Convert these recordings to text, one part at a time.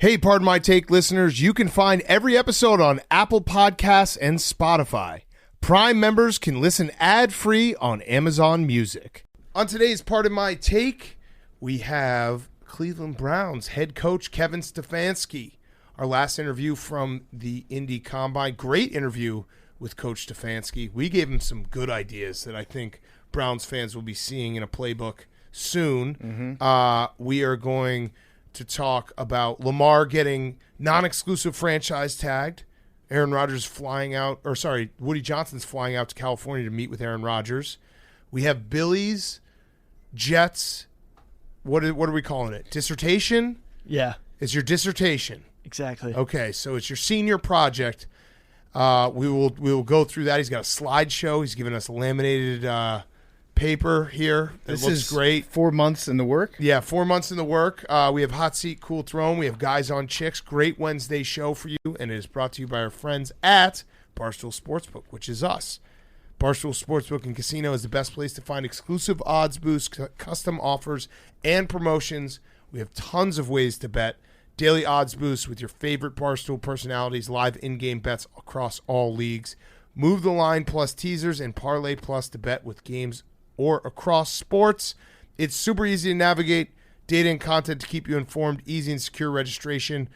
Hey, Pardon My Take listeners, you can find every episode on Apple Podcasts and Spotify. Prime members can listen ad-free on Amazon Music. On today's Pardon My Take, we have Cleveland Browns head coach Kevin Stefanski. Our last interview from the Indy Combine, great interview with Coach Stefanski. We gave him some good ideas that I think Browns fans will be seeing in a playbook soon. We are going to talk about Lamar getting non-exclusive franchise tagged, Aaron Rodgers Woody Johnson's flying out to California to meet with Aaron Rodgers. We have Billy's Jets. What are we calling it? Dissertation? Yeah. It's your dissertation. Exactly. Okay, so it's your senior project. We will go through that. He's got a slideshow. He's given us a laminated paper here. This looks great. 4 months in the work? Yeah, 4 months in the work. We have Hot Seat, Cool Throne. We have Guys on Chicks. Great Wednesday show for you, and it is brought to you by our friends at Barstool Sportsbook, which is us. Barstool Sportsbook and Casino is the best place to find exclusive odds boosts, custom offers, and promotions. We have tons of ways to bet. Daily odds boosts with your favorite Barstool personalities, live in-game bets across all leagues. Move the line plus teasers and parlay plus to bet with games or across sports. It's super easy to navigate, data and content to keep you informed, easy and secure registration,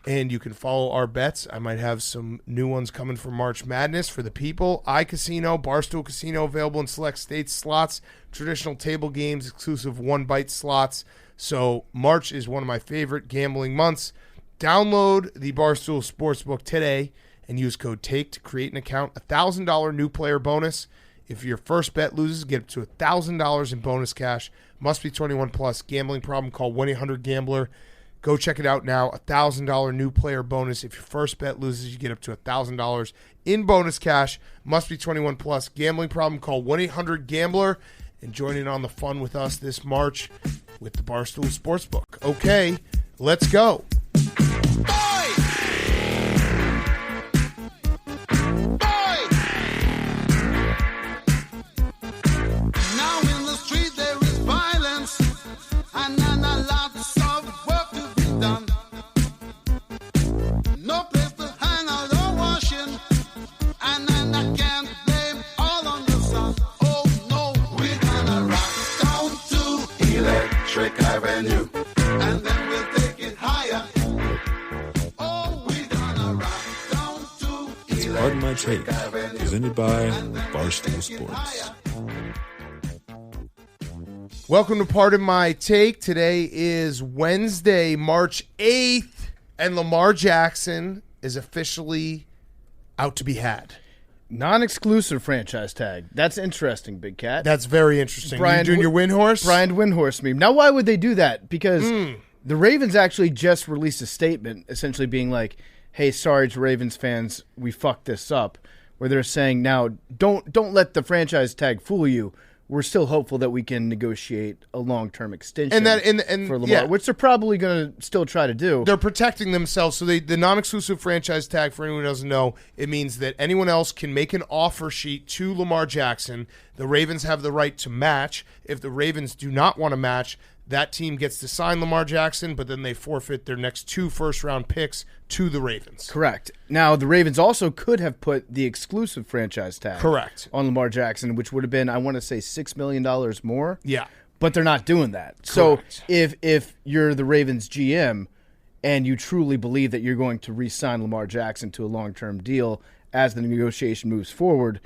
and you can follow our bets. I might have some new ones coming for March Madness for the people. iCasino, Barstool Casino, available in select states, slots, traditional table games, exclusive one-bite slots. So March is one of my favorite gambling months. Download the Barstool Sportsbook today and use code TAKE to create an account. $1,000 new player bonus. If your first bet loses, get up to $1,000 in bonus cash. Must be 21 plus. Gambling problem? Call 1-800-GAMBLER. Go check it out now. $1,000 new player bonus. If your first bet loses, you get up to $1,000 in bonus cash. Must be 21 plus. Gambling problem? Call 1-800-GAMBLER. And join in on the fun with us this March with the Barstool Sportsbook. Okay, let's go. Avenue, and then we'll take it higher. Oh, we're gonna rock down to It's Pardon My Take, presented by Barstool Sports. Welcome to Pardon My Take. Today is Wednesday, March 8th, and Lamar Jackson is officially out to be had. Non-exclusive franchise tag. That's interesting, Big Cat. That's very interesting. You doing your Windhorse? Brian Windhorse meme. Now, why would they do that? Because the Ravens actually just released a statement essentially being like, hey, sorry to Ravens fans, we fucked this up. Where they're saying, now, don't let the franchise tag fool you. We're still hopeful that we can negotiate a long-term extension for Lamar, which they're probably going to still try to do. They're protecting themselves. So the non-exclusive franchise tag, for anyone who doesn't know, it means that anyone else can make an offer sheet to Lamar Jackson. The Ravens have the right to match. If the Ravens do not want to match, that team gets to sign Lamar Jackson, but then they forfeit their next 2 first-round picks to the Ravens. Correct. Now, the Ravens also could have put the exclusive franchise tag on Lamar Jackson, which would have been, I want to say, $6 million more. Yeah. But they're not doing that. Correct. So if you're the Ravens GM and you truly believe that you're going to re-sign Lamar Jackson to a long-term deal as the negotiation moves forward,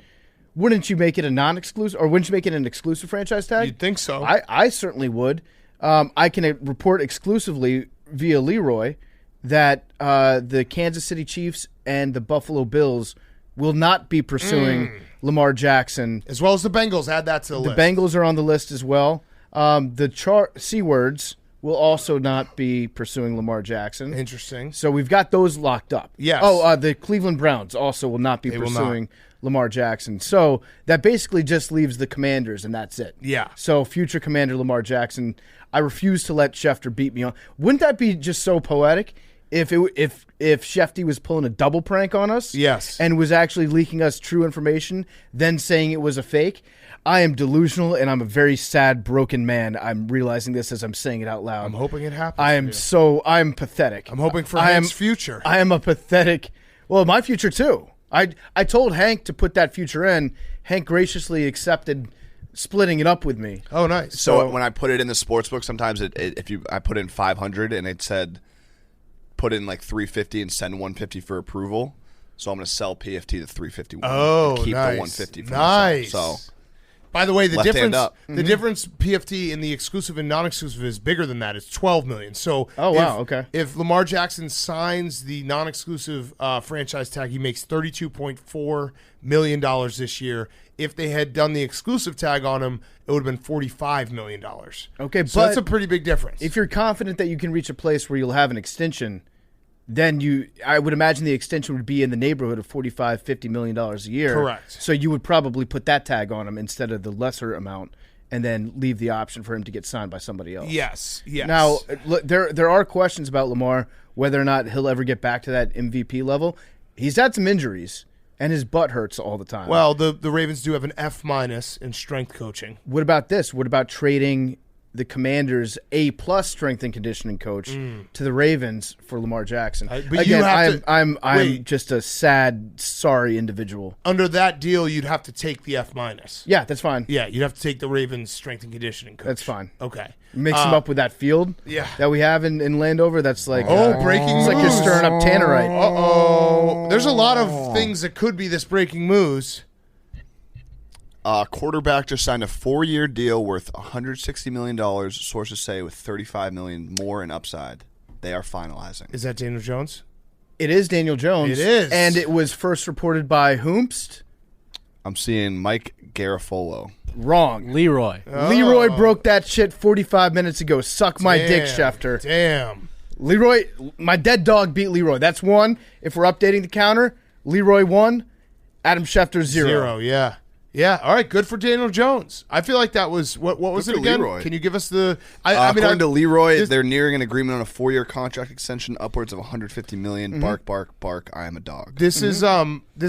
wouldn't you make it a non-exclusive, or wouldn't you make it an exclusive franchise tag? You'd think so. I certainly would. I can report exclusively via Leroy that the Kansas City Chiefs and the Buffalo Bills will not be pursuing Lamar Jackson. As well as the Bengals. Add that to the list. The Bengals are on the list as well. The C-words will also not be pursuing Lamar Jackson. Interesting. So we've got those locked up. Yes. Oh, the Cleveland Browns also will not be pursuing Lamar Jackson. So that basically just leaves the Commanders, and that's it. Yeah. So future Commander Lamar Jackson, I refuse to let Schefter beat me on. Wouldn't that be just so poetic if Shefty was pulling a double prank on us, Yes. and was actually leaking us true information, then saying it was a fake, I am delusional and I'm a very sad, broken man. I'm realizing this as I'm saying it out loud. I'm hoping it happens. I'm pathetic. I'm hoping for Hank's future. I am a pathetic. Well, my future too. I told Hank to put that future in. Hank graciously accepted splitting it up with me. Oh, nice. So when I put it in the sports book, sometimes I put in 500 and it said put in like 350 and send 150 for approval. So I'm going to sell PFT the 351. Oh, and keep nice. the 150 for Nice. myself. So by the way, the Left hand difference up. the difference PFT in the exclusive and non-exclusive is bigger than that. It's $12 million. So if Lamar Jackson signs the non-exclusive franchise tag, he makes $32.4 million this year. If they had done the exclusive tag on him, it would have been $45 million. Okay, so but that's a pretty big difference. If you're confident that you can reach a place where you'll have an extension, then I would imagine the extension would be in the neighborhood of $45-50 million a year. Correct. So you would probably put that tag on him instead of the lesser amount, and then leave the option for him to get signed by somebody else. Yes. Now, there are questions about Lamar, whether or not he'll ever get back to that MVP level. He's had some injuries, and his butt hurts all the time. Well, the Ravens do have an F- in strength coaching. What about this? What about trading the Commanders' A+ strength and conditioning coach to the Ravens for Lamar Jackson? But again, I'm just a sad, sorry individual. Under that deal, you'd have to take the F-. Yeah, that's fine. Yeah, you'd have to take the Ravens' strength and conditioning coach. That's fine. Okay. Mix him up with that field that we have in Landover. That's like breaking It's news. like you're stirring up Tannerite. Uh-oh. There's a lot of things that could be this breaking news. Quarterback just signed a 4-year deal worth $160 million. Sources say with $35 million more in upside. They are finalizing. Is that Daniel Jones? It is Daniel Jones. It is. And it was first reported by Whomst? I'm seeing Mike Garafolo. Wrong. Leroy. Leroy broke that shit 45 minutes ago. Suck my dick, Schefter. Damn. Leroy, my dead dog beat Leroy. That's 1. If we're updating the counter, Leroy 1, Adam Schefter 0. Yeah. Yeah. All right. Good for Daniel Jones. I feel like that was what was Good it for again? Leroy. Can you give us the? According to Leroy, they're nearing an agreement on a 4-year contract extension, upwards of $150 million. Bark, bark, bark. I am a dog. This is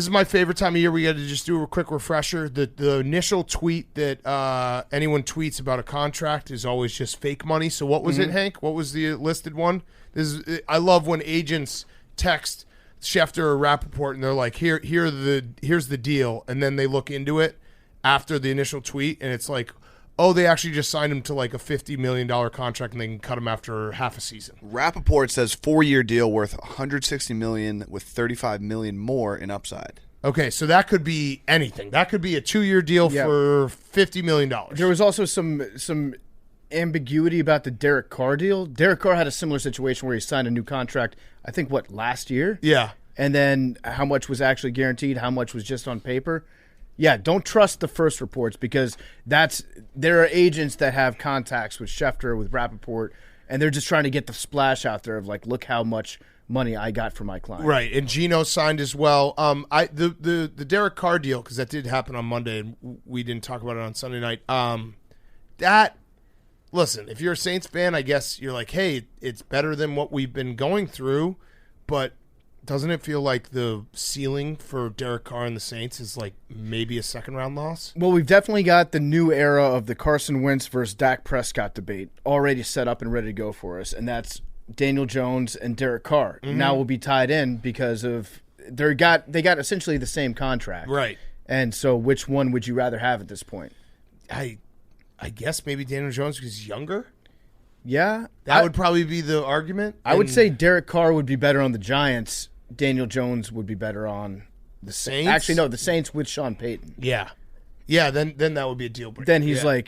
my favorite time of year. We got to just do a quick refresher. The initial tweet that anyone tweets about a contract is always just fake money. So what was it, Hank? What was the listed one? I love when agents text Schefter or Rappaport and they're like, here's the deal, and then they look into it after the initial tweet and it's like, oh, they actually just signed him to like a $50 million contract and they can cut him after half a season. Rappaport says 4-year deal worth $160 million with $35 million more in upside. Okay, so that could be anything. That could be a 2-year deal for $50 million. There was also some ambiguity about the Derek Carr deal. Derek Carr had a similar situation where he signed a new contract, I think, last year? Yeah. And then how much was actually guaranteed, how much was just on paper? Yeah, don't trust the first reports because there are agents that have contacts with Schefter, with Rappaport, and they're just trying to get the splash out there of like, look how much money I got for my client. Right, and Geno signed as well. The Derek Carr deal, because that did happen on Monday, and we didn't talk about it on Sunday night. Listen, if you're a Saints fan, I guess you're like, hey, it's better than what we've been going through, but doesn't it feel like the ceiling for Derek Carr and the Saints is like maybe a second-round loss? Well, we've definitely got the new era of the Carson Wentz versus Dak Prescott debate already set up and ready to go for us, and that's Daniel Jones and Derek Carr. Now will be tied in because of they got essentially the same contract. Right. And so which one would you rather have at this point? I guess maybe Daniel Jones because he's younger. Yeah. That would probably be the argument. I would say Derek Carr would be better on the Giants. Daniel Jones would be better on the Saints. Actually, no, the Saints with Sean Payton. Yeah. Yeah, then that would be a deal breaker. Then he's like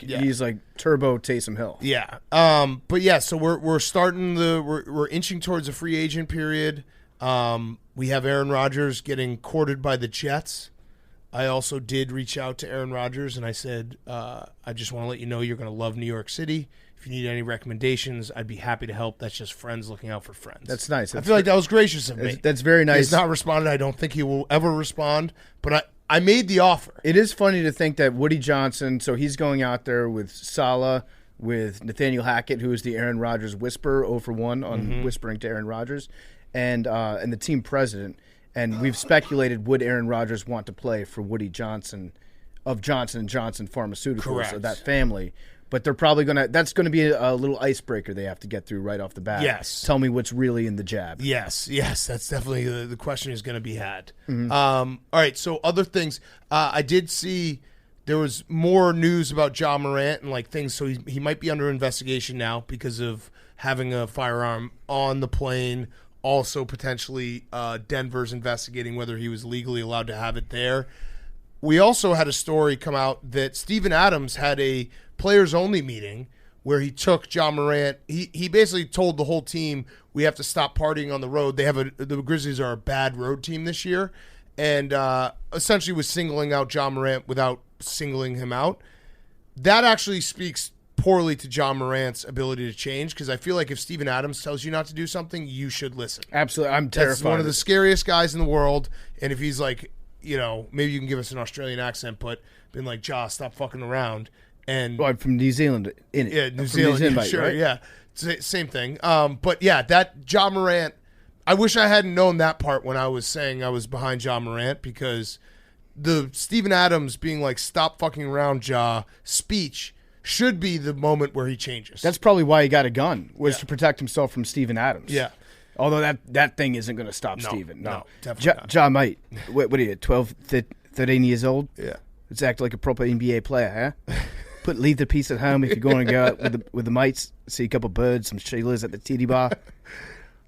Turbo Taysom Hill. Yeah. But yeah, so we're starting we're inching towards a free agent period. We have Aaron Rodgers getting courted by the Jets. I also did reach out to Aaron Rodgers and I said, I just want to let you know you're going to love New York City. If you need any recommendations, I'd be happy to help. That's just friends looking out for friends. That's nice. I feel like that was gracious of me. That's very nice. He's not responded. I don't think he will ever respond, but I made the offer. It is funny to think that Woody Johnson, so he's going out there with Saleh, with Nathaniel Hackett, who is the Aaron Rodgers whisperer, 0 for 1 on whispering to Aaron Rodgers, and the team president. And we've speculated, would Aaron Rodgers want to play for Woody Johnson of Johnson & Johnson Pharmaceuticals, Correct. of that family. But they're probably that's going to be a little icebreaker they have to get through right off the bat. Yes. Tell me what's really in the jab. Yes, that's definitely the question is going to be had. All right, so other things. I did see there was more news about Ja Morant and like things. So he might be under investigation now because of having a firearm on the plane. Also, potentially, Denver's investigating whether he was legally allowed to have it there. We also had a story come out that Steven Adams had a players-only meeting where he took Ja Morant. He basically told the whole team, we have to stop partying on the road. The Grizzlies are a bad road team this year, and essentially was singling out Ja Morant without singling him out. That actually speaks poorly to Ja Morant's ability to change, because I feel like if Steven Adams tells you not to do something, you should listen. Absolutely. I'm terrified. That's one of the scariest guys in the world, and if he's like, maybe you can give us an Australian accent, but been like, Ja, stop fucking around. And I'm from New Zealand. New Zealand, right, sure, right? yeah. Same thing. But yeah, that Ja Morant, I wish I hadn't known that part when I was saying I was behind Ja Morant, because the Steven Adams being like, stop fucking around, Ja, speech should be the moment where he changes. That's probably why he got a gun, was to protect himself from Steven Adams. Yeah. Although that thing isn't going to stop Steven. No, definitely not. Ja, mate, what are you, 12, 13 years old? Yeah. Let's act like a proper NBA player, huh? Leave the piece at home if you're going to go out with the mates, see a couple of birds, some Sheilas at the titty bar.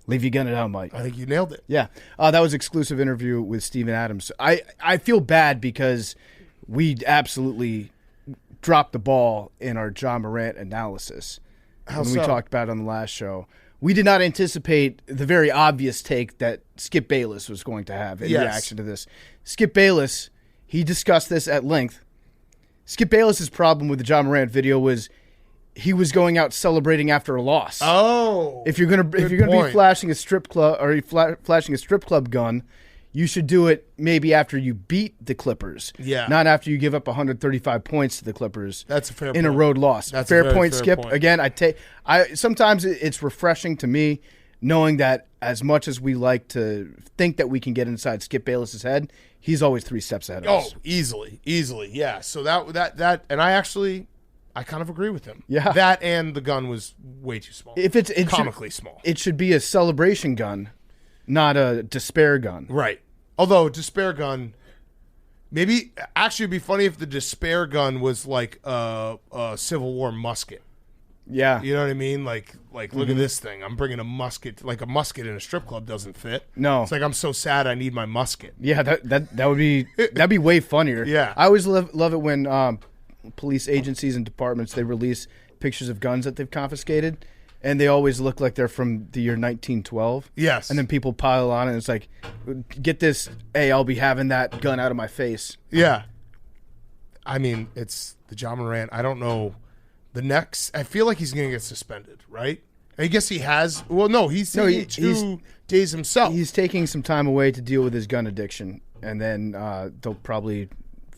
Leave your gun at home, mate. I think you nailed it. Yeah. That was exclusive interview with Steven Adams. I feel bad because we absolutely dropped the ball in our Ja Morant analysis. We talked about it on the last show. We did not anticipate the very obvious take that Skip Bayless was going to have in reaction to this. Skip Bayless, he discussed this at length. Skip Bayless's problem with the Ja Morant video was he was going out celebrating after a loss. Oh, if you're gonna be flashing a strip club or flashing a strip club gun, you should do it maybe after you beat the Clippers. Yeah. Not after you give up 135 points to the Clippers. That's a fair in point. a road loss. That's fair a very point, fair Skip. point. Again, sometimes it's refreshing to me knowing that as much as we like to think that we can get inside Skip Bayless's head, he's always 3 steps ahead of us. Oh, easily, yeah. So that, and I kind of agree with him. Yeah. That and the gun was way too small. If it's comically small, it should be a celebration gun, not a despair gun. right? Although despair gun, maybe actually it'd be funny if the despair gun was like a Civil War musket. Yeah. You know what I mean? Like look at this thing. I'm bringing a musket. Like a musket in a strip club doesn't fit. No. It's like, I'm so sad I need my musket. Yeah, that would be that'd be way funnier. Yeah. I always love it when police agencies and departments, they release pictures of guns that they've confiscated, and they always look like they're from the year 1912. Yes. And then people pile on, and it's like, get this, hey, I'll be having that gun out of my face. Yeah. I mean, it's the Ja Morant. I don't know. I feel like he's going to get suspended, right? I guess he has. Well, no, he's taking 2 days himself. He's taking some time away to deal with his gun addiction, and then they'll probably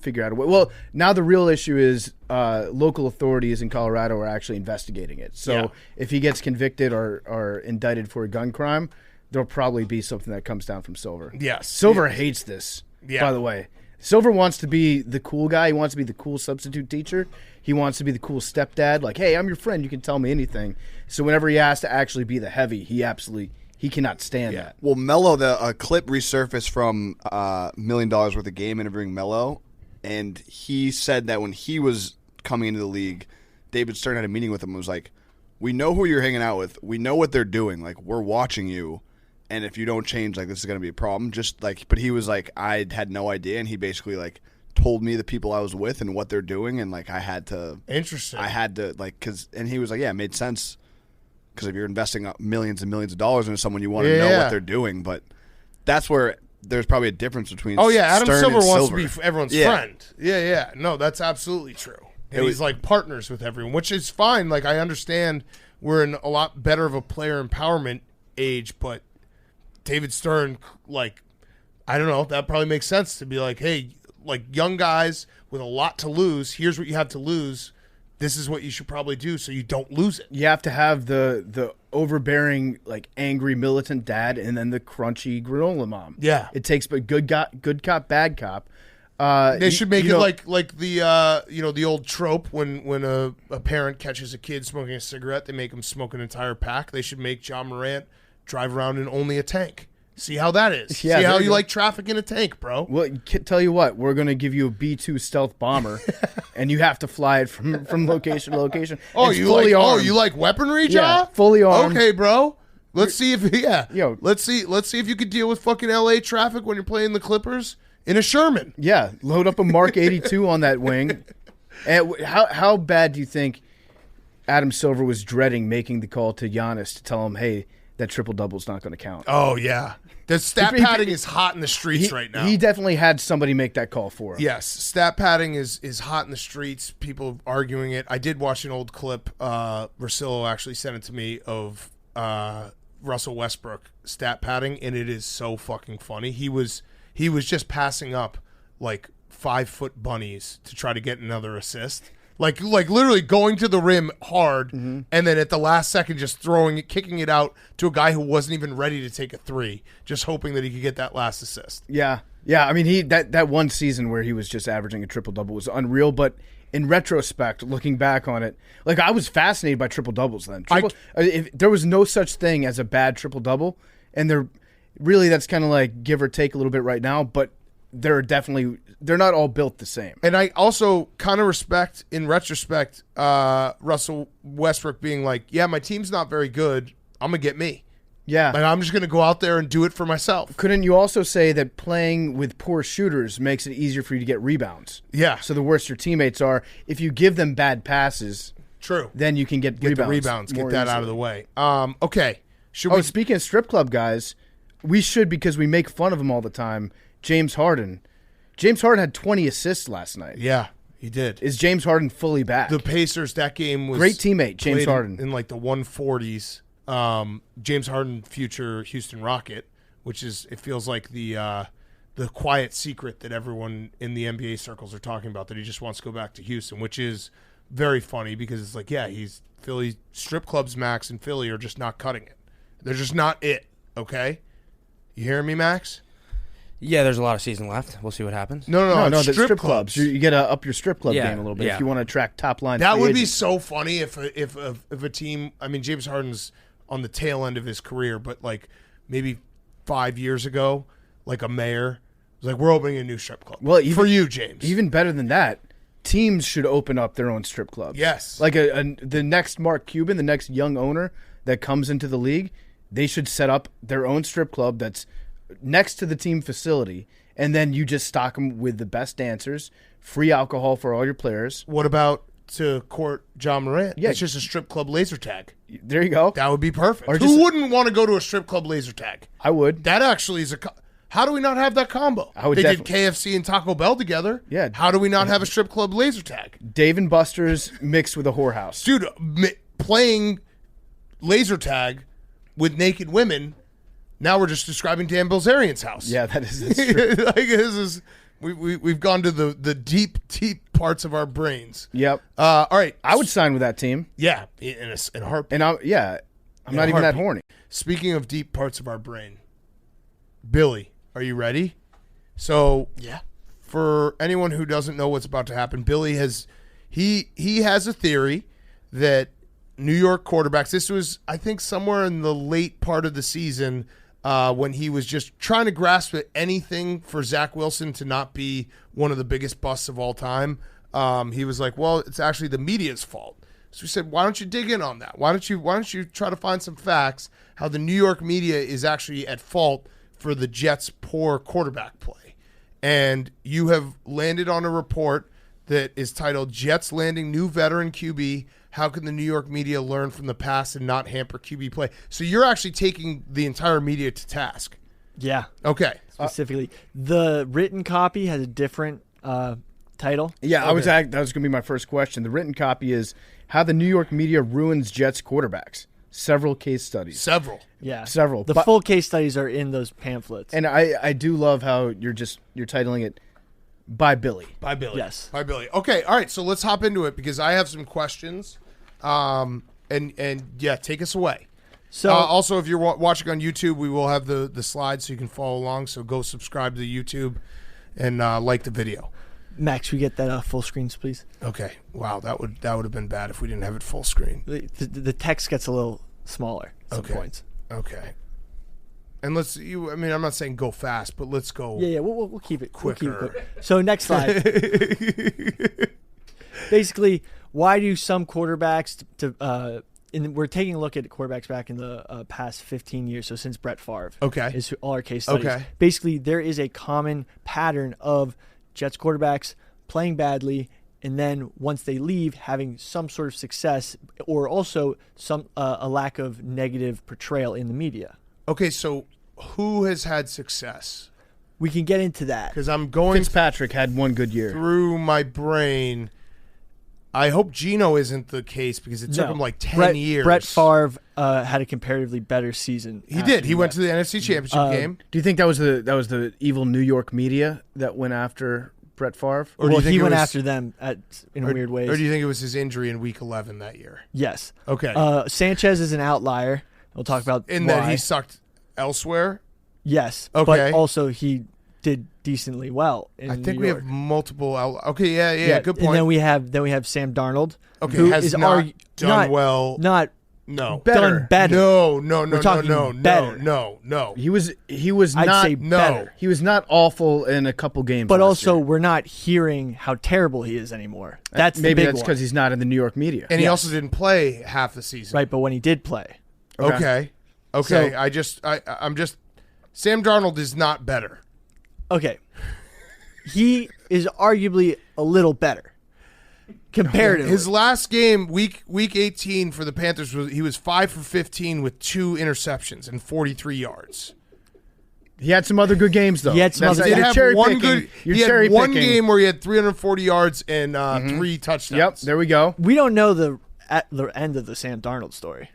figure out a way. Well, now the real issue is local authorities in Colorado are actually investigating it. So if he gets convicted or indicted for a gun crime, there'll probably be something that comes down from Silver. Yes. Silver hates this, by the way. Silver wants to be the cool guy. He wants to be the cool substitute teacher. He wants to be the cool stepdad. Like, hey, I'm your friend. You can tell me anything. So whenever he has to actually be the heavy, he cannot stand that. Well, Melo, a clip resurfaced from $1 Million Worth of Game interviewing Melo, and he said that when he was coming into the league, David Stern had a meeting with him and was like, we know who you're hanging out with. We know what they're doing. Like, we're watching you. And if you don't change, like, this is going to be a problem. Just like, but he was like, I had no idea. And he basically like told me the people I was with and what they're doing. And like, I had to, and he was like, yeah, it made sense. Because if you're investing millions and millions of dollars into someone, you want to know what they're doing. But that's where there's probably a difference between Adam Stern Silver and wants Silver. to be everyone's friend. Yeah. No, that's absolutely true. And he's like partners with everyone, which is fine. Like, I understand we're in a lot better of a player empowerment age, but David Stern, like, I don't know, that probably makes sense to be like, hey, like, young guys with a lot to lose, here's what you have to lose. this is what you should probably do so you don't lose it. You have to have the overbearing, like angry militant dad, and then the crunchy granola mom. Yeah. It takes but good cop, bad cop. They should make it like the the old trope when a parent catches a kid smoking a cigarette, they make him smoke an entire pack. They should make John Morant drive around in only a tank. See how that is. Yeah, See how there you you go. like traffic in a tank, bro. Well, tell you what, we're going to give you a B-2 stealth bomber, and you have to fly it from location to location. It's fully armed. you like weaponry, Yeah, John? fully armed. Okay, bro. Let's see if Yo. Let's see if you could deal with fucking LA traffic when you're playing the Clippers in a Sherman. Yeah, load up a Mark 82 on that wing. And how bad do you think Adam Silver was dreading making the call to Giannis to tell him, hey, that triple-double's not going to count? Oh yeah. The stat padding is hot in the streets right now. He definitely had somebody make that call for him. Yes, stat padding is hot in the streets. People arguing it. I did watch an old clip. Versillo actually sent it to me of Russell Westbrook stat padding, and it is so fucking funny. He was just passing up like 5-foot bunnies to try to get another assist. Like literally going to the rim hard, and then at the last second just kicking it out to a guy who wasn't even ready to take a three, just hoping that he could get that last assist. Yeah. I mean, that one season where he was just averaging a triple-double was unreal, but in retrospect, looking back on it, like I was fascinated by triple-doubles then. If there was no such thing as a bad triple-double, and that's kind of like give or take a little bit right now, but they're not all built the same. And I also kind of respect, in retrospect, Russell Westbrook being like, yeah, my team's not very good. I'm going to get me. Yeah. Like, I'm just going to go out there and do it for myself. Couldn't you also say that playing with poor shooters makes it easier for you to get rebounds? Yeah. So the worse your teammates are, if you give them bad passes, True. then you can get the rebounds. get more that out easily. of the way. Okay. Speaking of strip club guys, we should, because we make fun of him all the time, James Harden. James Harden had 20 assists last night. Yeah, he did. Is James Harden fully back? The Pacers, that game was... Great teammate, James played Harden. In like the 140s. James Harden, future Houston Rocket, which is, it feels like the quiet secret that everyone in the NBA circles are talking about, that he just wants to go back to Houston, which is very funny because it's like, yeah, he's Philly. Strip clubs, Max, in Philly are just not cutting it. They're just not it, okay? You hearing me, Max? Yeah, there's a lot of season left. We'll see what happens. No, the strip clubs. You got to up your strip club Yeah, game a little bit yeah. if you want to attract top line. That free would be agents. so funny if a team. I mean, James Harden's on the tail end of his career, but like maybe 5 years ago, like a mayor was like, "We're opening a new strip club." Well, for you, James. Even better than that, teams should open up their own strip clubs. Yes. Like the next Mark Cuban, the next young owner that comes into the league, they should set up their own strip club that's next to the team facility, and then you just stock them with the best dancers, free alcohol for all your players. What about to court John Morant? Yeah. It's just a strip club laser tag. There you go. That would be perfect. Or Who just- wouldn't want to go to a strip club laser tag? I would. That actually is how do we not have that combo? I would they did definitely- KFC and Taco Bell together. Yeah. How do we not have a strip club laser tag? Dave and Buster's mixed with a whorehouse. Dude, playing laser tag with naked women. Now we're just describing Dan Bilzerian's house. Yeah, that's true. Like this is we've gone to the deep parts of our brains. Yep. All right, I would sign with that team. Yeah, in a heartbeat. And I'm not even that horny. Speaking of deep parts of our brain, Billy, are you ready? So yeah, for anyone who doesn't know what's about to happen, Billy has he has a theory that New York quarterbacks. This was, I think, somewhere in the late part of the season. When he was just trying to grasp at anything for Zach Wilson to not be one of the biggest busts of all time, he was like, well, it's actually the media's fault. So we said, why don't you dig in on that? Why don't you try to find some facts how the New York media is actually at fault for the Jets' poor quarterback play? And you have landed on a report that is titled Jets Landing New Veteran QB. How can the New York media learn from the past and not hamper QB play? So you're actually taking the entire media to task. Yeah, Okay. specifically. The written copy has a different title. Yeah, that was going to be my first question. The written copy is how the New York media ruins Jets quarterbacks. Several case studies. Several. Yeah, Several. The But- full case studies are in those pamphlets. And I do love how you're titling it by Billy. By Billy. Yes. By Billy. Okay, all right, so let's hop into it because I have some questions. And yeah, take us away. So also, if you're watching on YouTube, we will have the slides so you can follow along. So go subscribe to the YouTube and like the video. Max, we get that full screens, please. Okay. Wow, that would have been bad if we didn't have it full screen. The text gets a little smaller at some points. Okay. And I'm not saying go fast, but let's go. Yeah, we'll keep it quicker. We'll keep it quick. So next slide. Basically, why do some quarterbacks and we're taking a look at quarterbacks back in the past 15 years, so since Brett Favre. Okay. Is all our case studies. Okay. Basically, there is a common pattern of Jets quarterbacks playing badly, and then once they leave, having some sort of success, or also some a lack of negative portrayal in the media. Okay, so who has had success? We can get into that. Because I'm going Fitzpatrick had one good year. through my brain. I hope Geno isn't the case because it took him like 10 years. Brett Favre had a comparatively better season. He did. He went to the NFC Championship game. Do you think that was the evil New York media that went after Brett Favre? Or do you think he it went was- after them in weird ways. Or do you think it was his injury in Week 11 that year? Yes. Okay. Sanchez is an outlier. We'll talk about In why. that he sucked elsewhere? Yes. Okay. But also he did decently well in I think New we York. have multiple. Okay, yeah, good point. And then we have Sam Darnold. Okay, who has is not done not, well. Not No. done better. No. We're talking better. No. He was I'd not say no. better. he was not awful in a couple games. But last also, year. we're not hearing how terrible he is anymore. That's maybe the big that's one. because he's not in the New York media. And he Yes. also didn't play half the season. Right, but when he did play. Okay. So- I'm just Sam Darnold is not better. Okay. He is arguably a little better. Comparatively. His last game, week 18 for the Panthers, he was 5 for 15 with 2 interceptions and 43 yards. He had some other good games though. He had some That's- other- He did you're have cherry one picking. good. You're He had cherry one picking. game where he had 340 yards and 3 touchdowns. Yep, there we go. We don't know the end of the Sam Darnold story.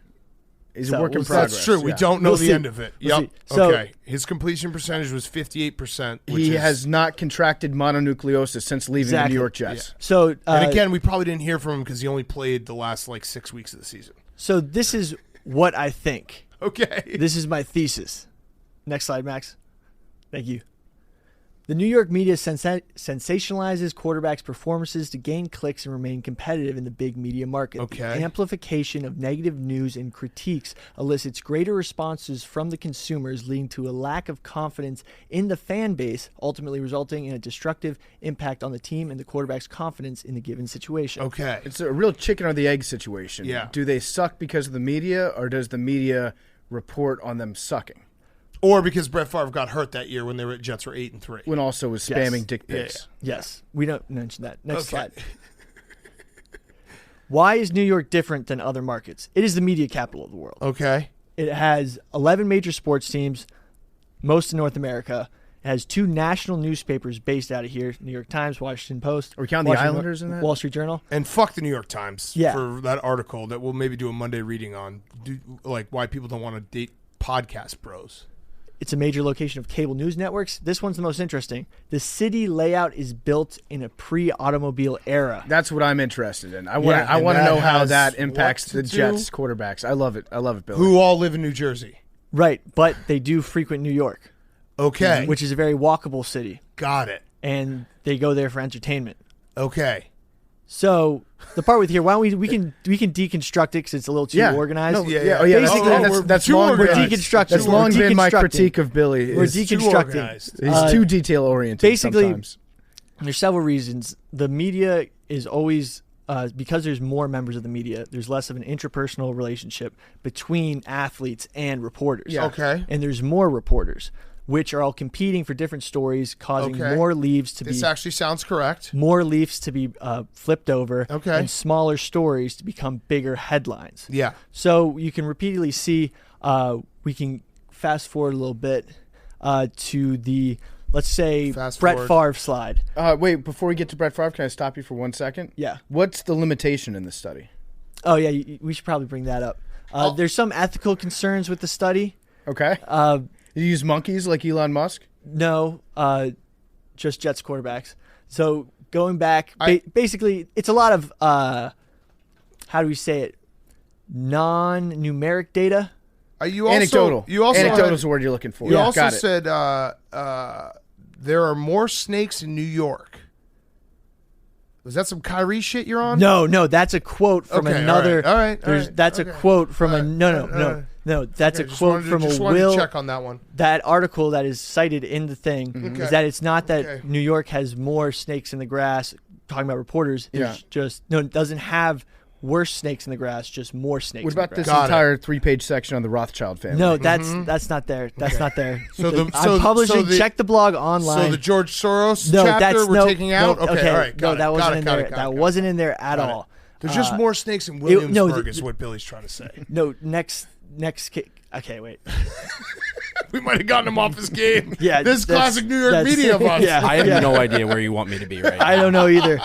He's So a work in we'll- progress. That's true. We yeah. don't know We'll the see. end of it. We'll Yep. see. So- Okay. His completion percentage was 58%. Which He is, has not contracted mononucleosis since leaving the Exactly. New York Jets. So And again, we probably didn't hear from him because he only played the last 6 weeks of the season. so this is what I think. Okay. This is my thesis. Next slide, Max. Thank you. The New York media sensationalizes quarterbacks' performances to gain clicks and remain competitive in the big media market. Okay. The amplification of negative news and critiques elicits greater responses from the consumers, leading to a lack of confidence in the fan base, ultimately resulting in a destructive impact on the team and the quarterback's confidence in the given situation. Okay. It's a real chicken or the egg situation. Yeah. Do they suck because of the media, or does the media report on them sucking? Or because Brett Favre got hurt that year when the Jets were 8-3. When also was spamming dick pics. Yes, we don't mention that. Next Okay. slide. Why is New York different than other markets? It is the media capital of the world. Okay. It has 11 major sports teams, most in North America. It has 2 national newspapers based out of here, New York Times, Washington Post. Are we counting the Washington- Islanders in that? Wall Street Journal. And fuck the New York Times Yeah. for that article that we'll maybe do a Monday reading on, why people don't want to date podcast bros. It's a major location of cable news networks. This one's the most interesting. The city layout is built in a pre-automobile era. That's what I'm interested in. I want Yeah, I and want to that know how has that what impacts to the do? Jets quarterbacks. I love it. I love it, Billy. Who all live in New Jersey. Right, but they do frequent New York, Okay. which is a very walkable city, Got it. and they go there for entertainment. Okay. So the part with here, why don't we can deconstruct it because it's a little too organized. No, Yeah, yeah, yeah. Basically, that's too long organized. been, We're deconstructing. that's We're long been my deconstructing. critique of Billy. We're is Too deconstructing. organized. He's too detail oriented. basically- sometimes. There's several reasons. The media is always because there's more members of the media. There's less of an interpersonal relationship between athletes and reporters. Yeah. Okay. And there's more reporters, which are all competing for different stories, causing Okay. more leaves to This be actually sounds correct. flipped over, Okay. and smaller stories to become bigger headlines. Yeah. So you can repeatedly see. We can fast forward a little bit to the, let's say, Fast Brett forward. Favre slide. Wait, before we get to Brett Favre, can I stop you for 1 second? Yeah. What's the limitation in the study? Oh yeah, we should probably bring that up. There's some ethical concerns with the study. Okay. You use monkeys like Elon Musk? No, just Jets quarterbacks. So going back, basically, it's a lot of how do we say it? Non-numeric data. You also, anecdotal. You also Anecdotal is the word you're looking for. You also got it. said there are more snakes in New York. Was that some Kyrie shit you're on? No, that's a quote from another. All right. That's a quote from a no. That's a quote from a Will. Check on that one. That article that is cited in the thing is that it's not that New York has more snakes in the grass. Talking about reporters, it's just it doesn't have worse snakes in the grass, just more snakes. What about in the this grass. entire 3-page section on the Rothschild family? No, that's not there. That's not there. So I'm publishing. Check the blog online. So the George Soros chapter we're taking out. Okay, all right. That wasn't in there. That wasn't in there at all. There's just more snakes in Williamsburg, is what Billy's trying to say. No, next kick. Okay, wait. We might have gotten him off his game. Yeah, this classic New York media of us. I have no idea where you want me to be right now. I don't know either.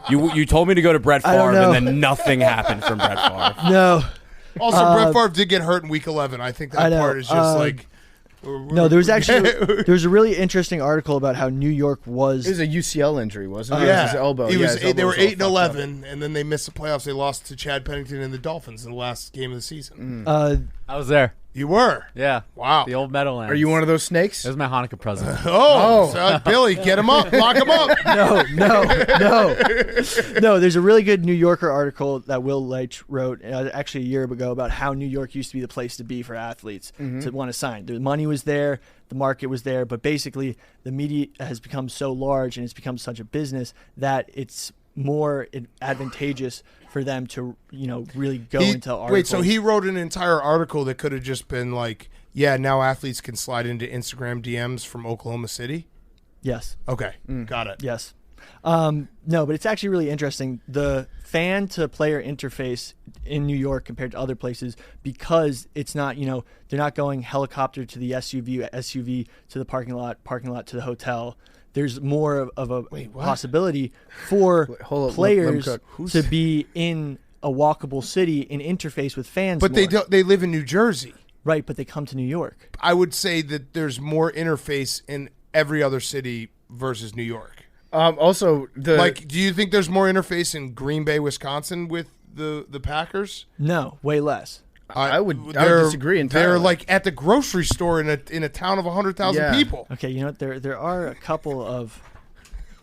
You told me to go to Brett Favre, and then nothing happened from Brett Favre. No. Also, Brett Favre did get hurt in Week 11. I think that part is just like. No, there was a really interesting article about how New York was. It was a UCL injury, wasn't it? Yeah, It was his elbow. They were 8-11, and then they missed the playoffs. They lost to Chad Pennington and the Dolphins in the last game of the season. I was there. You were? Yeah. Wow. The old Meadowlands. Are you one of those snakes? It was my Hanukkah present. So, Billy, get him up. Lock him up. No, there's a really good New Yorker article that Will Leitch wrote actually a year ago about how New York used to be the place to be for athletes to want to sign. The money was there, the market was there, but basically the media has become so large and it's become such a business that it's more advantageous for them to, really go into articles. Wait, so he wrote an entire article that could have just been like, now athletes can slide into Instagram DMs from Oklahoma City? Yes. Okay, got it. Yes. No, but it's actually really interesting. The fan-to-player interface in New York compared to other places, because it's not, they're not going helicopter to the SUV to the parking lot to the hotel. There's more of a possibility for players to be in a walkable city and interface with fans. But they live in New Jersey. Right, but they come to New York. I would say that there's more interface in every other city versus New York. Also, do you think there's more interface in Green Bay, Wisconsin with the Packers? No, way less. I would disagree entirely. They're like at the grocery store in a town of 100,000 people. Okay, you know what? There are a couple of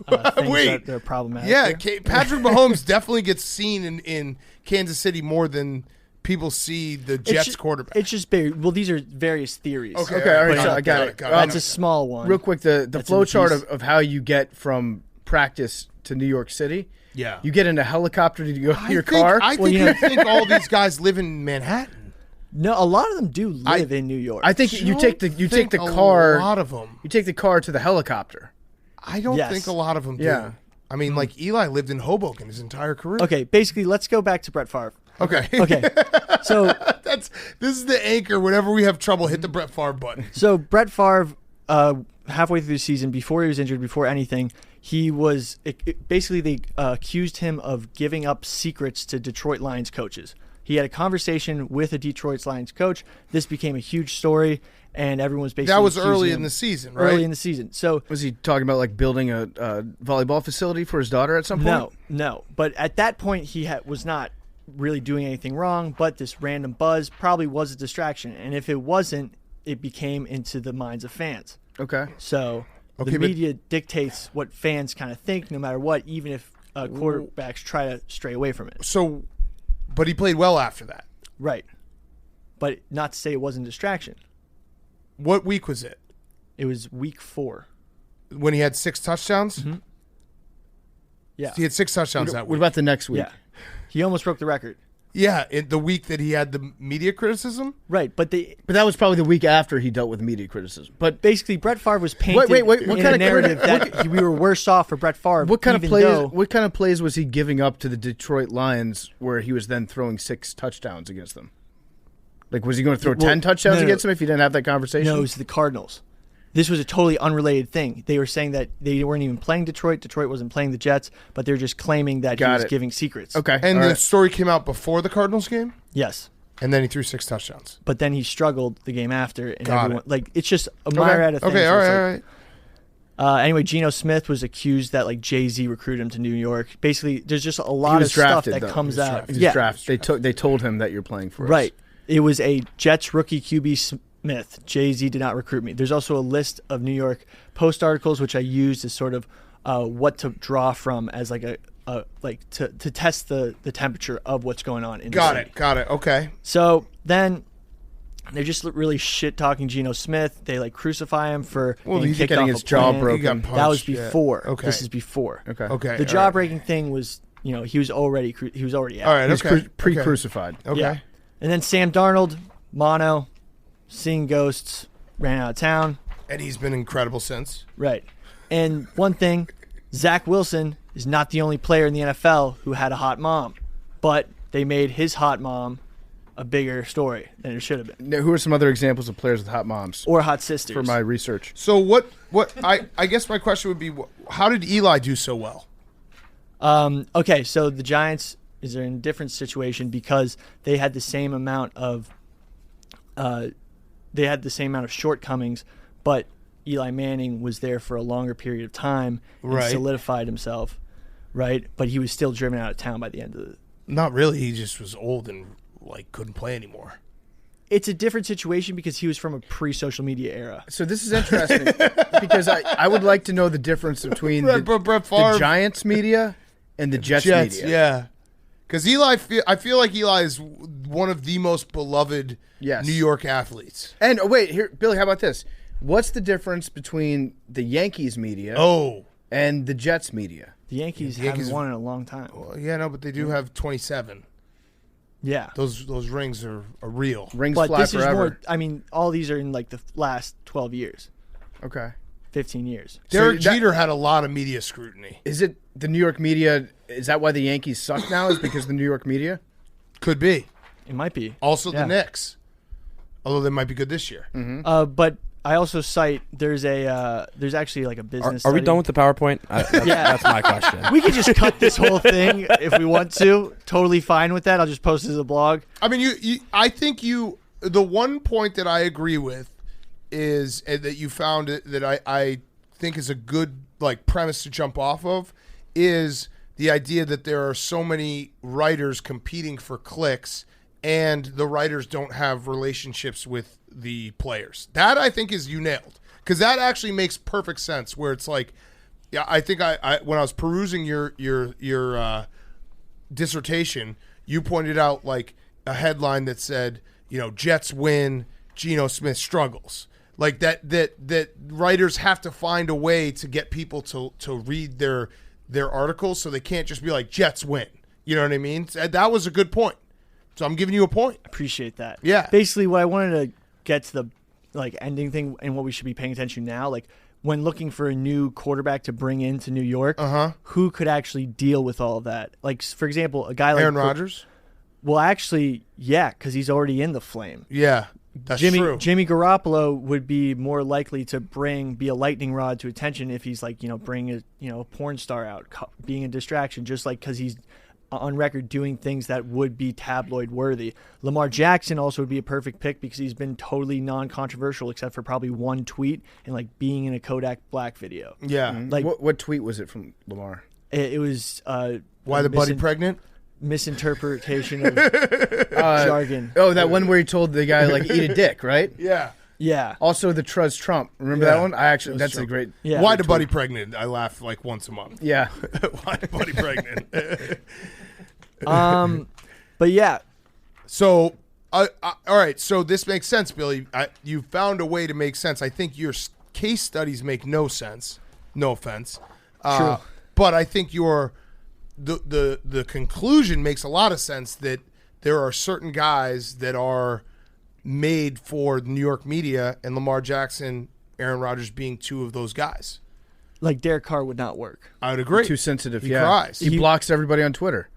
things that are problematic. Yeah, Patrick Mahomes definitely gets seen in Kansas City more than people see the Jets quarterback. It's just big. Well, these are various theories. Okay, all right, so I got it. That's a small one. Real quick, the flow chart of how you get from practice to New York City. Yeah. You get in a helicopter to go to your car. I think all these guys live in Manhattan. No, a lot of them do live in New York. I think you take the car. A lot of them. You take the car to the helicopter. I don't think a lot of them do. Yeah. I mean, like Eli lived in Hoboken his entire career. Okay, basically, let's go back to Brett Favre. Okay. So this is the anchor. Whenever we have trouble, hit the Brett Favre button. So Brett Favre, halfway through the season, before he was injured, before anything, he was basically they accused him of giving up secrets to Detroit Lions coaches. He had a conversation with a Detroit Lions coach. This became a huge story, and everyone was basically that was early in the season, right? Early in the season. So was he talking about like building a volleyball facility for his daughter at some point? No. But at that point, he was not really doing anything wrong. But this random buzz probably was a distraction, and if it wasn't, it became into the minds of fans. Okay. So the media dictates what fans kind of think, no matter what, even if quarterbacks try to stray away from it. So, but he played well after that. Right. But not to say it wasn't a distraction. What week was it? It was week 4. When he had 6 touchdowns? Mm-hmm. Yeah. He had 6 touchdowns that week. What about the next week? Yeah. He almost broke the record. Yeah, the week that he had the media criticism? Right, but that was probably the week after he dealt with media criticism. But basically, Brett Favre was painted what in kind a of narrative that we were worse off for Brett Favre. What kind of plays was he giving up to the Detroit Lions where he was then throwing 6 touchdowns against them? Like, was he going to throw 10 touchdowns against them if he didn't have that conversation? No, it was the Cardinals. This was a totally unrelated thing. They were saying that they weren't even playing Detroit. Detroit wasn't playing the Jets, but they're just claiming that he was giving secrets. Okay. And the story came out before the Cardinals game? Yes. And then he threw 6 touchdowns. But then he struggled the game after. And it's just a myriad of things. Okay, all right. Anyway, Geno Smith was accused that like Jay-Z recruited him to New York. Basically, there's just a lot of stuff that comes out. He was drafted. They told him that you're playing for us. Right. It was a Jets rookie QB Smith. Jay-Z did not recruit me. There's also a list of New York Post articles which I used as sort of what to draw from as like to test the temperature of what's going on in the city. Got it. Okay. So then they're just really shit talking Geno Smith. They like crucify him for being he's kicked getting off his a jaw plane. broken. He got punched, That was before. Yeah. Okay. This is before. Okay. The jaw breaking thing was, he was already out. All right. He's Okay. pre-crucified. Okay. Yeah. And then Sam Darnold, mono, seeing ghosts, ran out of town. And he's been incredible since. Right. And one thing, Zach Wilson is not the only player in the NFL who had a hot mom, but they made his hot mom a bigger story than it should have been. Now, who are some other examples of players with hot moms? Or hot sisters. For my research. So what I guess my question would be, how did Eli do so well? Okay, so the Giants is in a different situation because they had the same amount of shortcomings, but Eli Manning was there for a longer period of time and Right. solidified himself, right? But he was still driven out of town by the end of the. Not really. He just was old and like couldn't play anymore. It's a different situation because he was from a pre-social media era. So this is interesting because I would like to know the difference between Brett Favre. the Giants media and the Jets media. Yeah. Because I feel like Eli is one of the most beloved Yes. New York athletes. And wait, here, Billy, how about this? What's the difference between the Yankees media and the Jets media? The Yankees haven't won in a long time. Well, yeah, no, but they do have 27. Yeah. Those rings are real. Rings But fly this forever. is more, I mean, all these are in like the last 12 years, Okay. 15 years. Derek So that- Jeter had a lot of media scrutiny. Is it the New York media? Is that why the Yankees suck now? Is because of the New York media? Could be. It might be. Also Yeah. the Knicks. Although they might be good this year. But I also cite there's actually like a business Are we study. done with the PowerPoint? That's my question. We could just cut this whole thing if we want to. Totally fine with that. I'll just post it as a blog. I mean, I think the one point that I agree with is that you found that I think is a good like premise to jump off of is the idea that there are so many writers competing for clicks and the writers don't have relationships with the players. That I think is you nailed, because that actually makes perfect sense. Where it's like, yeah, I think I when I was perusing your dissertation, you pointed out like a headline that said, Jets win, Geno Smith struggles. Like that writers have to find a way to get people to read their articles, so they can't just be like Jets win. You know what I mean? That was a good point. So I'm giving you a point. Appreciate that. Yeah. Basically, what I wanted to get to the like ending thing and what we should be paying attention now, like when looking for a new quarterback to bring into New York, who could actually deal with all of that? Like, for example, a guy like Aaron Rodgers. Well, actually, yeah, because he's already in the flame. Yeah, that's true. Jimmy Garoppolo would be more likely to be a lightning rod to attention if he's like, bring a porn star out, being a distraction, just like because he's on record doing things that would be tabloid worthy. Lamar Jackson also would be a perfect pick because he's been totally non-controversial except for probably one tweet and like being in a Kodak Black video. Yeah. Like what tweet was it from Lamar? It was Why the buddy pregnant? Misinterpretation of jargon. Oh, that one where he told the guy like eat a dick, right? Yeah. Yeah. Also the Truz Trump. Remember Yeah. that one? That's a great. Yeah. Why the buddy pregnant? I laugh like once a month. Yeah. Why the buddy pregnant? But yeah. So, all right. So this makes sense, Billy. You found a way to make sense. I think your case studies make no sense. No offense. True. But I think the conclusion makes a lot of sense that there are certain guys that are made for the New York media, and Lamar Jackson, Aaron Rodgers being two of those guys. Like Derek Carr would not work. I would agree. Too sensitive. He yeah. cries. He blocks everybody on Twitter.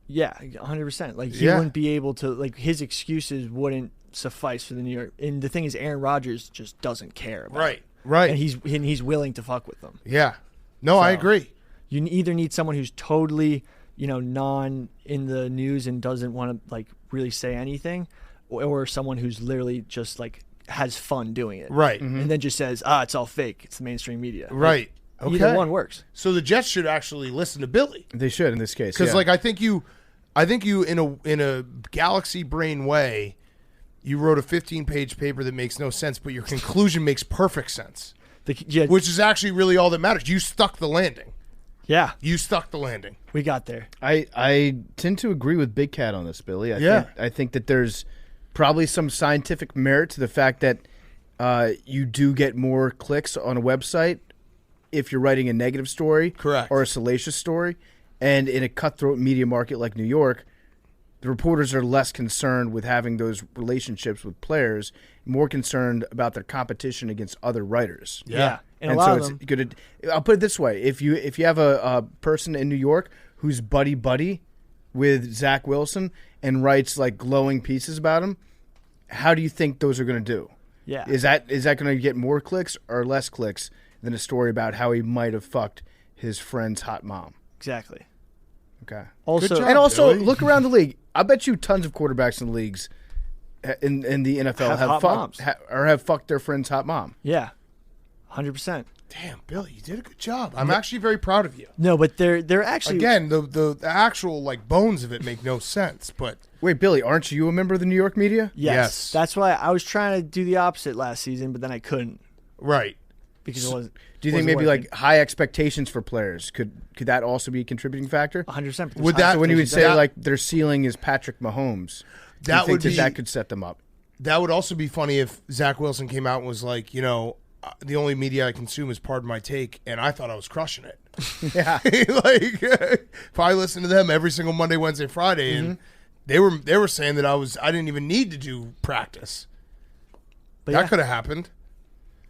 Yeah, 100%. Like he Yeah. wouldn't be able to. Like his excuses wouldn't suffice for the New York. And the thing is, Aaron Rodgers just doesn't care. About it. Right. And he's willing to fuck with them. Yeah. No, I agree. You either need someone who's totally non in the news and doesn't want to like really say anything, or someone who's literally just like has fun doing it. Right. And then just says, it's all fake. It's the mainstream media. Right. Okay. Either one works. So the Jets should actually listen to Billy. They should in this case. Because, yeah. like, I think you in a galaxy brain way, you wrote a 15-page paper that makes no sense, but your conclusion makes perfect sense, which is actually really all that matters. You stuck the landing. Yeah. You stuck the landing. We got there. I tend to agree with Big Cat on this, Billy. I think that there's probably some scientific merit to the fact that you do get more clicks on a website if you're writing a negative story, correct, or a salacious story. And in a cutthroat media market like New York, the reporters are less concerned with having those relationships with players, more concerned about their competition against other writers. Yeah. And a And lot so of it's them, good. I'll put it this way: if you have a person in New York who's buddy with Zach Wilson and writes like glowing pieces about him, how do you think those are going to do? yeah. Is that going to get more clicks or less clicks than a story about how he might have fucked his friend's hot mom? Exactly. Okay. Also, job. And also, Billy. look around the league. I bet you tons of quarterbacks in the leagues in the NFL Have hot moms. have fucked their friend's hot mom. yeah, 100%. Damn, Billy, you did a good job. I'm actually very proud of you. No, but they're actually Again, the actual like bones of it make no sense, but Wait, Billy, aren't you a member of the New York media? Yes. That's why I was trying to do the opposite last season, but then I couldn't right. because it wasn't. Do you think wasn't maybe working. like high expectations for players could that also be a contributing factor? 100%? Would that- So when you would say that- like their ceiling is Patrick Mahomes, do you That think would be that could set them up? That would also be funny if Zach Wilson came out and was like, the only media I consume is Pardon My Take, and I thought I was crushing it. Yeah. Like, if I listened to them every single Monday, Wednesday, Friday, and they were saying that I didn't even need to do practice. But That yeah, could have happened.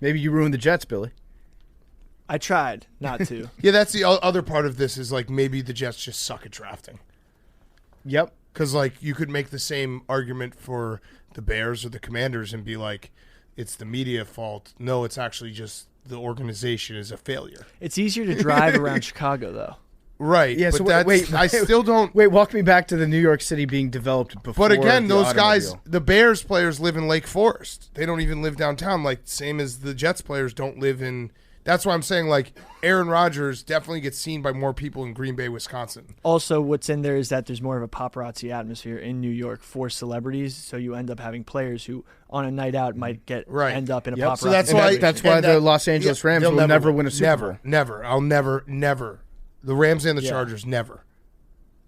Maybe you ruined the Jets, Billy. I tried not to. Yeah, that's the other part of this is like maybe the Jets just suck at drafting. Yep. Because like you could make the same argument for the Bears or the Commanders and be like, it's the media fault. No, it's actually just the organization is a failure. It's easier to drive around Chicago, though. Right. Yeah. But So that's, I still don't. Wait. Walk me back to the New York City being developed before. But again, the those guys, automobile. the Bears players live in Lake Forest. They don't even live downtown. Like same as the Jets players don't live in. That's why I'm saying like Aaron Rodgers definitely gets seen by more people in Green Bay, Wisconsin. Also, what's in there is that there's more of a paparazzi atmosphere in New York for celebrities, so you end up having players who, on a night out, might end up in a Yep. paparazzi. So that's And why that's why and the Los Angeles Rams they'll will never win a Super Bowl. Never. I'll never. The Rams and the Chargers never.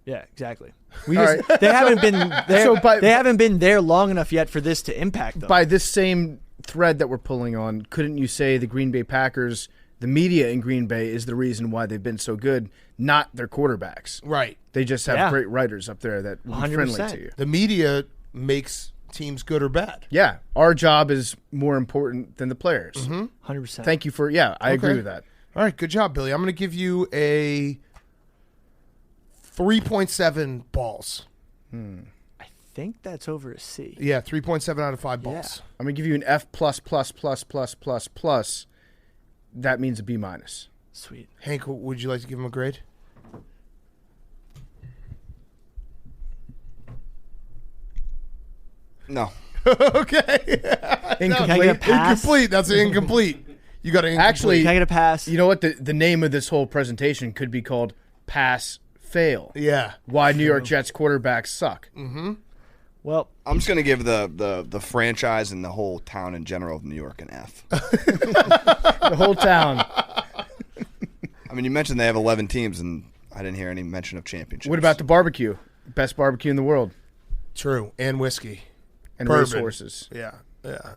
Yeah, exactly. We They haven't been there. So they haven't been there long enough yet for this to impact them. By this same thread that we're pulling on, couldn't you say the Green Bay Packers, the media in Green Bay, is the reason why they've been so good, not their quarterbacks? Right. They just have Yeah. great writers up there that will be friendly 100%. to you. The media makes teams good or bad. Yeah, our job is more important than the players. 100%. Thank you for, I agree Okay. with that. All right, good job, Billy. I'm going to give you a 3.7 balls. I think that's over a C. Yeah, 3.7 out of 5 balls. I'm going to give you an F+++++++. That means a B-. Sweet. Hank, would you like to give him a grade? No. Okay. Can I get a pass? Incomplete. That's an incomplete. You got an incomplete. Actually, Can I get a pass? You know what? The name of this whole presentation could be called Pass Fail. Yeah. Why New York Jets quarterbacks suck. Well, I'm just gonna give the franchise and the whole town in general of New York an F. The whole town. I mean, you mentioned they have 11 teams, and I didn't hear any mention of championships. What about the barbecue? Best barbecue in the world. True. And whiskey. And Bourbon. racehorses. Yeah. Yeah.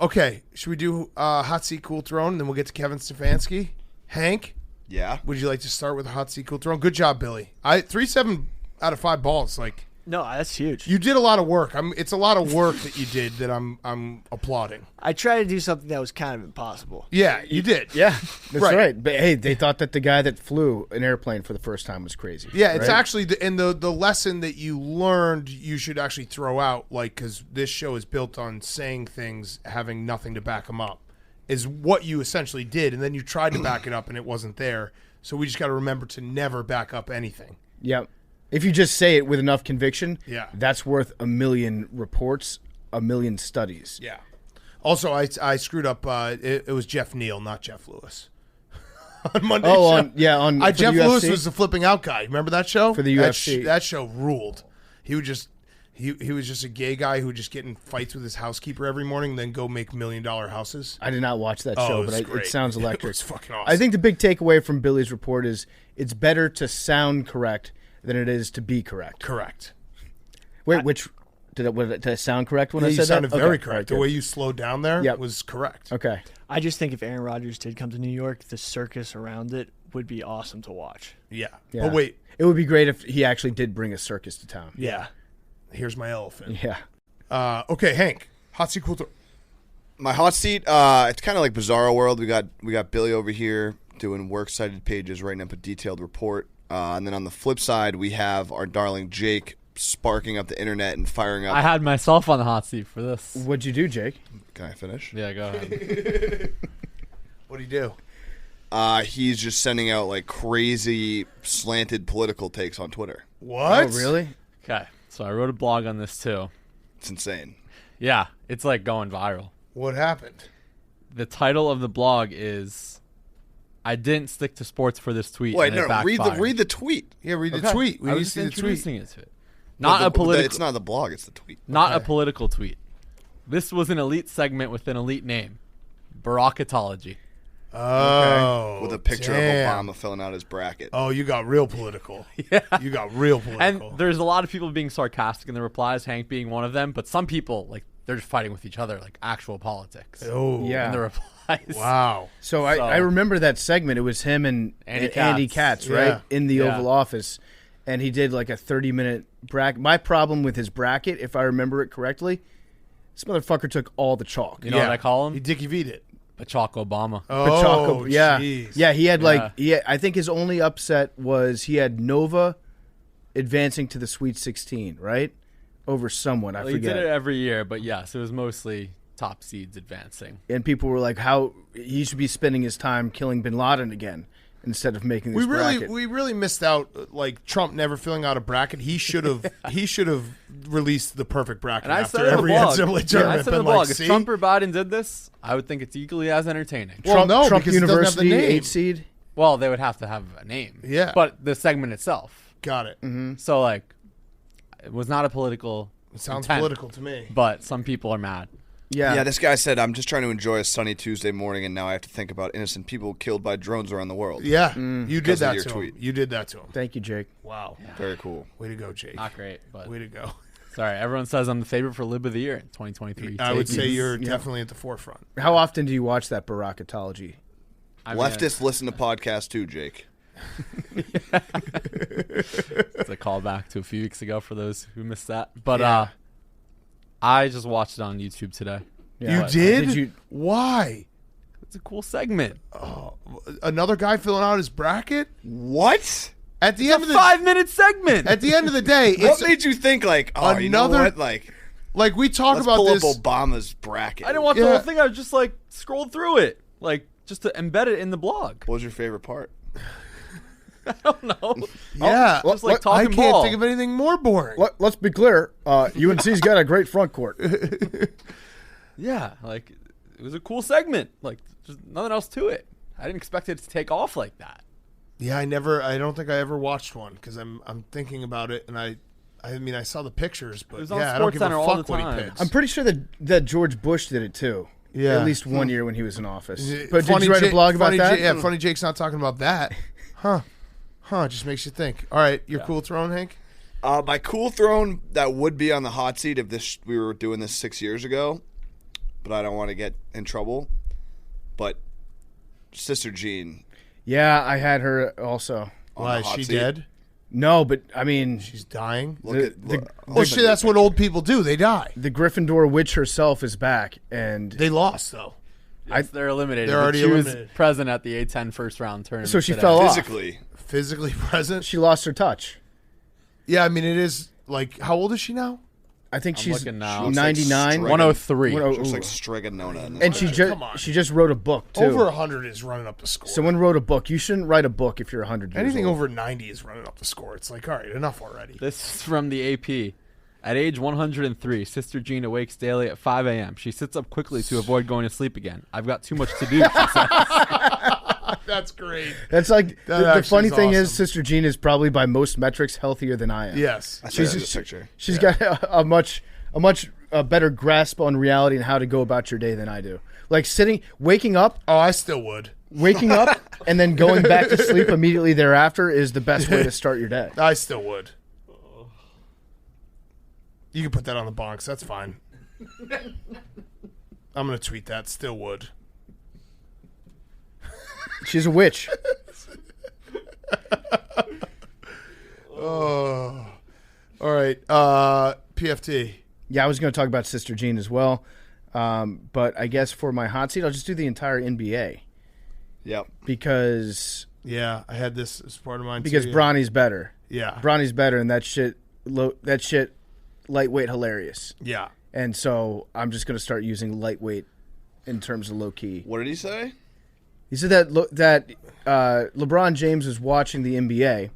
Okay. Should we do hot seat, cool throne, and then we'll get to Kevin Stefanski? Hank, Yeah. would you like to start with a hot seat, cool throne? Good job, Billy. 3.7 out of 5 balls. Like no, that's huge. you did a lot of work. It's a lot of work that you did that I'm applauding. I tried to do something that was kind of impossible. Yeah, you did. Yeah, that's Right. right. But hey, they thought that the guy that flew an airplane for the first time was crazy. Yeah, it's right? actually the lesson that you learned you should actually throw out, like, because this show is built on saying things having nothing to back them up, is what you essentially did, and then you tried to back it up and it wasn't there. So we just got to remember to never back up anything. Yep. If you just say it with enough conviction, Yeah. that's worth 1 million reports, 1 million studies. Yeah. Also, I screwed up. It was Jeff Neal, not Jeff Lewis. On Monday Oh, show. on Jeff the UFC? Lewis was the flipping out guy. Remember that show? For the UFC. That show ruled. He would just he was just a gay guy who would just get in fights with his housekeeper every morning, then go make $1 million houses. I did not watch that Oh, show, it was but great. it sounds electric. It was fucking awesome. I think the big takeaway from Billy's report is it's better to sound correct than it is to be correct. Correct. Wait, did I sound correct when Yeah, I you said sounded that? very Okay, correct. all The right, way you slowed down there Yep. was correct. good. Okay. I just think if Aaron Rodgers did come to New York, the circus around it would be awesome to watch. Yeah. Yeah. But wait, It would be great if he actually did bring a circus to town. Yeah. here's my elephant. Yeah. Okay, Hank. Hot seat, cool throw. My hot seat, it's kind of like Bizarro World. We got Billy over here doing works cited pages, writing up a detailed report. And then on the flip side, we have our darling Jake sparking up the internet and firing up. I had myself on the hot seat for this. What'd you do, Jake? Can I finish? Yeah, go ahead. What'd he do? He's just sending out like crazy slanted political takes on Twitter. What? Oh, really? Okay, so I wrote a blog on this too. It's insane. Yeah, it's like going viral. What happened? The title of the blog is "I didn't stick to sports for this tweet." Wait, and it no, read backfired." the tweet. Yeah, read the Okay. tweet. We I need was to see the tweet. introducing it to it. Not Well, a political. It's not the blog. It's the tweet. Not a political tweet. This was an elite segment with an elite name, Barackatology. Oh. With a picture damn. of Obama filling out his bracket. Oh, you got real political. Yeah. You got real political. And there's a lot of people being sarcastic in the replies, Hank being one of them. But some people, like, they're just fighting with each other, like actual politics. oh. Yeah. In the replies. Wow. So I remember that segment. It was him and Andy Katz, Katz. right? Yeah. In the Yeah. Oval Office. And he did like a 30-minute bracket. My problem with his bracket, if I remember it correctly, this motherfucker took all the chalk. You know what I call He him? Dickie V'd it. Barack Obama. Oh, Pachaco, yeah. jeez. Yeah, he had like, Yeah. I think his only upset was he had Nova advancing to the Sweet 16, right? Over someone, I Well, he forget. did it every year, but yes, it was mostly top seeds advancing. And people were like, how he should be spending his time killing Bin Laden again instead of making this bracket. We really missed out. Like Trump never filling out a bracket. He should have released the perfect bracket And I after said in the every blog. NCAA tournament. I said in the been blog, like, if see? Trump or Biden did this, I would think it's equally as entertaining. Well, no, Trump because it doesn't have the University, name. 8 seed. Well, they would have to have a name. Yeah. But the segment itself. Got it. So, like, it was not a political. It sounds intent, political to me. But some people are mad. Yeah. This guy said, I'm just trying to enjoy a sunny Tuesday morning, and now I have to think about innocent people killed by drones around the world. Yeah, you did Because of that your to tweet. him. You did that to him. Thank you, Jake. Wow. Very cool. Way to go, Jake. Not great, but Way to go. sorry. Everyone says I'm the favorite for Lib of the Year in 2023. I would Take say it. you're definitely at the forefront. How often do you watch that Barackatology? I mean, Leftists listen to podcasts too, Jake. It's a callback to a few weeks ago for those who missed that. But I just watched it on YouTube today. You did? Did you? Why? It's a cool segment. Another guy filling out his bracket? What? At the end of the 5-minute segment. at the end of the day, What it's made you think like, oh, you know another- what? Like, like we talk let's about pull this. up Obama's bracket. I didn't watch the Yeah. whole thing. I was just like scrolled through it, like just to embed it in the blog. What was your favorite part? I don't know. Yeah, Just like I talking can't ball. think of anything more boring. Let's be clear. UNC's got a great front court. Yeah, like it was a cool segment. Like just nothing else to it. I didn't expect it to take off like that. Yeah, I don't think I ever watched one because I'm thinking about it, and I mean I saw the pictures, but It was on yeah, I don't give a SportsCenter all fuck the what he time. picks. I'm pretty sure that George Bush did it too. Yeah. At least one year when he was in office. Yeah, But did Funny you write a Ja- blog about Funny that? Ja- yeah, Funny Jake's not talking about that. Huh. It just makes you think. All right, you're cool throwing, Hank? My cool throne that would be on the hot seat if we were doing this 6 years ago, but I don't want to get in trouble. But Sister Jean. Yeah, I had her also. on Why, the is hot she seat. dead? No, but I mean, She's dying? Look The- at the- look, Oh, shit, that's what old people do. They die. the Gryffindor witch herself is back, and They lost, though. Yes, they're eliminated. They're but already she was eliminated. present at the A10 first round tournament. So she today. fell off. physically. Physically present? she lost her touch. Yeah, I mean, it is, like, how old is she now? I think I'm she's looking now. She looks like 99. Strigan. 103. What- She looks ooh. like Striganona. in this And she picture. Come just on. wrote a book too. Over 100 is running up the score. Someone wrote a book. You shouldn't write a book if you're 100 years Anything old. over 90 is running up the score. It's like, all right, enough already. This is from the AP. At age 103, Sister Jean awakes daily at 5 a.m. She sits up quickly to avoid going to sleep again. I've got too much to do, she says. That's great. That's like That the actually funny is thing is, awesome. Sister Jean is probably by most metrics healthier than I am. Yes. I see She's that in just- the picture. She's got a much better grasp on reality and how to go about your day than I do. Like waking up, Oh, I still would. and then going back to sleep immediately thereafter is the best way to start your day. I still would. You can put that on the bonks. That's fine. I'm going to tweet that. Still would. She's a witch. Oh. All right. PFT. Yeah, I was going to talk about Sister Jean as well. But I guess for my hot seat, I'll just do the entire NBA Yep. because Yeah, I had this as part of mine because too. Yeah. Bronny's better. Yeah. Bronny's better, and that shit lightweight hilarious. Yeah. And so I'm just going to start using lightweight in terms of low key. What did he say? He said that LeBron James is watching the NBA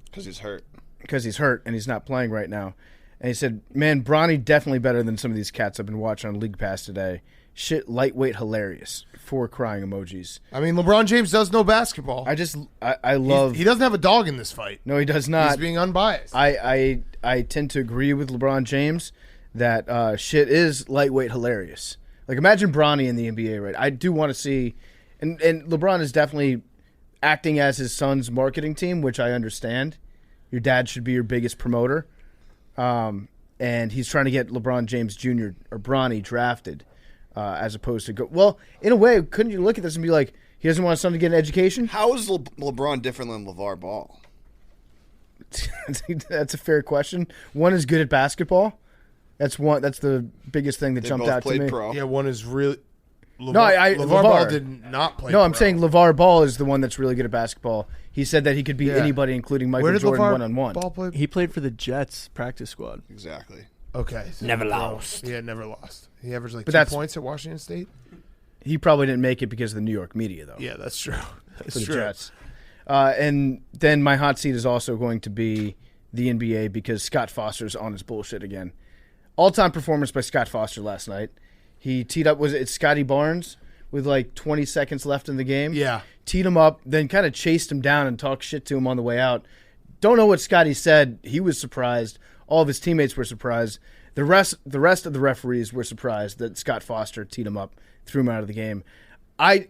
Because he's hurt. because he's hurt and he's not playing right now. And he said, "Man, Bronny definitely better than some of these cats I've been watching on League Pass today. Shit, lightweight hilarious." 4 crying emojis. I mean, LeBron James does know basketball. I love. He doesn't have a dog in this fight. No, he does He's not. being unbiased. I tend to agree with LeBron James that shit is lightweight hilarious. Like, imagine Bronny in the NBA, right? I do want to see, and LeBron is definitely acting as his son's marketing team, which I understand. Your dad should be your biggest promoter, and he's trying to get LeBron James Jr. or Bronny drafted, as opposed to well, in a way, couldn't you look at this and be like, he doesn't want his son to get an education? How is LeBron different than LeVar Ball? That's a fair question. One is good at basketball. That's one. That's the biggest thing that They jumped both out to played me. pro. yeah, one is really. No, LeVar. Ball did not play. No, I'm pro. saying LeVar Ball is the one that's really good at basketball. He said that he could beat Yeah. anybody, including Where Michael did Jordan, LeVar one-on-one. Ball play? He played for the Jets practice squad. Exactly. Okay. so Never pro. lost. Yeah, never lost. He averaged like But 2 that's- points at Washington State. He probably didn't make it because of the New York media, though. Yeah, that's true. That's for the true. Jets. And then my hot seat is also going to be the NBA because Scott Foster's on his bullshit again. All-time performance by Scott Foster last night. He teed up, was it Scotty Barnes with like 20 seconds left in the game? Yeah. Teed him up, then kind of chased him down and talked shit to him on the way out. Don't know what Scotty said. He was surprised. All of his teammates were surprised. The rest of the referees were surprised that Scott Foster teed him up, threw him out of the game. I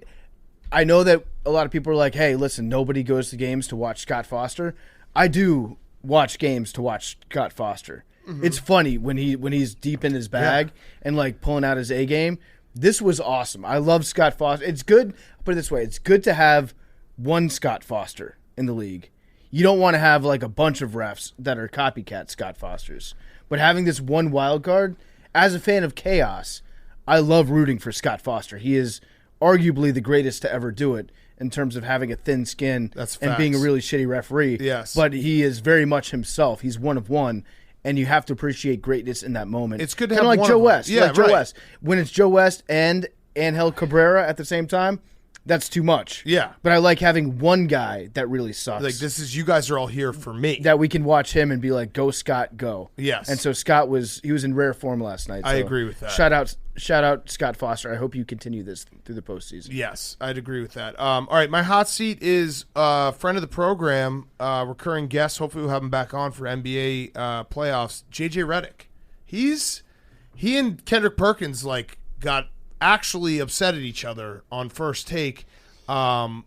know that a lot of people are like, hey, listen, nobody goes to games to watch Scott Foster. I do watch games to watch Scott Foster. Mm-hmm. It's funny when he's deep in his bag and like pulling out his A game. This was awesome. I love Scott Foster. It's good, I'll put it this way, it's good to have one Scott Foster in the league. You don't want to have like a bunch of refs that are copycat Scott Fosters. But having this one wild card, as a fan of chaos, I love rooting for Scott Foster. He is arguably the greatest to ever do it in terms of having a thin skin That's and being a facts. really shitty referee. Yes. But he is very much himself. He's one of one, and you have to appreciate greatness in that moment. It's good to Kinda have like one Joe of them. West. Yeah, like Joe right. West. When it's Joe West and Angel Cabrera at the same time, that's too much. Yeah. But I like having one guy that really sucks. Like, this is, you guys are all here for me. that we can watch him and be like, go Scott, go. Yes. And so Scott was in rare form last night. I so agree with that. Shout out Scott Foster. I hope you continue this through the postseason. Yes, I'd agree with that. All right, my hot seat is friend of the program, recurring guest. Hopefully, we'll have him back on for NBA playoffs. JJ Redick. He and Kendrick Perkins like got actually upset at each other on First Take. We got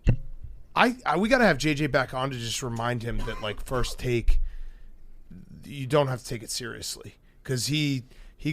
to have JJ back on to just remind him that like First Take, you don't have to take it seriously because he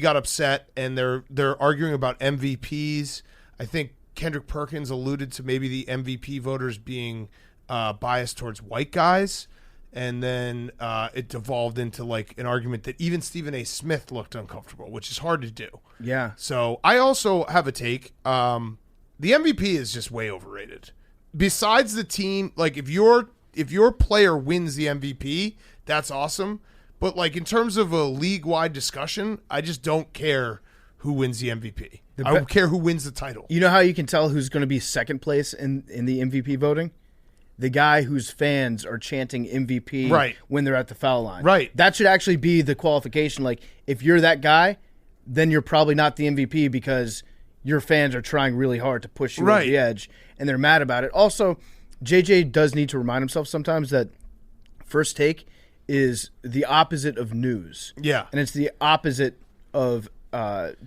got upset and they're arguing about MVPs. I think Kendrick Perkins alluded to maybe the MVP voters being biased towards white guys, and then it devolved into like an argument that even Stephen A. Smith looked uncomfortable, which is hard to do. Yeah. So I also have a take. The MVP is just way overrated. Besides the team, like if your player wins the MVP, that's awesome. But like in terms of a league-wide discussion, I just don't care who wins the MVP. I don't care who wins the title. You know how you can tell who's going to be second place in the MVP voting? the guy whose fans are chanting MVP Right. when they're at the foul line. Right. That should actually be the qualification. Like, if you're that guy, then you're probably not the MVP because your fans are trying really hard to push you over Right. the edge, and they're mad about it. Also, JJ does need to remind himself sometimes that First Take is the opposite of news. Yeah. And it's the opposite of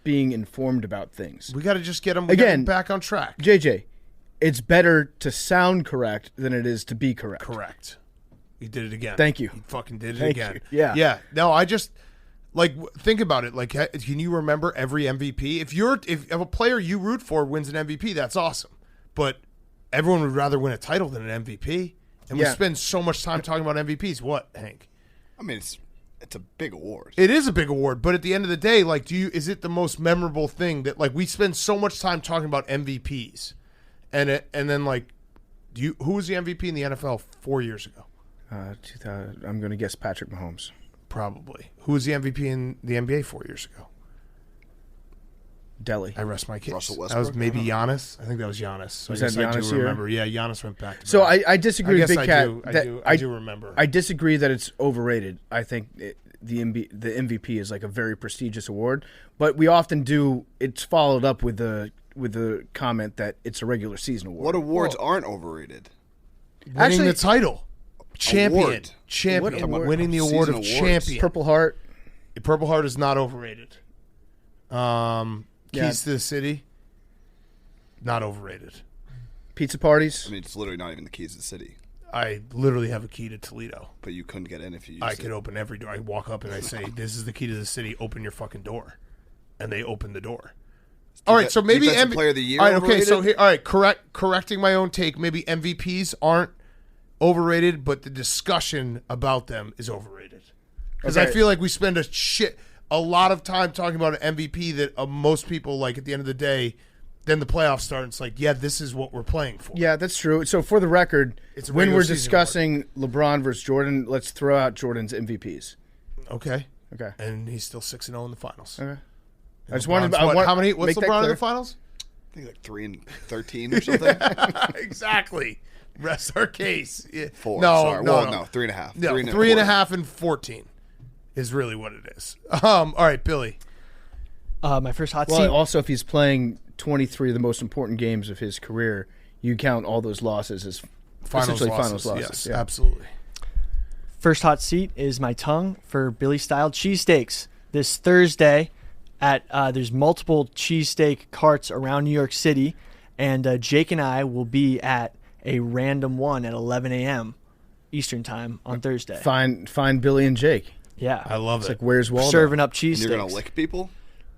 being informed about things. We got to just get him Again, back on track. JJ, it's better to sound correct than it is to be correct. Correct. He did it again. Thank you. He fucking did it Thank again. you. Yeah. Yeah. No, I just think about it. Like, can you remember every MVP? If a player you root for wins an MVP, that's awesome. But everyone would rather win a title than an MVP. And we Yeah. spend so much time talking about MVPs. What, Hank? I mean, it's a big award. It is a big award, but at the end of the day, like, is it the most memorable thing that, like, we spend so much time talking about MVPs, and then like, who was the MVP in the NFL 4 years ago? 2000. I'm going to guess Patrick Mahomes. Probably. Who was the MVP in the NBA 4 years ago? Delhi. I rest my case. Russell That was Westbrook? maybe Giannis. I think that was Giannis. So Was I guess that I Giannis do year? remember. Yeah, Giannis went back to So back. I disagree with guess Big Cat. I do remember. I disagree that it's overrated. I think the MVP is like a very prestigious award, but we often do. It's followed up with the comment that it's a regular season award. What awards aren't overrated? Winning Actually- the title. Champion. Award. Champion. What award? Winning the award of Season awards. champion. Purple Heart? Purple Heart is not overrated. Yeah. Keys to the City, not overrated. Pizza parties? I mean, it's literally not even the keys to the city, I literally have a key to Toledo. but you couldn't get in if you used I it. could open every door. I walk up and I say, "This is the key to the city. Open your fucking door," and they open the door. All right, so maybe Defensive Player of the Year All right, okay, so overrated? here, all right, correcting my own take. Maybe MVPs aren't overrated, but the discussion about them is overrated. Because I Okay. feel like we spend a lot of time talking about an MVP that most people, like, at the end of the day, then the playoffs start and it's like, yeah, this is what we're playing for. Yeah, that's true. So for the record, It's a when regular we're season discussing LeBron versus Jordan, let's throw out Jordan's MVPs. Okay. Okay. And he's still 6-0 in the finals. Okay. And I just wanted. LeBron's I what, want how many? What's make that LeBron in clear. the finals? I think like 3-13 or something. Exactly. Rest our case. Yeah. 4. No, sorry. no, Well, no. no, 3.5. No, 3 and a 3.5 quarter. and 14 is really what it is. All right, Billy. My first hot Well, seat. also, if he's playing 23 of the most important games of his career, you count all those losses as essentially finals losses. Yes, Yeah. absolutely. First hot seat is my tongue for Billy Style cheesesteaks. This Thursday, there's multiple cheesesteak carts around New York City, and Jake and I will be at a random one at 11 a.m. Eastern time on Thursday. Find Billy and Jake. Yeah, I love It's it. like, where's Waldo? serving up And cheesesteaks. you're going to lick people?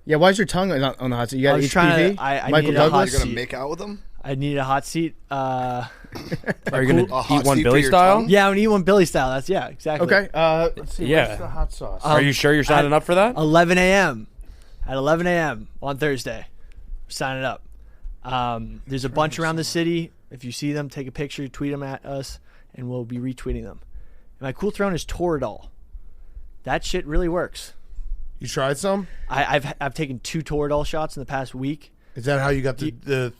Yeah, why is your tongue on the hot seat? You I got was HPV? trying to- I Michael needed a hot Douglas? You're going seat. to make out with them? I need a hot seat. Are you going A to hot eat one seat for Billy your style? tongue? Yeah, I'm gonna eat one Billy Style. That's exactly. Okay, let's see. Yeah. Where's the hot sauce? Are you sure you're signing up for that? 11 a.m. At 11 a.m. on Thursday. Sign it up. There's a bunch around the city. If you see them, take a picture, tweet them at us, and we'll be retweeting them. And my cool throne is Toradol. That shit really works. You tried some? I've taken 2 Toradol shots in the past week. Is that how you got the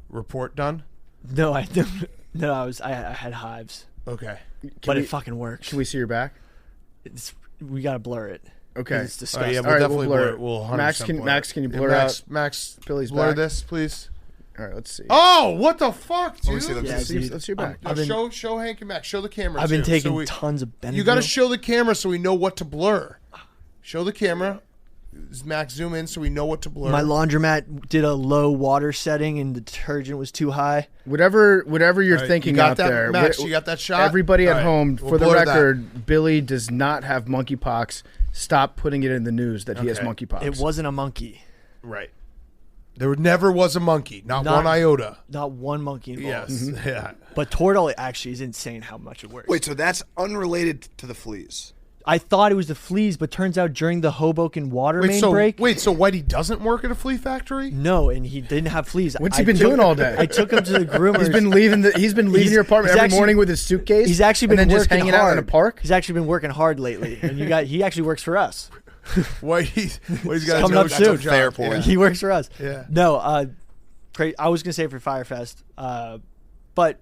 report done? No, I had hives, Okay. but we- it fucking works. Can we see your back? We gotta blur it. Okay. It's Oh, disgusting. yeah, All we'll right, definitely we'll blur blur it. it. We'll 100% Max, can- blur Max, it. can you Yeah, blur Max, Billy's blur back? this, please. All right, let's see. Oh, what the fuck, dude? Let me see them. Yeah, let's, see, dude. let's see your back. No, I've been- show Hank and Max. Show the camera. I've been too, taking so we- tons of Benadryl. You got to show the camera so we know what to blur. Show the camera. Does Max zoom in so we know what to blur? My laundromat did a low water setting and the detergent was too high. Whatever you're All right, thinking you got out that, there. Max, wh- you got that shot? Everybody All at right, home, we'll for the blur that. record, Billy does not have monkeypox. Stop putting it in the news that he has Okay. monkeypox. It wasn't a monkey. Right. There never was a monkey. Not Not- one iota. Not one monkey involved. Yes. Yeah. But Toradol actually is insane how much it works. Wait, so that's unrelated to the fleas? I thought it was the fleas, but turns out during the Hoboken water main so break. so Whitey doesn't work at a flea factory? No, and he didn't have fleas. What's he been doing all day? I took him to the groomers. He's been leaving your apartment he's every actually- morning with his suitcase. He's actually been and then working just hanging hard. out in a park. He's actually been working hard lately, and he actually works for us. Whitey's got Coming a up job. soon. Job. Fair point. Yeah. He works for us. Yeah. No, I was gonna say for Firefest, but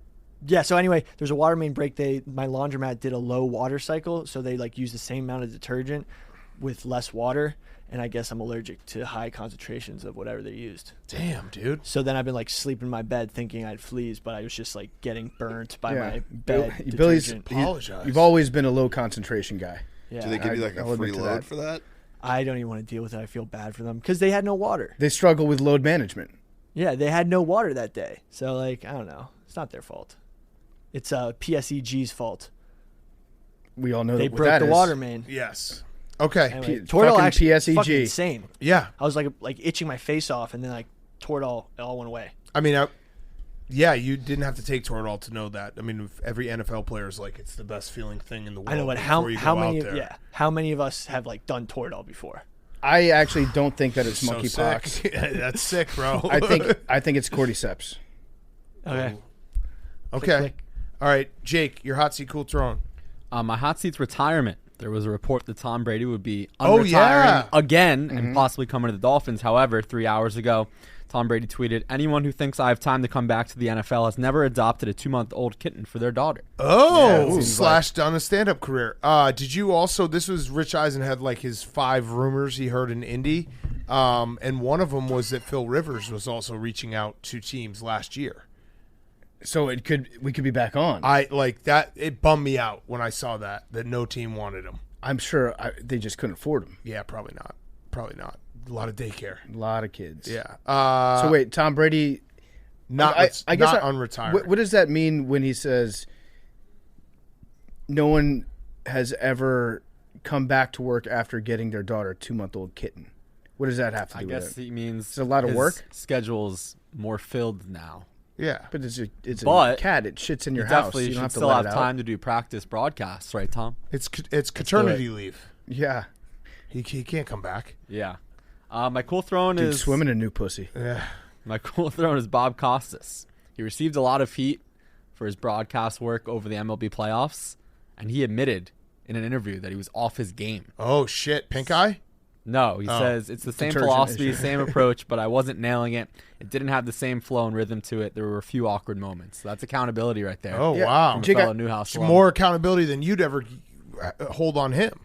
Yeah, so anyway, there's a water main break. My laundromat did a low water cycle, so they like use the same amount of detergent with less water, and I guess I'm allergic to high concentrations of whatever they used. Damn, dude. So then I've been like sleeping in my bed thinking I had fleas, but I was just like getting burnt by Yeah. my bed Billy's detergent. Apologize. You've always been a low concentration guy. Yeah, Do they give you like I'll a admit free to load that. for that? I don't even want to deal with it. I feel bad for them because they had no water. They struggle with load management. Yeah, they had no water that day. So like, I don't know. It's not their fault. It's PSEG's fault. We all know They what broke that the is. water main. Yes. Okay. Anyway, P- Toradol fucking actually PSEG. fucking insane. Yeah. I was like itching my face off, and then like Toradol, it all went away. I mean, yeah, you didn't have to take Toradol to know that. I mean, if every NFL player is like, it's the best feeling thing in the world. I know, but before you how go many? out there. How many of us have like done Toradol before? I actually don't think that it's So monkeypox. sick. That's sick, bro. I think it's cordyceps. Okay. Okay. click. All right, Jake, your hot seat, cool throne. My hot seat's retirement. There was a report that Tom Brady would be Oh, unretiring yeah. again and possibly coming to the Dolphins. However, 3 hours ago, Tom Brady tweeted, "Anyone who thinks I have time to come back to the NFL has never adopted a 2-month-old kitten for their daughter." Oh, Yeah, slashed on a stand-up career. Did you also? This was Rich Eisen had like his 5 rumors he heard in Indy, and one of them was that Phil Rivers was also reaching out to teams last year. So we could be back on. I like that. It bummed me out when I saw that no team wanted him. I'm sure they just couldn't afford him. Yeah, probably not. Probably not. A lot of daycare. A lot of kids. Yeah. So wait, Tom Brady. Not. I guess not unretired. What does that mean when he says no one has ever come back to work after getting their daughter a 2-month-old kitten? What does that have to do I with guess it? he means It's a lot of his work. schedule's more filled now. Yeah. But it's But a cat. It shits in You your house. definitely You don't should have to still let have it out. time to do practice broadcasts, right, Tom? It's paternity leave. Yeah. He can't come back. Yeah. My cool throne Dude, is swimming in new pussy. Yeah. My cool throne is Bob Costas. He received a lot of heat for his broadcast work over the MLB playoffs, and he admitted in an interview that he was off his game. Oh shit, pink eye. No, he says it's the same Detergent philosophy, issue. same approach, but I wasn't nailing it. It didn't have the same flow and rhythm to it. There were a few awkward moments. So that's accountability right there. Oh Yeah. wow. From a Jake, fellow Newhouse It's alum. more accountability than you'd ever hold on him.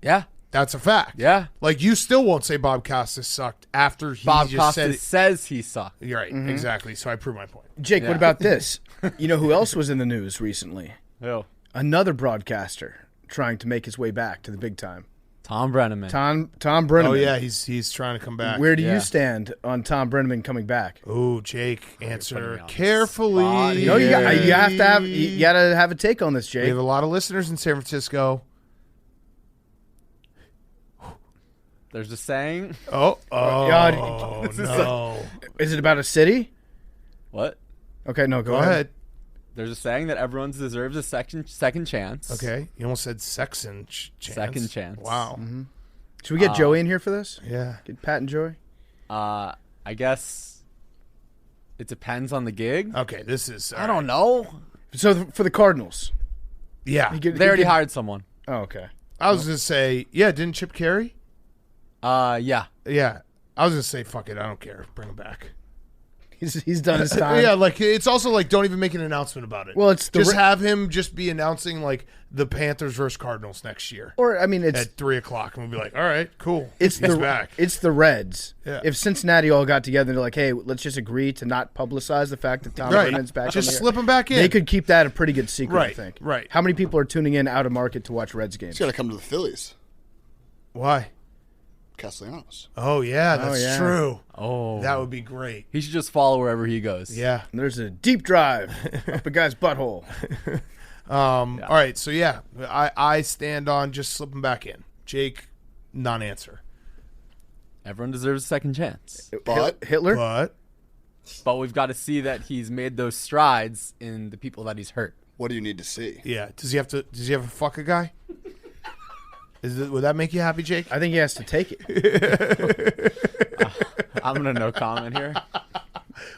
Yeah, That's a fact. yeah. Like you still won't say Bob Costas sucked after he Bob just said Costas it. says he sucked. You're right. Exactly. So I proved my point. Jake, Yeah. what about this? You know who else was in the news recently? Who? Another broadcaster trying to make his way back to the big time. Tom Brenneman. Tom Brenneman. Oh yeah, he's trying to come back. Where do Yeah. you stand on Tom Brenneman coming back? Oh, Jake, putting answer me on the carefully. spot You know, you gotta have a take on this, We Jake. have a lot of listeners in San Francisco. There's a saying. Oh, God. no. Is it about a city? What? Okay, no, Go ahead. There's a saying that everyone deserves a second chance. Okay, you almost said Sexton chance. Second chance. Wow. Should we get Joey in here for this? Yeah. Get Pat and Joey? I guess it depends on the gig. Okay, this is. I don't know. So for the Cardinals. Yeah. They already hired someone. Oh, okay. I was gonna say, yeah. Didn't Chip Carey? Yeah. Yeah. I was gonna say, fuck it. I don't care. Bring him back. He's done his time. Yeah, like it's also like don't even make an announcement about it. Well, it's the just re- have him just be announcing like the Panthers versus Cardinals next year Or I mean, it's at 3:00, and we'll be like, all right, cool. it's He's the back. it's the Reds. Yeah. If Cincinnati all got together and they're like, hey, let's just agree to not publicize the fact that Tom Right. Brennan's back. Just on the air. slip him back in. They could keep that a pretty good secret, I Right, think. right. How many people are tuning in out of market to watch Reds games? He's got to come to the Phillies. Why? Castellanos. Oh yeah, that's yeah. true. Oh. That would be great. He should just follow wherever he goes. Yeah. And there's a deep drive up a guy's butthole. All right. So yeah, I stand on just slipping back in. Jake, non-answer. Everyone deserves a second chance. But Hitler? But But we've got to see that he's made those strides in the people that he's hurt. what do you need to see? yeah, does he have to fuck a guy? Would that make you happy, Jake? I think he has to take it. I'm going to no comment here.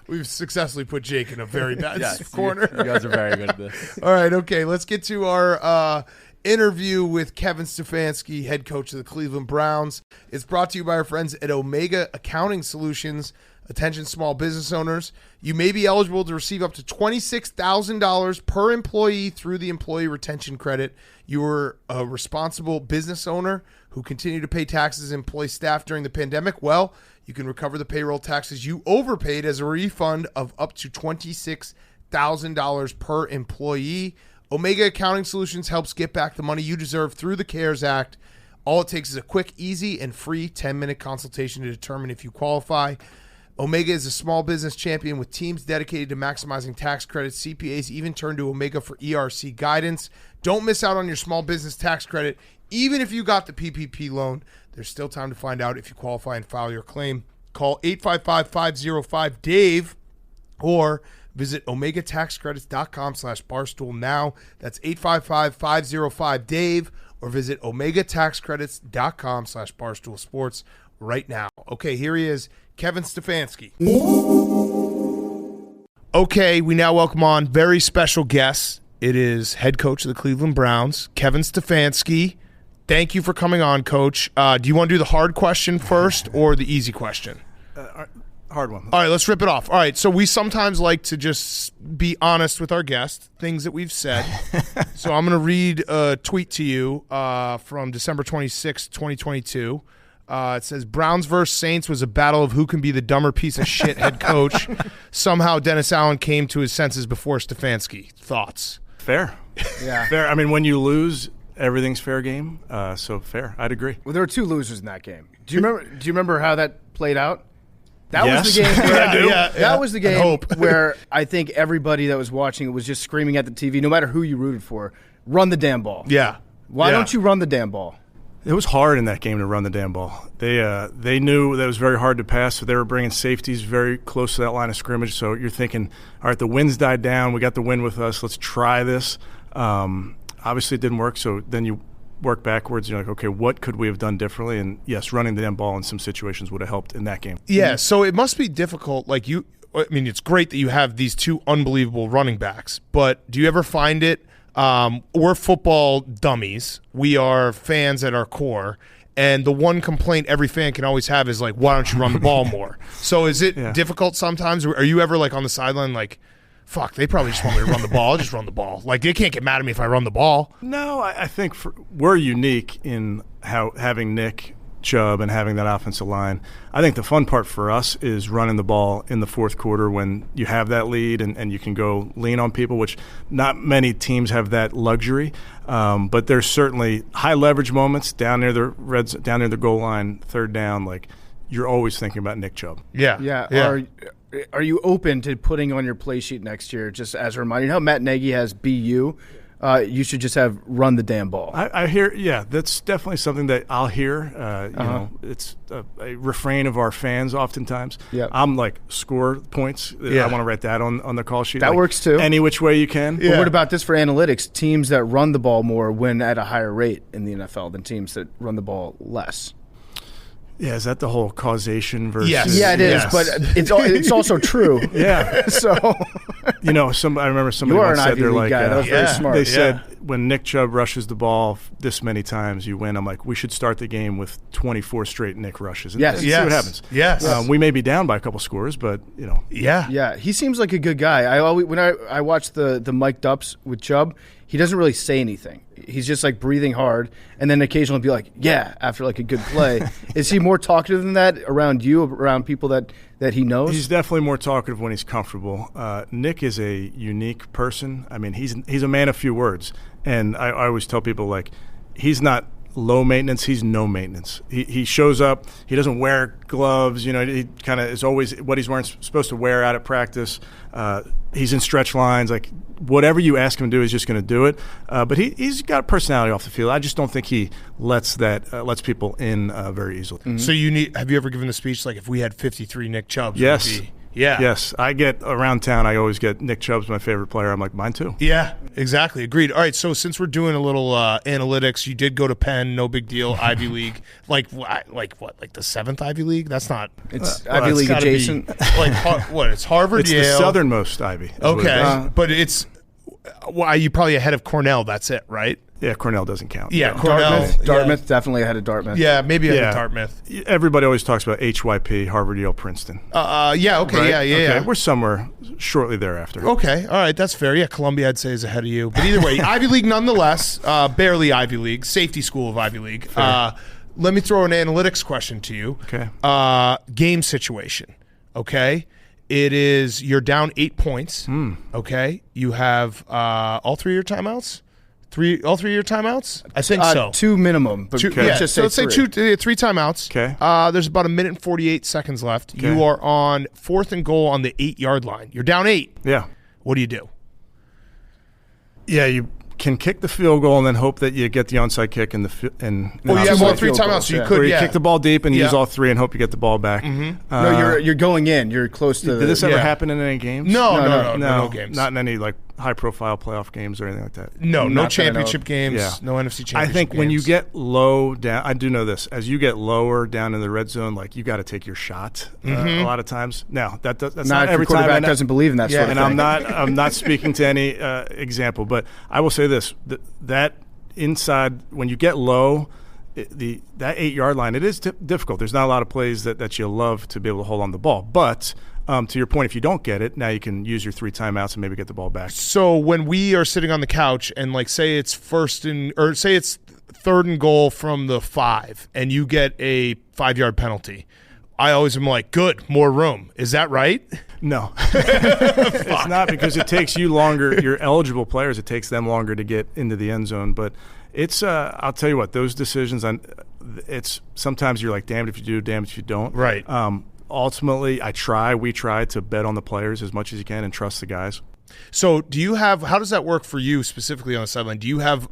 We've successfully put Jake in a very bad Yes, corner. You guys are very good at this. All right, okay, let's get to our interview with Kevin Stefanski, head coach of the Cleveland Browns. It's brought to you by our friends at Omega Accounting Solutions. Attention small business owners, you may be eligible to receive up to $26,000 per employee through the Employee Retention Credit. You are a responsible business owner who continue to pay taxes and employ staff during the pandemic. Well, you can recover the payroll taxes you overpaid as a refund of up to $26,000 per employee. Omega Accounting Solutions helps get back the money you deserve through the CARES Act. All it takes is a quick, easy, and free 10-minute consultation to determine if you qualify. Omega is a small business champion with teams dedicated to maximizing tax credits. CPAs even turn to Omega for ERC guidance. Don't miss out on your small business tax credit. Even if you got the PPP loan, there's still time to find out if you qualify and file your claim. Call 855-505-DAVE or visit omegataxcredits.com/barstool now. That's 855-505-DAVE or visit omegataxcredits.com/barstoolsports right now. Okay, here he is, Kevin Stefanski. Okay, we now welcome on very special guest. It is head coach of the Cleveland Browns, Kevin Stefanski. Thank you for coming on, Coach. Do you want to do the hard question first or the easy question? Hard one. All right, let's rip it off. All right, so we sometimes like to just be honest with our guests, things that we've said. So I'm going to read a tweet to you from December 26, 2022. It says, Browns versus Saints was a battle of who can be the dumber piece of shit head coach. Somehow Dennis Allen came to his senses before Stefanski. Thoughts? Fair. Yeah. Fair. I mean, when you lose, everything's fair game. So fair. I'd agree. Well, there were two losers in that game. Do you remember how that played out? That Yes. was the game. That was the game hope. where I think everybody that was watching it was just screaming at the TV, no matter who you rooted for, run the damn ball. Yeah. Why don't you run the damn ball? It was hard in that game to run the damn ball. They knew that it was very hard to pass, so they were bringing safeties very close to that line of scrimmage. So you're thinking, all right, the wind's died down. We got the wind with us. Let's try this. Obviously, it didn't work, so then you work backwards. You're like, okay, what could we have done differently? And, yes, running the damn ball in some situations would have helped in that game. Yeah, so it must be difficult. It's great that you have these two unbelievable running backs, but do you ever find it we're football dummies. We are fans at our core. And the one complaint every fan can always have is, like, why don't you run the ball more? So is it difficult sometimes? Are you ever, like, on the sideline, like, fuck, they probably just want me to run the ball. I'll just run the ball. Like, they can't get mad at me if I run the ball. No, I think we're unique in how having Nick Chubb and having that offensive line. I think the fun part for us is running the ball in the fourth quarter when you have that lead and you can go lean on people, which not many teams have that luxury. But there's certainly high leverage moments down near the goal line, third down. Like, you're always thinking about Nick Chubb. Yeah. Are you open to putting on your play sheet next year, just as a reminder? You know how Matt Nagy has BU? You should just have run the damn ball. I hear, that's definitely something that I'll hear. You know, it's a refrain of our fans oftentimes. Yeah. I'm like, score points. Yeah. I want to write that on the call sheet. That like, works too. Any which way you can. But what about this for analytics? Teams that run the ball more win at a higher rate in the NFL than teams that run the ball less. Yeah, is that the whole causation versus? Yes. Yeah, it is, but it's also true. Yeah. So, you know, I remember somebody you are once an said Ivy they're League like, guy. That was very smart. They said when Nick Chubb rushes the ball this many times, you win. I'm like, we should start the game with 24 straight Nick rushes. And Yes. see what happens. Yes. We may be down by a couple scores, but you know. Yeah, he seems like a good guy. When I watch the mic'd ups with Chubb, he doesn't really say anything. He's just like breathing hard, and then occasionally be like, "Yeah," after like a good play. Is he more talkative than that around you, around people that he knows? He's definitely more talkative when he's comfortable. Nick is a unique person. I mean, he's a man of few words, and I always tell people, like, he's not low maintenance, he's no maintenance. He shows up, he doesn't wear gloves, you know, he kind of is always what he's wearing supposed to wear out at practice. He's in stretch lines, like whatever you ask him to do, he's just going to do it. But he's got personality off the field. I just don't think he lets people in very easily. Mm-hmm. So have you ever given the speech like, if we had 53 Nick Chubbs? Yes. Yeah. Yes. I get around town, I always get Nick Chubb's my favorite player. I'm like, mine too. Yeah, exactly. Agreed. All right, so since we're doing a little analytics, you did go to Penn, no big deal, Ivy League. Like what? Like the 7th Ivy League? That's not. It's Ivy League adjacent. Like what? It's Harvard, It's Yale. the southernmost Ivy. Okay, but it's Well, you probably ahead of Cornell. That's it, right? Yeah, Cornell doesn't count. Yeah, Cornell. Dartmouth definitely ahead of Dartmouth. Yeah, maybe ahead of Dartmouth. Everybody always talks about HYP, Harvard, Yale, Princeton. Yeah, okay, Right? yeah. We're somewhere shortly thereafter. Okay, all right, that's fair. Yeah, Columbia, I'd say, is ahead of you. But either way, Ivy League nonetheless. Barely Ivy League. Safety school of Ivy League. Let me throw an analytics question to you. Okay. Game situation, okay? It is, you're down 8 points, okay? You have all 3 of your timeouts? All 3 of your timeouts? I think so. 2 minimum. But let's just say let's say 3 timeouts. Okay. There's about 1 minute and 48 seconds left. Okay. You are on 4th and goal on the 8-yard line. You're down 8. Yeah. What do you do? Yeah, you can kick the field goal and then hope that you get the onside kick and Well, you have all 3 timeouts, so you could, or you kick the ball deep and use all 3 and hope you get the ball back. No, you're going in. You're close to. Did this ever Yeah. happen in any games? No games. Not in any like high-profile playoff games or anything like that. No Not championship that I know games. Yeah. No NFC championship I think games. when you get low down, I do know this. As you get lower down in the red zone, like you got to take your shot a lot of times. Now that's Not not if every your quarterback time. doesn't believe in that sort of And thing. I'm not speaking to any example, but I will say this: that inside when you get low, that 8-yard line, it is difficult. There's not a lot of plays that you love to be able to hold on the ball, but. To your point, if you don't get it, now you can use your 3 timeouts and maybe get the ball back. So when we are sitting on the couch and like say it's 3rd and goal from the 5 and you get a 5-yard penalty, I always am like, good, more room. Is that right? No. It's not, because it takes you longer. Your eligible players, it takes them longer to get into the end zone. But it's I'll tell you what, those decisions, it's sometimes you're like, damned if you do, damned if you don't. Right. Ultimately, we try to bet on the players as much as you can and trust the guys. So how does that work for you specifically on the sideline? Do you have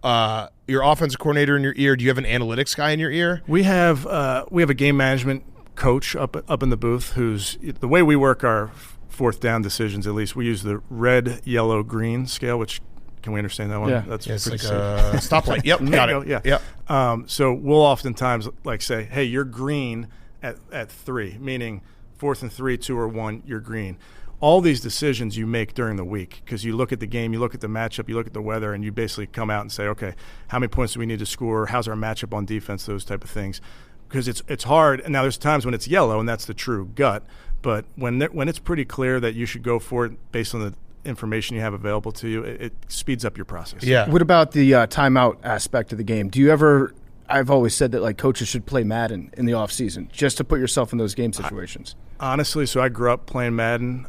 your offensive coordinator in your ear? Do you have an analytics guy in your ear? We have a game management coach up in the booth who's, the way we work our 4th down decisions, at least, we use the red, yellow, green scale, which, can we understand that one? Yeah. That's It's pretty like safe. a stoplight. Yep, got it. Yeah. Yep. So we'll oftentimes like say, hey, you're green at 3, meaning 4th and 3, 2 or 1, you're green. All these decisions you make during the week, because you look at the game, you look at the matchup, you look at the weather, and you basically come out and say, okay, how many points do we need to score? How's our matchup on defense? Those type of things. Because it's hard. And now there's times when it's yellow, and that's the true gut. But when it's pretty clear that you should go for it based on the information you have available to you, it speeds up your process. Yeah. What about the timeout aspect of the game? Do you ever? I've always said that like coaches should play Madden in the off season just to put yourself in those game situations. Honestly, so I grew up playing Madden.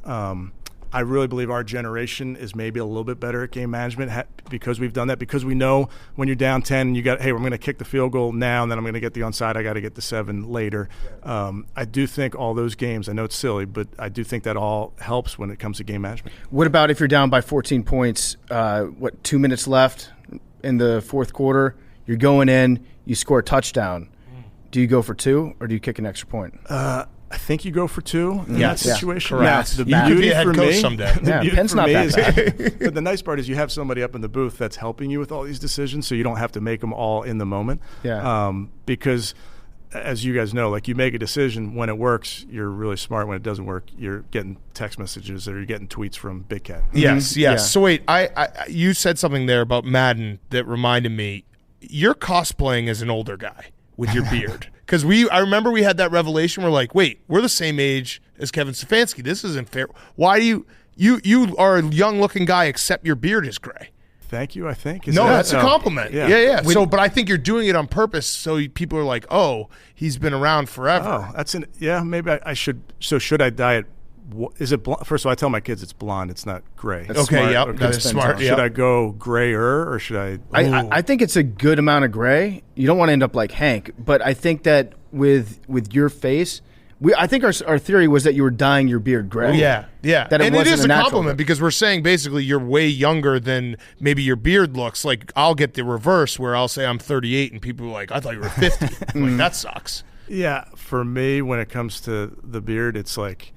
I really believe our generation is maybe a little bit better at game management because we've done that, because we know when you're down 10, you got, hey, I'm going to kick the field goal now, and then I'm going to get the onside. I got to get the 7 later. I do think all those games, I know it's silly, but I do think that all helps when it comes to game management. What about if you're down by 14 points, 2 minutes left in the 4th quarter, you're going in, you score a touchdown. Do you go for 2 or do you kick an extra point? I think you go for 2 in Yes. that situation. Correct. Now, the You could be beauty a head for coach me, someday. the Yeah, beauty Penn's for not me that is, bad. but the nice part is you have somebody up in the booth that's helping you with all these decisions, so you don't have to make them all in the moment. Yeah. Because, as you guys know, like you make a decision when it works, you're really smart. When it doesn't work, you're getting text messages or you're getting tweets from Big Cat. Yes, yes. Yeah. So wait, I you said something there about Madden that reminded me. You're cosplaying as an older guy with your beard. Because I remember we had that revelation. We're like, wait, we're the same age as Kevin Stefanski. This isn't fair. Why do you are a young looking guy, except your beard is gray? Thank you, I think. That's a compliment. Yeah. When- So, but I think you're doing it on purpose, so people are like, oh, he's been around forever. Oh, maybe I should. So should I dye it? Is it blonde? First of all, I tell my kids it's blonde. It's not gray. That's Okay, smart. yep, Okay, that is spin smart. zone. Yep. Should I go grayer or should I? I think it's a good amount of gray. You don't want to end up like Hank, but I think that with your face, I think our theory was that you were dyeing your beard gray. Yeah. That it and it wasn't is a a natural compliment look. because we're saying basically you're way younger than maybe your beard looks. Like I'll get the reverse where I'll say I'm 38 and people are like, I thought you were 50. I'm like, that sucks. Yeah, for me, when it comes to the beard, it's like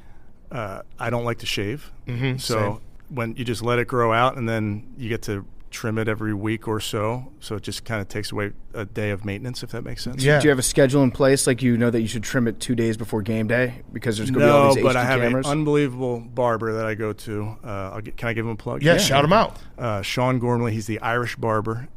I don't like to shave. So same. when you just let it grow out and then you get to trim it every week or so. So it just kind of takes away a day of maintenance, if that makes sense. Yeah. Do you have a schedule in place, like you know that you should trim it 2 days before game day because there's going to be all these HD but I have cameras? an unbelievable barber that I go to. Can I give him a plug? Yeah, shout him out. Sean Gormley. He's the Irish barber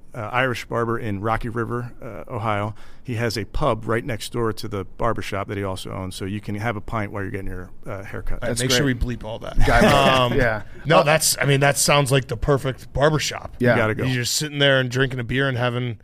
in Rocky River, Ohio. He has a pub right next door to the barbershop that he also owns, so you can have a pint while you're getting your haircut. Make great. sure we bleep all that. Yeah. No, that sounds like the perfect barbershop. Yeah. You gotta go. You're just sitting there and drinking a beer and having.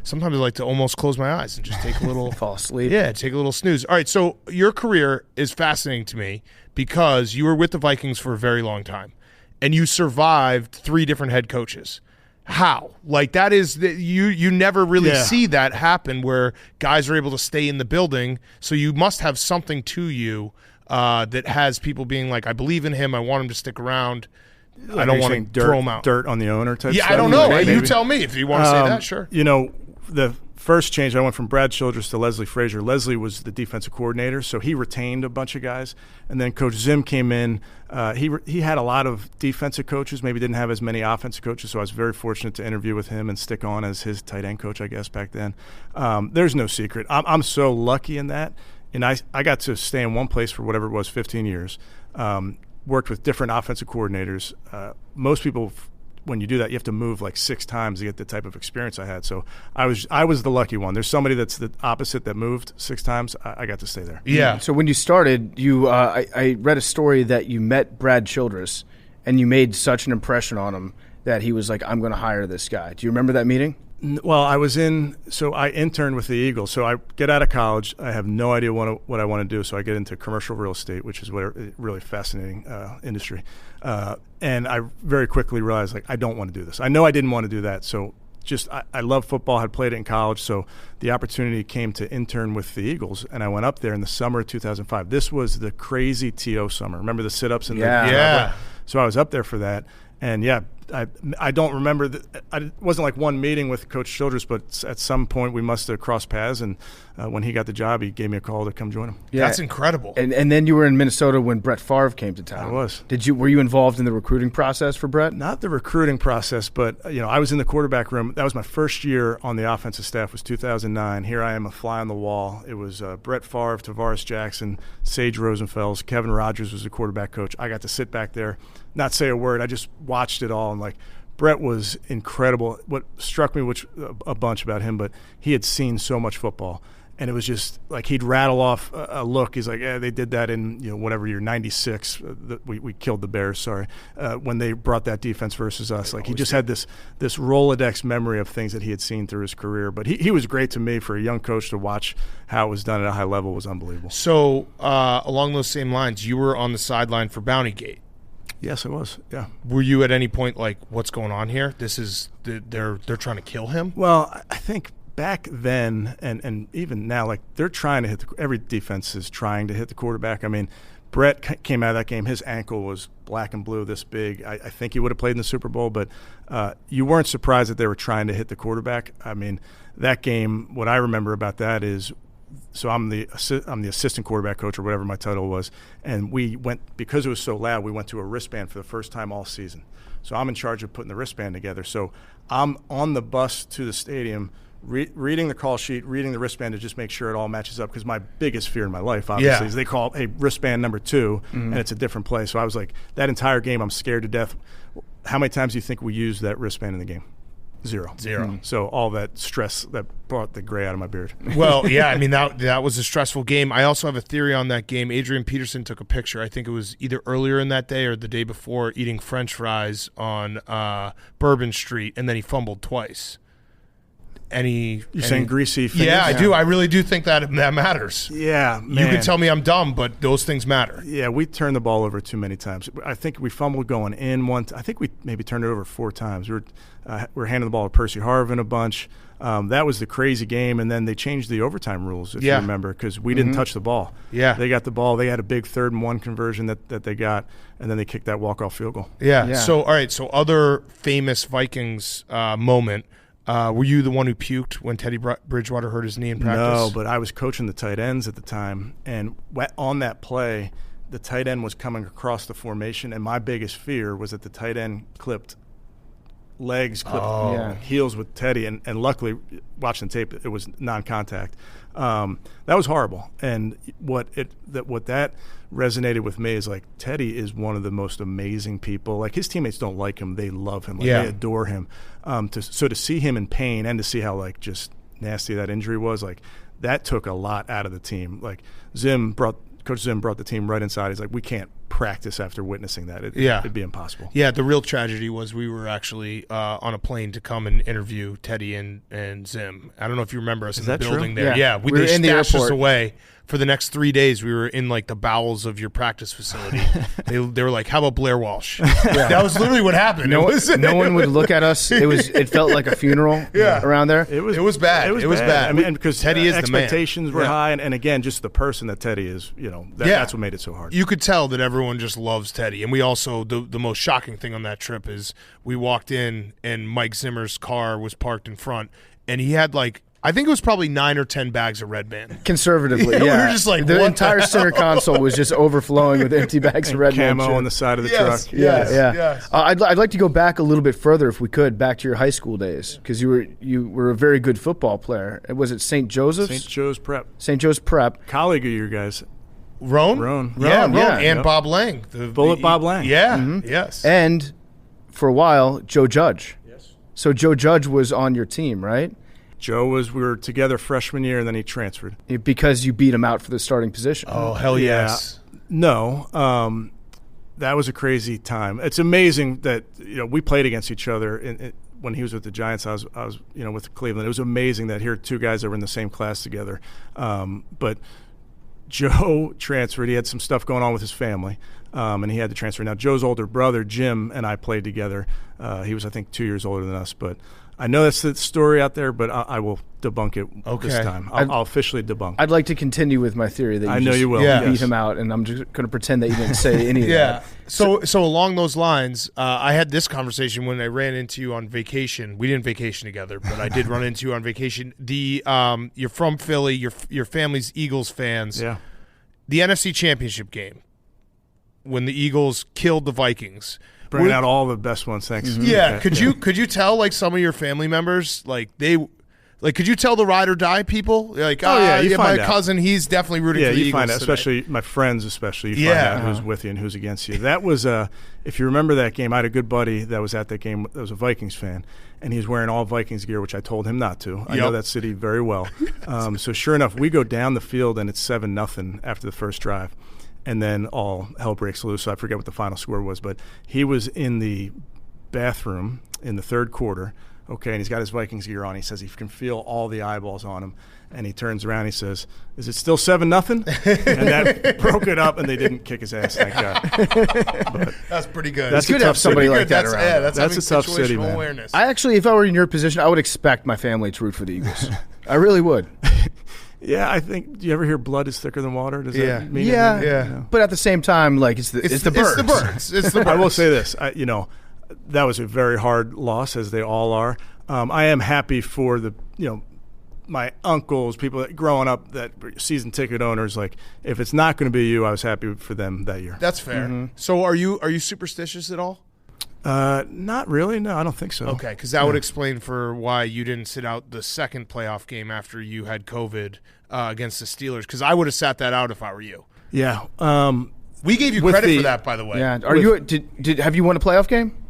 Sometimes I like to almost close my eyes and just take a little Fall asleep. Yeah, take a little snooze. All right, so your career is fascinating to me because you were with the Vikings for a very long time, and you survived 3 different head coaches. How? Like that is you never really see that happen where guys are able to stay in the building. So you must have something to you that has people being like, I believe in him. I want him to stick around. I don't want to throw him out. Dirt on the owner type Yeah, stuff. I don't know. Maybe. You tell me if you want to say that. Sure. The first change, I went from Brad Childress to Leslie Frazier. Leslie was the defensive coordinator, so he retained a bunch of guys. And then Coach Zim came in. He had a lot of defensive coaches, maybe didn't have as many offensive coaches, so I was very fortunate to interview with him and stick on as his tight end coach, I guess, back then. There's no secret. I'm so lucky in that. And I got to stay in one place for whatever it was, 15 years. Worked with different offensive coordinators. Most people, when you do that, you have to move like 6 times to get the type of experience I had. So I was the lucky one. There's somebody that's the opposite that moved 6 times. I got to stay there. Yeah. So when you started, I read a story that you met Brad Childress, and you made such an impression on him that he was like, I'm going to hire this guy. Do you remember that meeting? Well, I interned with the Eagles. So I get out of college. I have no idea what I want to do. So I get into commercial real estate, which is really fascinating industry. And I very quickly realized, like, I don't want to do this. I know I didn't want to do that. So I love football, had played it in college. So the opportunity came to intern with the Eagles. And I went up there in the summer of 2005. This was the crazy TO summer. Remember the sit-ups? Yeah. So I was up there for that. And, I don't remember. It wasn't like one meeting with Coach Childress, but at some point we must have crossed paths. And when he got the job, he gave me a call to come join him. Yeah. That's incredible. And then you were in Minnesota when Brett Favre came to town. I was. Were you involved in the recruiting process for Brett? Not the recruiting process, but I was in the quarterback room. That was my first year on the offensive staff. Was 2009. Here I am, a fly on the wall. It was Brett Favre, Tavares Jackson, Sage Rosenfels, Kevin Rogers was the quarterback coach. I got to sit back there, not say a word. I just watched it all, and like, Brett was incredible. What struck me a bunch about him, but he had seen so much football, and it was just like he'd rattle off a look. He's like, "Yeah, they did that in whatever year, '96. We killed the Bears. Sorry, when they brought that defense versus us. Like he just had this Rolodex memory of things that he had seen through his career. But he was great to me for a young coach to watch how it was done at a high level was unbelievable. So along those same lines, you were on the sideline for Bountygate. Yes, it was. Yeah. Were you at any point like, what's going on here? This is they're trying to kill him? Well, I think back then and even now, like they're trying to every defense is trying to hit the quarterback. I mean, Brett came out of that game. His ankle was black and blue, this big. I think he would have played in the Super Bowl, but you weren't surprised that they were trying to hit the quarterback. I mean, that game, what I remember about that is, so I'm the assistant quarterback coach or whatever my title was, and we went, because it was so loud, we went to a wristband for the first time all season. So I'm in charge of putting the wristband together. So I'm on the bus to the stadium reading the call sheet, reading the wristband to just make sure it all matches up, because my biggest fear in my life, obviously, is they call, hey, wristband number 2, and it's a different play. So I was like, that entire game, I'm scared to death. How many times do you think we used that wristband in the game? Zero. So all that stress, that brought the gray out of my beard. Well, yeah, I mean, that was a stressful game. I also have a theory on that game. Adrian Peterson took a picture. I think it was either earlier in that day or the day before, eating French fries on Bourbon Street, and then he fumbled twice. You're saying greasy fingers? Yeah, I do. I really do think that matters. Yeah, man. You can tell me I'm dumb, but those things matter. Yeah, we turned the ball over too many times. I think we fumbled going in once. I think we maybe turned it over 4 times. We were handing the ball to Percy Harvin a bunch. That was the crazy game, and then they changed the overtime rules, if you remember, because we didn't touch the ball. Yeah. They got the ball. They had a big 3rd and 1 conversion that they got, and then they kicked that walk-off field goal. Yeah. So, all right, so other famous Vikings moment. Were you the one who puked when Teddy Bridgewater hurt his knee in practice? No, but I was coaching the tight ends at the time, and on that play, the tight end was coming across the formation, and my biggest fear was that the tight end clipped legs, clip heels with Teddy, and luckily, watching the tape, it was non-contact. That was horrible. And what that resonated with me is like Teddy is one of the most amazing people. Like his teammates don't like him; they love him. Like they adore him. So to see him in pain and to see how like just nasty that injury was, like that took a lot out of the team. Like Coach Zim brought the team right inside. He's like, we can't practice after witnessing that. It'd be impossible. Yeah, the real tragedy was we were actually on a plane to come and interview Teddy and Zim. I don't know if you remember us in the building there. Yeah, we were in the stashed us airport. away. For the next 3 days, we were in like the bowels of your practice facility. they were like, "How about Blair Walsh?" That was literally what happened. No one would look at us. It felt like a funeral around there. It was bad. It was bad. I mean, because Teddy is the man. expectations were high, and again, just the person that Teddy is. That's what made it so hard. You could tell that everyone just loves Teddy. And we also, the most shocking thing on that trip is we walked in and Mike Zimmer's car was parked in front, and he had like, I think it was probably 9 or 10 bags of Red Band. Conservatively, We were just like, the what entire center console was just overflowing with empty bags of Red Band. Camo on the side of the truck. Yes. I'd like to go back a little bit further, if we could, back to your high school days, because you were a very good football player. Was it St. Joseph's? St. Joe's Prep. St. Joe's Prep. Colleague of you guys. Roan. Yeah, And Bob Lang. Bullet Bob Lang. Yeah, yes. And for a while, Joe Judge. Yes. So Joe Judge was on your team, right? We were together freshman year, and then he transferred. Because you beat him out for the starting position. Oh, hell yes. No, that was a crazy time. It's amazing that we played against each other when he was with the Giants. I was with Cleveland. It was amazing that here are two guys that were in the same class together. But Joe transferred. He had some stuff going on with his family, and he had to transfer. Now, Joe's older brother, Jim, and I played together. He was, I think, 2 years older than us, but I know that's the story out there, but I will debunk it this time. I'll officially debunk. I'd like to continue with my theory that you will. Beat him out, and I'm just going to pretend that you didn't say any of that. So along those lines, I had this conversation when I ran into you on vacation. We didn't vacation together, but I did run into you on vacation. You're from Philly. Your family's Eagles fans. Yeah. The NFC Championship game, when the Eagles killed the Vikings. Bringing out all the best ones, thanks. Mm-hmm. Yeah, could you tell like some of your family members could you tell the ride or die people like my cousin, he's definitely rooting for the Eagles find out, today. especially my friends, you find out who's with you and who's against you. That was if you remember that game, I had a good buddy that was at that game that was a Vikings fan, and he was wearing all Vikings gear, which I told him not to. I know that city very well. So sure enough, we go down the field and it's 7-0 after the first drive. And then all hell breaks loose. So I forget what the final score was, but he was in the bathroom in the third quarter. Okay, and he's got his Vikings gear on. He says he can feel all the eyeballs on him, and he turns around. And he says, "Is it still 7-0?" And that broke it up, and they didn't kick his ass. Thank God. But that's pretty good. That's good to have somebody like that around. Yeah, that's a tough city, man. Awareness. I actually, if I were in your position, I would expect my family to root for the Eagles. I really would. Yeah, I think. Do you ever hear blood is thicker than water? Does that mean anything? Yeah. But at the same time, like it's the birds. It's the birds. It's the birds. I will say this. That was a very hard loss, as they all are. I am happy for my uncles, people that growing up that were season ticket owners. Like, if it's not going to be you, I was happy for them that year. That's fair. Mm-hmm. So, are you superstitious at all? Not really. No, I don't think so. Okay, because that would explain for why you didn't sit out the second playoff game after you had COVID against the Steelers. Because I would have sat that out if I were you. Yeah. We gave you credit for that, by the way. Yeah. Have you won a playoff game?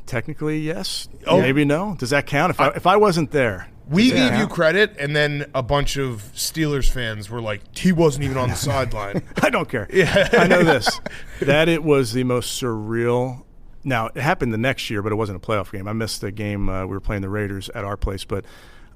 Technically, yes. Maybe no. Does that count? If I wasn't there. We gave you credit, and then a bunch of Steelers fans were like, he wasn't even on the sideline. I don't care. Yeah. I know this. That it was the most surreal. Now, it happened the next year, but it wasn't a playoff game. I missed the game. We were playing the Raiders at our place, but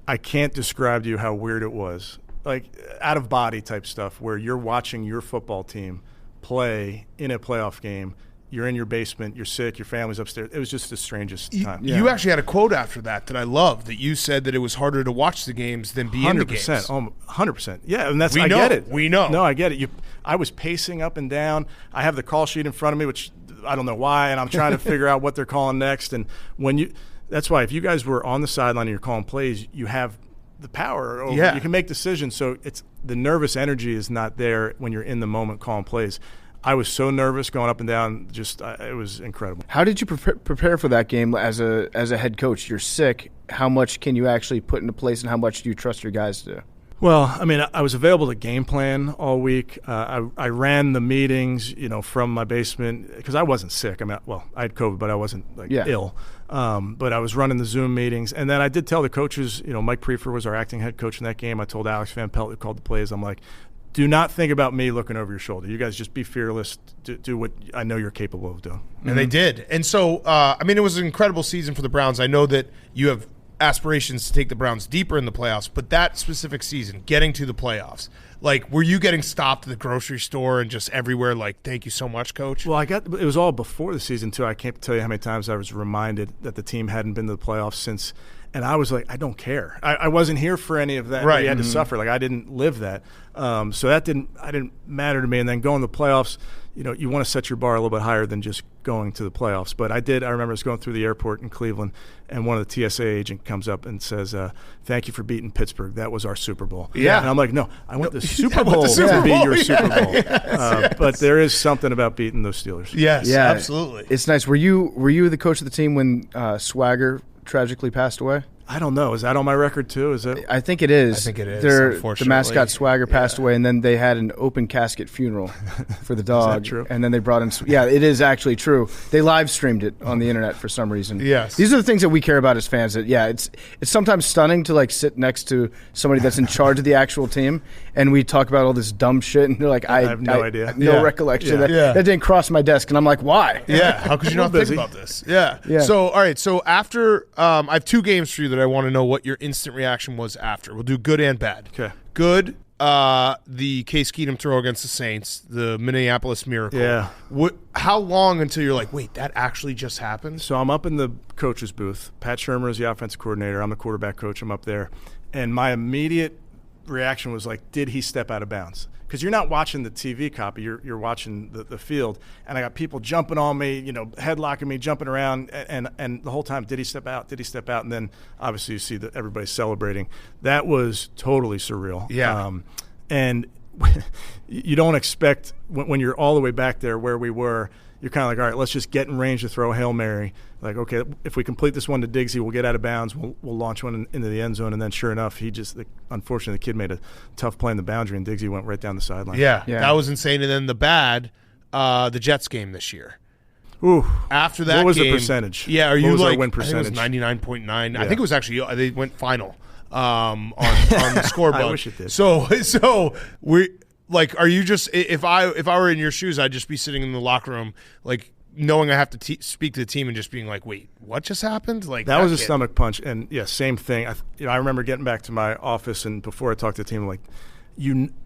I can't describe to you how weird it was. Like, out-of-body type stuff where you're watching your football team play in a playoff game. You're in your basement. You're sick. Your family's upstairs. It was just the strangest time. You actually had a quote after that I love, that you said that it was harder to watch the games than be in the games. 100%. Yeah, and that's I get it. We know. No, I get it. I was pacing up and down. I have the call sheet in front of me, which I don't know why, and I'm trying to figure out what they're calling next. And that's why if you guys were on the sideline and you're calling plays, you have the power over. You can make decisions. So it's the nervous energy is not there when you're in the moment calling plays. I was so nervous going up and down. It was incredible. How did you prepare for that game as a head coach? You're sick. How much can you actually put into place, and how much do you trust your guys to do? Well, I mean, I was available to game plan all week. I ran the meetings, from my basement because I wasn't sick. I mean, I had COVID, but I wasn't ill. But I was running the Zoom meetings, and then I did tell the coaches. Mike Prefer was our acting head coach in that game. I told Alex Van Pelt, who called the plays, I'm like, do not think about me looking over your shoulder. You guys just be fearless. Do what I know you're capable of doing. And they did. And so, it was an incredible season for the Browns. I know that you have aspirations to take the Browns deeper in the playoffs, but that specific season, getting to the playoffs, were you getting stopped at the grocery store and just everywhere thank you so much, Coach? Well, it was all before the season, too. I can't tell you how many times I was reminded that the team hadn't been to the playoffs since, and I was like, I don't care. I wasn't here for any of that. Right. We had to suffer. I didn't live that. So that didn't matter to me. And then going to the playoffs, you want to set your bar a little bit higher than just going to the playoffs. But I remember I was going through the airport in Cleveland, and one of the TSA agent comes up and says, thank you for beating Pittsburgh. That was our Super Bowl. Yeah. And I'm like, no, I went to the Super Bowl to be your Super Bowl. Yes. But there is something about beating those Steelers. Yes, Yeah, absolutely. It's nice. Were you the coach of the team when Swagger tragically passed away? I don't know. Is that on my record too? Is it? I think it is. I think it is, The unfortunately. mascot Swagger passed away, and then they had an open casket funeral for the dog. true? And then they brought in. Yeah, it is actually true. They live streamed it on the internet for some reason. Yes. These are the things that we care about as fans. That it's sometimes stunning to sit next to somebody that's in charge of the actual team, and we talk about all this dumb shit, and they're like, I have no idea. I have no Yeah. recollection. Yeah. That didn't cross my desk, and I'm like, why? Yeah, how could you not think about this? Yeah. Yeah. So, all right. So after, I have two games for you that I want to know what your instant reaction was after. We'll do good and bad. Okay. Good, the Case Keenum throw against the Saints, the Minneapolis Miracle. Yeah. How long until you're like, wait, that actually just happened? So I'm up in the coach's booth. Pat Shurmur is the offensive coordinator. I'm the quarterback coach. I'm up there. And my immediate reaction was like, did he step out of bounds? Because you're not watching the TV copy, you're watching the field, and I got people jumping on me, headlocking me, jumping around, and the whole time, did he step out? Did he step out? And then obviously you see that everybody's celebrating. That was totally surreal. Yeah. And you don't expect when you're all the way back there where we were. You're kind of like, all right, let's just get in range to throw a Hail Mary. Like, okay, if we complete this one to Diggsy, we'll get out of bounds. We'll launch one into the end zone. And then sure enough, unfortunately, the kid made a tough play in the boundary, and Diggsy went right down the sideline. Yeah, Yeah. that was insane. And then the bad, the Jets game this year. Ooh. After that What was the game, percentage? Yeah, are What you was our like, win I think it was percentage? 99.9. I Yeah. think it was actually, they went final on the scoreboard. I wish it did. So we are you just, if I were in your shoes, I'd just be sitting in the locker room, knowing I have to speak to the team and just being like, wait, what just happened? That was a stomach punch, and yeah, same thing. I remember getting back to my office, and before I talked to the team,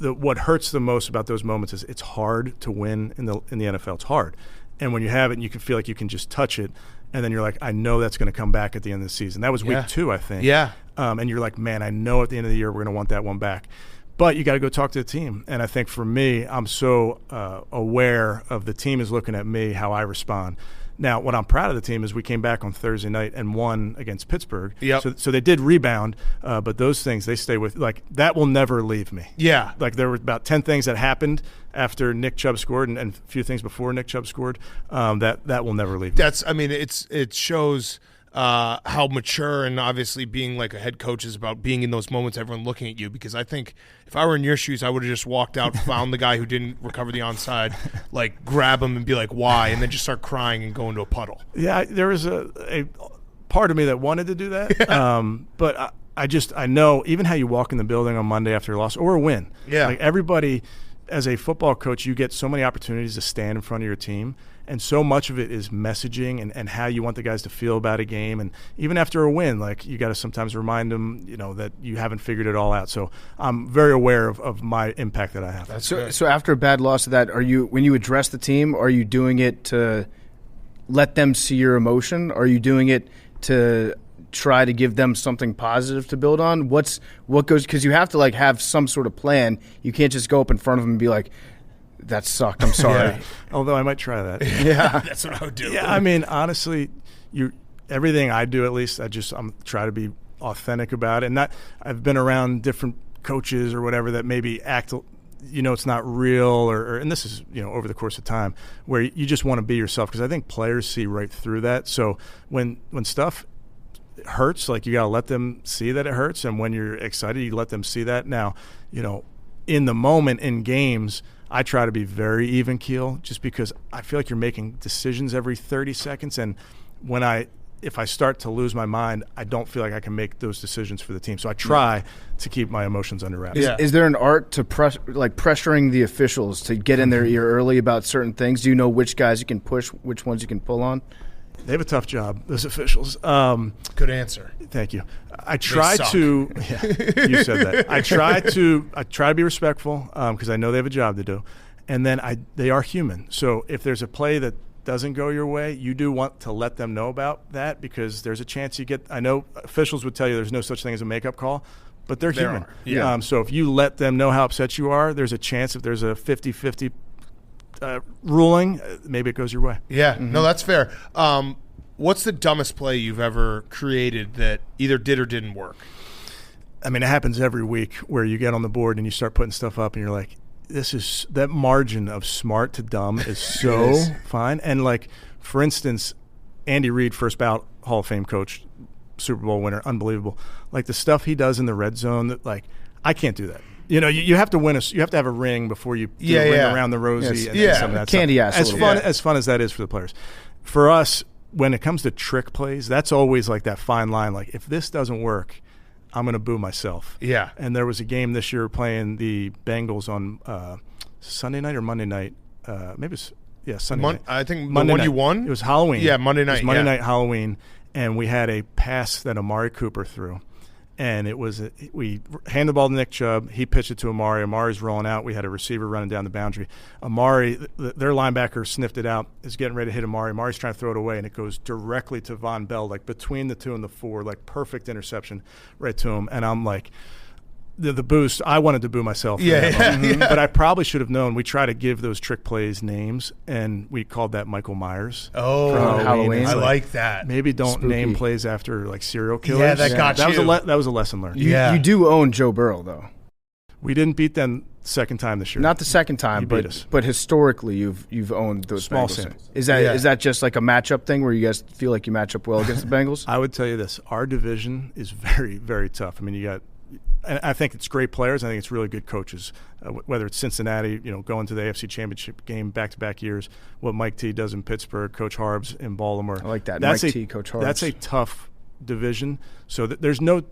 what hurts the most about those moments is it's hard to win in the NFL. It's hard, and when you have it, and you can feel like you can just touch it, and then you're like, I know that's going to come back at the end of the season. That was week 2, I think. Yeah. And you're like, man, I know at the end of the year we're going to want that one back. But you got to go talk to the team. And I think for me, I'm so aware of the team is looking at me, how I respond. Now, what I'm proud of the team is we came back on Thursday night and won against Pittsburgh. Yep. So they did rebound, but those things, they stay with, that will never leave me. Yeah. There were about 10 things that happened after Nick Chubb scored and a few things before Nick Chubb scored that will never leave me. It shows how mature and obviously being like a head coach is about being in those moments, everyone looking at you, because I think if I were in your shoes, I would have just walked out, found the guy who didn't recover the onside, grab him and be like, why? And then just start crying and go into a puddle. Yeah, there was a part of me that wanted to do that. Yeah. But I know even how you walk in the building on Monday after a loss or a win. Yeah. Everybody, as a football coach, you get so many opportunities to stand in front of your team. And so much of it is messaging and how you want the guys to feel about a game. And even after a win, you got to sometimes remind them, that you haven't figured it all out. So I'm very aware of my impact that I have. So after a bad loss of that, when you address the team, are you doing it to let them see your emotion? Are you doing it to try to give them something positive to build on? What goes, because you have to have some sort of plan. You can't just go up in front of them and be like, that sucked, I'm sorry. Yeah. Although I might try that. Yeah. That's what I would do. Yeah, I mean, honestly, everything I do, at least, I'm try to be authentic about it. And I've been around different coaches or whatever that maybe act it's not real, or and this is over the course of time, where you just want to be yourself, because I think players see right through that. So when stuff hurts, like, you got to let them see that it hurts, and when you're excited, you let them see that. Now, in the moment in games, I try to be very even keel, just because I feel like you're making decisions every 30 seconds, and if I start to lose my mind, I don't feel like I can make those decisions for the team. So I try to keep my emotions under wraps. Is there an art to pressuring the officials to get in their ear early about certain things? Do you know which guys you can push, which ones you can pull on? They have a tough job, those officials. Good answer. Thank you. I try to. Yeah, you said that. I try to be respectful, because I know they have a job to do, and then they are human. So if there's a play that doesn't go your way, you do want to let them know about that, because there's a chance you get. I know officials would tell you there's no such thing as a makeup call, but they're human. Yeah. So if you let them know how upset you are, there's a chance, if there's a 50-50 ruling, maybe it goes your way. Yeah, no, that's fair. What's the dumbest play you've ever created that either did or didn't work? I mean, it happens every week where you get on the board and you start putting stuff up and you're like, that margin of smart to dumb is so fine. And, like, for instance, Andy Reid, first ballot Hall of Fame coach, Super Bowl winner, unbelievable. Like, the stuff he does in the red zone, that, like, I can't do that. You have to win you have to have a ring before you do a ring around the rosy. And some of that candy stuff. ass. As fun as that is for the players. For us, when it comes to trick plays, that's always like that fine line. Like, if this doesn't work, I'm going to boo myself. Yeah. And there was a game this year playing the Bengals on Sunday night or Monday night. Maybe it was Sunday night. I think Monday the one night. you won? It was Halloween. Yeah, Monday night. It was Monday night, Halloween, and we had a pass that Amari Cooper threw. And it was we handed the ball to Nick Chubb. He pitched it to Amari. Amari's rolling out. We had a receiver running down the boundary. Amari, their linebacker, sniffed it out, is getting ready to hit Amari. Amari's trying to throw it away, and it goes directly to Von Bell, like between the 2 and the 4, like perfect interception right to him. And I'm like, the boost, I wanted to boo myself. But I probably should have known. We try to give those trick plays names, and we called that Michael Myers. Oh, from Halloween. I like that. Maybe don't Spooky. name plays after, like, serial killers. Yeah, that got you. That was a lesson learned. You do own Joe Burrow, though. We didn't beat them second time this year. Not the second time, You beat us. but historically you've owned those Small Bengals. sample. Is that just like a matchup thing where you guys feel like you match up well against the Bengals? I would tell you this: our division is very, very tough. I mean, you got. And I think it's great players. I think it's really good coaches. Whether it's Cincinnati, going to the AFC Championship game back-to-back years, what Mike T does in Pittsburgh, Coach Harbs in Baltimore. I like that. That's Mike T, Coach Harbs. That's a tough division. So there's no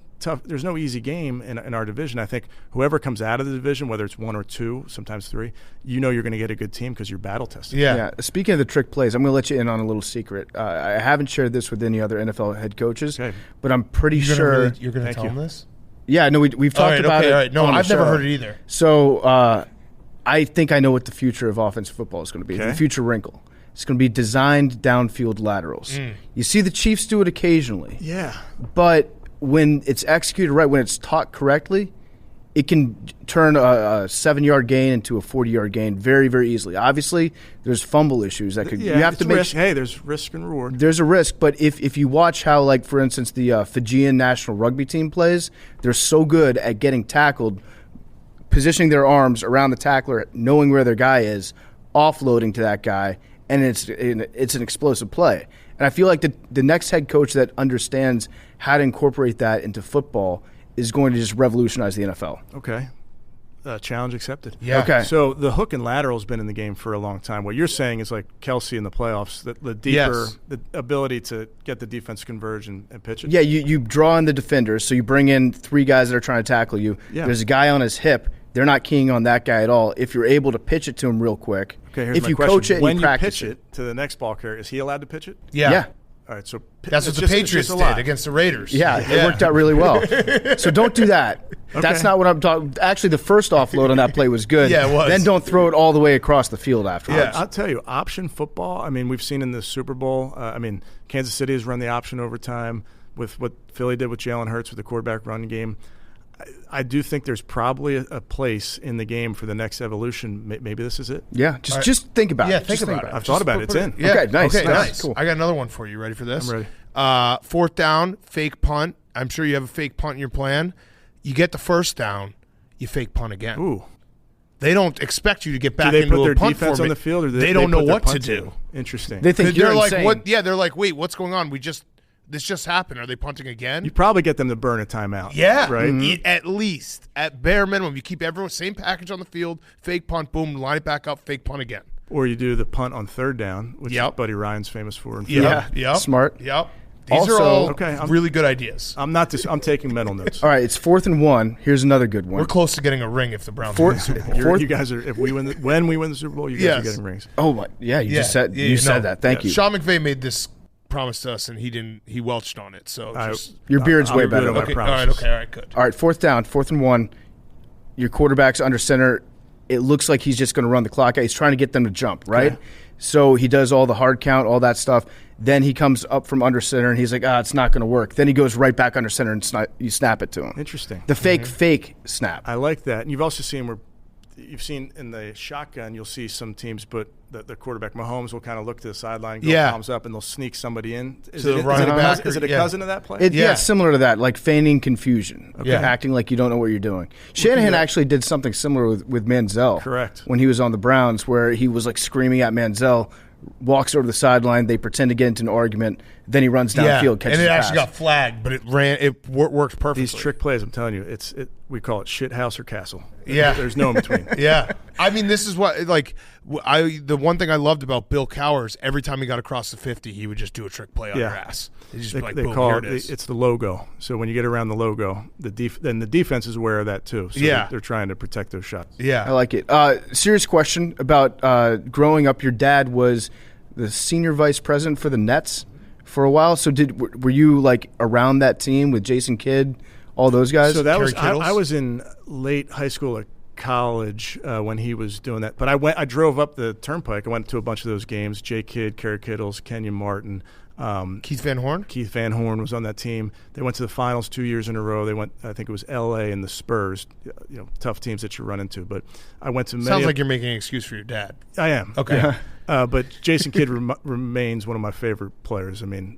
easy game in our division. I think whoever comes out of the division, whether it's 1 or 2, sometimes 3, you're going to get a good team because you're battle tested. Yeah. Speaking of the trick plays, I'm going to let you in on a little secret. I haven't shared this with any other NFL head coaches, but I'm pretty sure you're going to tell them this. Yeah, no, we've talked about it. All right. No, I've never heard it either. So I think I know what the future of offensive football is going to be. Okay. The future wrinkle. It's going to be designed downfield laterals. You see the Chiefs do it occasionally. Yeah. But when it's executed right, when it's taught correctly, it can turn a 7-yard gain into a 40-yard gain very, very easily. Obviously, there's fumble issues that could. You have to make. Hey, there's risk and reward. There's a risk, but if you watch how, like, for instance, the Fijian national rugby team plays, they're so good at getting tackled, positioning their arms around the tackler, knowing where their guy is, offloading to that guy, and it's an explosive play. And I feel like the next head coach that understands how to incorporate that into football is going to just revolutionize the NFL. Okay. Challenge accepted. Yeah. Okay. So the hook and lateral has been in the game for a long time. What you're saying is like Kelsey in the playoffs, the deeper, the ability to get the defense to converge and pitch it. Yeah, you draw in the defenders, so you bring in 3 guys that are trying to tackle you. Yeah. There's a guy on his hip. They're not keying on that guy at all. If you're able to pitch it to him real quick, Okay, here's if my you question. coach it when and you practice pitch it to the next ball carrier, is he allowed to pitch it? Yeah. All right, so That's what it's the Patriots it's a did lot. against the Raiders. Yeah, it worked out really well. So don't do that. That's not what I'm talking. Actually, the first offload on that play was good. Yeah, it was. Then don't throw it all the way across the field afterwards. I'll tell you, option football, I mean, we've seen in the Super Bowl, Kansas City has run the option overtime with what Philly did with Jalen Hurts with the quarterback run game. I do think there's probably a place in the game for the next evolution. Maybe this is it. Yeah, just think about it. Yeah, think Just about it. I've thought about it. It's in. Yeah. Okay, nice, Okay, nice. nice. Cool. I got another one for you. Ready for this? I'm ready. 4th down, fake punt. I'm sure you have a fake punt in your plan. You get the first down, you fake punt again. Ooh. They don't expect you to get back Do they into put a their punt defense on the formation. field, or do they don't know put their what to punt do. team? Interesting. They think you're They're like, insane. what? Yeah, they're like, wait, what's going on? This just happened. Are they punting again? You probably get them to burn a timeout. Yeah, right. At least, at bare minimum, you keep everyone same package on the field. Fake punt, boom, line it back up. Fake punt again. Or you do the punt on third down, which Yep. Buddy Ryan's famous for. In Yep. Smart. Yep. These Also- are all Okay, really good ideas. I'm taking mental notes. All right, it's 4th and 1. Here's another good one. We're close to getting a ring if the Browns win the Super Bowl. You guys are. If we win, when we win the Super Bowl, you guys Yes. are getting rings. Oh my, yeah, you just said that. Thank you. Sean McVay made this promise to us, and he didn't. He welched on it. So Your beard's I'm way good better. on my okay, promises. all right, good. All right, 4th down, 4th and 1. Your quarterback's under center. It looks like he's just going to run the clock out. He's trying to get them to jump, right? Okay. So he does all the hard count, all that stuff. Then he comes up from under center, and he's like, it's not going to work. Then he goes right back under center, and you snap it to him. Interesting. The fake snap. I like that. And you've also seen where you've seen in the shotgun, you'll see some teams put the quarterback Mahomes will kind of look to the sideline, go palms up, and they'll sneak somebody in. Is it a cousin of that play? It's similar to that, like feigning confusion, acting like you don't know what you're doing. Shanahan actually did something similar with Manziel. Correct. When he was on the Browns, where he was like screaming at Manziel, walks over to the sideline, they pretend to get into an argument, then he runs downfield, catches and it a actually pass. got flagged, but it worked perfectly. These trick plays, I'm telling you, we call it shit house or castle. Yeah. There's no in between. Yeah. I mean, this is what, the one thing I loved about Bill Cowers, every time he got across the 50, he would just do a trick play on your ass. He'd just be like, boom, call here it is. It's the logo. So when you get around the logo, then the defense is aware of that too. So they're trying to protect those shots. Yeah. I like it. Serious question about growing up. Your dad was the senior vice president for the Nets for a while. So were you like around that team with Jason Kidd, all those guys? So that was Kittles? I was in late high school or college when he was doing that. But I drove up the turnpike. I went to a bunch of those games. Jay Kidd, Kerry Kittles, Kenyon Martin. Keith Van Horn? Keith Van Horn was on that team. They went to the finals 2 years in a row. They went, I think it was L.A. and the Spurs, tough teams that you run into. But I went to many. Sounds like you're making an excuse for your dad. I am. Okay. Yeah. But Jason Kidd remains one of my favorite players. I mean,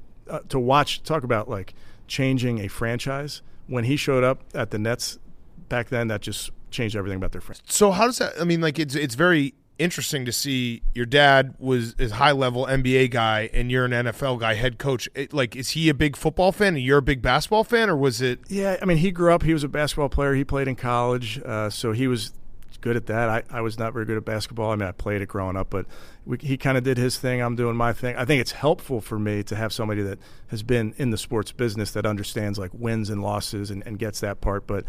talk about like changing a franchise. When he showed up at the Nets back then, that just changed everything about their franchise. So how does that? I mean, like it's very interesting to see your dad was a high level NBA guy and you're an NFL guy, head coach. Is he a big football fan and you're a big basketball fan, or was it? Yeah, I mean, he grew up. He was a basketball player. He played in college, so he was good at that. I was not very good at basketball. I mean, I played it growing up, but he kind of did his thing. I'm doing my thing. I think it's helpful for me to have somebody that has been in the sports business that understands like wins and losses and gets that part. But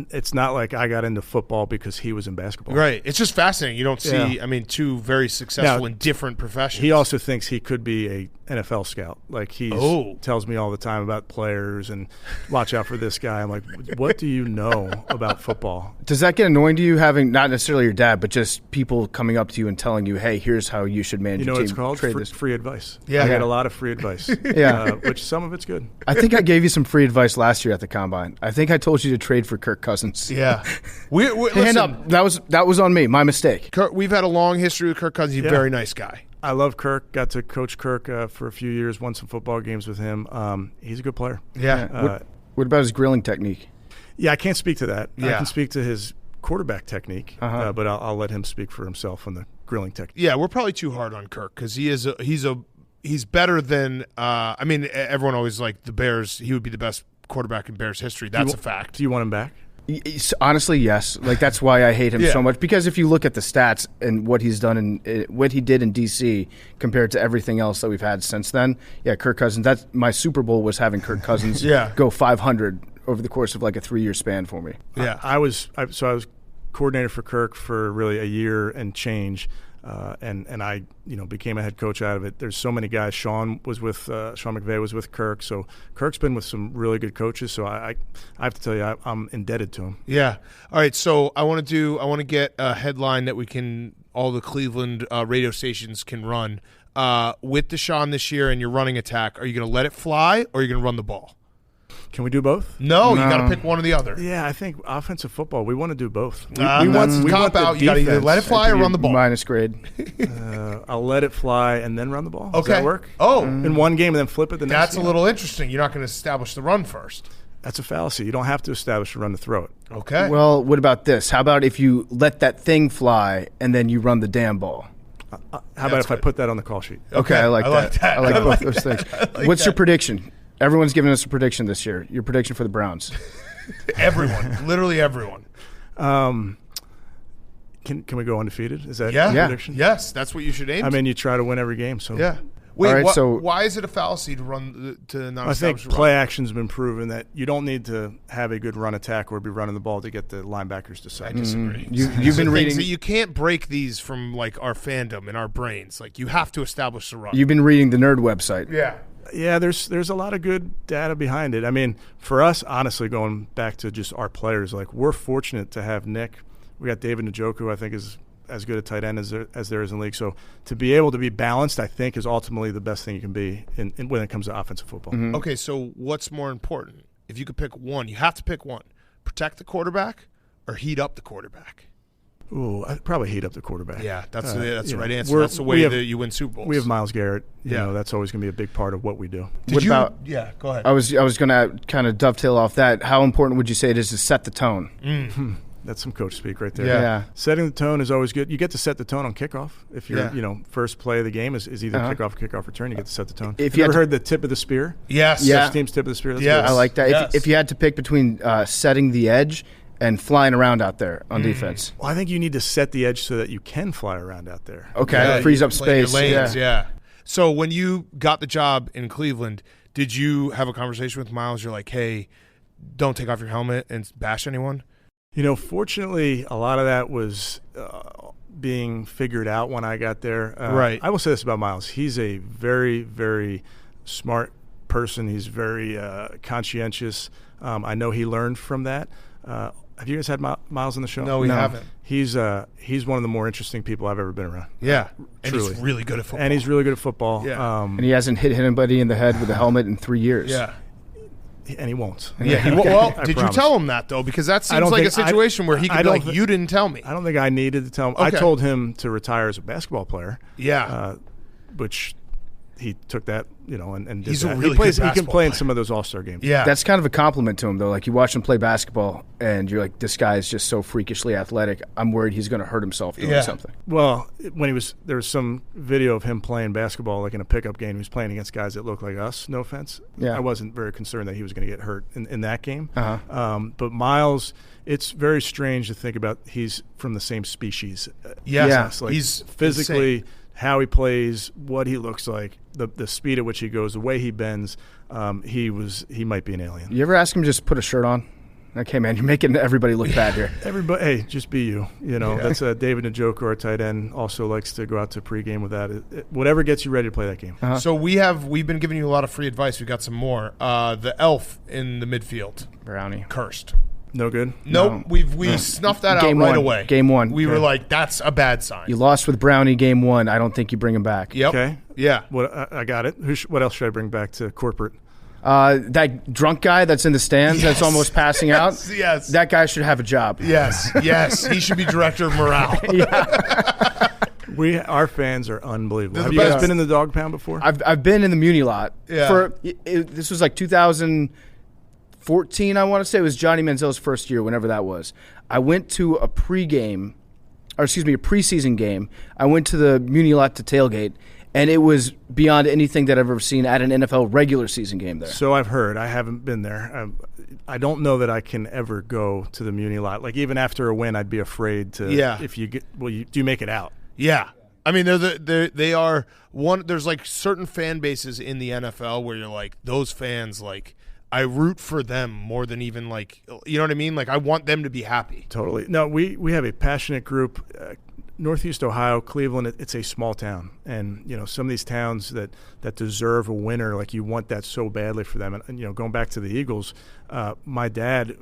it's not like I got into football because he was in basketball. Right. It's just fascinating. You don't see, I mean, two very successful in different professions. He also thinks he could be a NFL scout. Like he tells me all the time about players and watch out for this guy. I'm like, what do you know about football? Does that get annoying to you, having not necessarily your dad, but just people coming up to you and telling you, hey, here's how you should manage your team? You know what it's called? Free advice. Yeah. I got a lot of free advice. Which some of it's good. I think I gave you some free advice last year at the Combine. I think I told you to trade for Kirk Cousins. Yeah. Hand up. That was on me. My mistake. We've had a long history with Kirk Cousins. He's a very nice guy. I love Kirk. Got to coach Kirk for a few years. Won some football games with him. He's a good player. Yeah. What about his grilling technique? Yeah, I can't speak to that. Yeah. I can speak to his quarterback technique, but I'll let him speak for himself on the grilling technique. Yeah, we're probably too hard on Kirk because he's better than. I mean, everyone always like the Bears. He would be the best quarterback in Bears history. That's a fact. Do you want him back? Honestly, yes. Like that's why I hate him so much, because if you look at the stats and what he's done and what he did in DC compared to everything else that we've had since then, Kirk Cousins. That's my Super Bowl was having Kirk Cousins go 500 over the course of like a 3-year span for me. Yeah, I was coordinator for Kirk for really a year and change. And I became a head coach out of it. There's so many guys. Sean McVay was with Kirk, so Kirk's been with some really good coaches. So I have to tell you, I'm indebted to him. Yeah. All right. So I want to get a headline that all the Cleveland radio stations can run with Deshaun this year, and your running attack. Are you going to let it fly, or are you going to run the ball? Can we do both? No, you got to pick one or the other. Yeah, I think offensive football, we want to do both. We want some cop out. You got to either let it fly or run the ball. Minus grade. I'll let it fly and then run the ball. Okay. Does that work? Oh. In one game and then flip it the next That's game? a little interesting. You're not going to establish the run first. That's a fallacy. You don't have to establish a run to throw it. Okay. Well, what about this? How about if you let that thing fly and then you run the damn ball? How about if I put that on the call sheet? Okay, I like that. I like both those things. What's your that. prediction? Everyone's giving us a prediction this year. Your prediction for the Browns? Everyone. Literally everyone. Can we go undefeated? Is that Yeah. your prediction? Yes, that's what you should aim I to. mean, you try to win every game. So Yeah. Wait, All right, so- why is it a fallacy to run to not I think establish a run? play action's been proven that you don't need to have a good run attack or be running the ball to get the linebackers to I sack. disagree. You've been Things reading. that you can't break these from like our fandom and our brains. Like you have to establish the run. You've been reading the Nerd website. Yeah. Yeah, there's a lot of good data behind it. I mean, for us, honestly, going back to just our players, like we're fortunate to have Nick. We got David Njoku, who I think is as good a tight end as there is in the league. So to be able to be balanced, I think, is ultimately the best thing you can be in when it comes to offensive football. Okay, so what's more important? If you could pick one, you have to pick one. Protect the quarterback or heat up the quarterback? Ooh, I'd probably heat up the quarterback. Yeah, that's you the right know, answer. That's the way we have- that you win Super Bowls. We have Myles Garrett. You Yeah. know, that's always going to be a big part of what we do. What about? Yeah, go ahead. I was going to kind of dovetail off that. How important would you say it is to set the tone? That's some coach speak right there. Yeah. Setting the tone is always good. You get to set the tone on kickoff. If you're, Yeah. first play of the game is either kickoff or kickoff return, you get to set the tone. If If you you had ever to- heard the tip of the spear? Yes. Yeah. Special team's tip of the spear? That's Yes. good. I like that. Yes. If you had to pick between setting the edge and flying around out there on defense. Well, I think you need to set the edge so that you can fly around out there. Okay, Yeah, frees you up play your space. lanes, yeah. yeah. So when you got the job in Cleveland, did you have a conversation with Miles? You're like, hey, don't take off your helmet and bash anyone? Fortunately, a lot of that was being figured out when I got there. Right. I will say this about Miles. He's a very, very smart person. He's very conscientious. I know he learned from that. Have you guys had Miles on the show? No, we haven't. He's one of the more interesting people I've ever been around. Yeah. And Truly. he's really good at football. And he's really good at football. Yeah. And he hasn't hit anybody in the head with a helmet in 3 years. Yeah. And he won't. Yeah. Well, I did promise. you tell him that, though? Because that I seems don't like a think- situation where he I could be don't like, thi- you didn't tell me. I don't think I needed to tell him. I Okay. told him to retire as a basketball player. Yeah. Which he took that, and did He's a that. really he plays. good He can basketball play in player. some of those All-Star games. Yeah. That's kind of a compliment to him, though. Like, you watch him play basketball, and you're like, this guy is just so freakishly athletic. I'm worried he's going to hurt himself doing Yeah. something. Well, there was some video of him playing basketball, like in a pickup game. He was playing against guys that looked like us. No offense. Yeah. I wasn't very concerned that he was going to get hurt in that game. Uh-huh. But Miles, it's very strange to think about. He's from the same species. Yes. Yeah. Like He's physically, insane. how he plays, what he looks like, the speed at which he goes, the way he bends. He might be an alien. You ever ask him to just put a shirt on? Okay, man, you're making everybody look bad here. Everybody, hey, just be you. That's David Njoku, our tight end, also likes to go out to pregame with that. Whatever gets you ready to play that game. So we've been giving you a lot of free advice. We got some more. The elf in the midfield, Brownie. cursed. No good. Nope, we snuffed that out Game right one. away. Game one. We were like, that's a bad sign. You lost with Brownie game 1. I don't think you bring him back. Yep. Okay. Yeah. What I got it. What else should I bring back to corporate? That drunk guy that's in the stands that's Yes. almost passing out, Yes. that guy should have a job. Yes. He should be director of morale. Our fans are unbelievable. They're Have the you guys best. been in the dog pound before? I've been in the Muni lot. Yeah. This was like 2014, I want to say. It was Johnny Manziel's first year, whenever that was. I went to a preseason game. I went to the Muni lot to tailgate, and it was beyond anything that I've ever seen at an NFL regular season game there. So I've heard. I haven't been there. I don't know that I can ever go to the Muni lot. Like even after a win, I'd be afraid to. Yeah. If you get, do you make it out? Yeah. I mean, they are one. There's like certain fan bases in the NFL where you're like, those fans, like, I root for them more than even like, you know what I mean? Like, I want them to be happy. Totally. No, we have a passionate group. Northeast Ohio, Cleveland, it's a small town. And, some of these towns that deserve a winner, like you want that so badly for them. And going back to the Eagles, my dad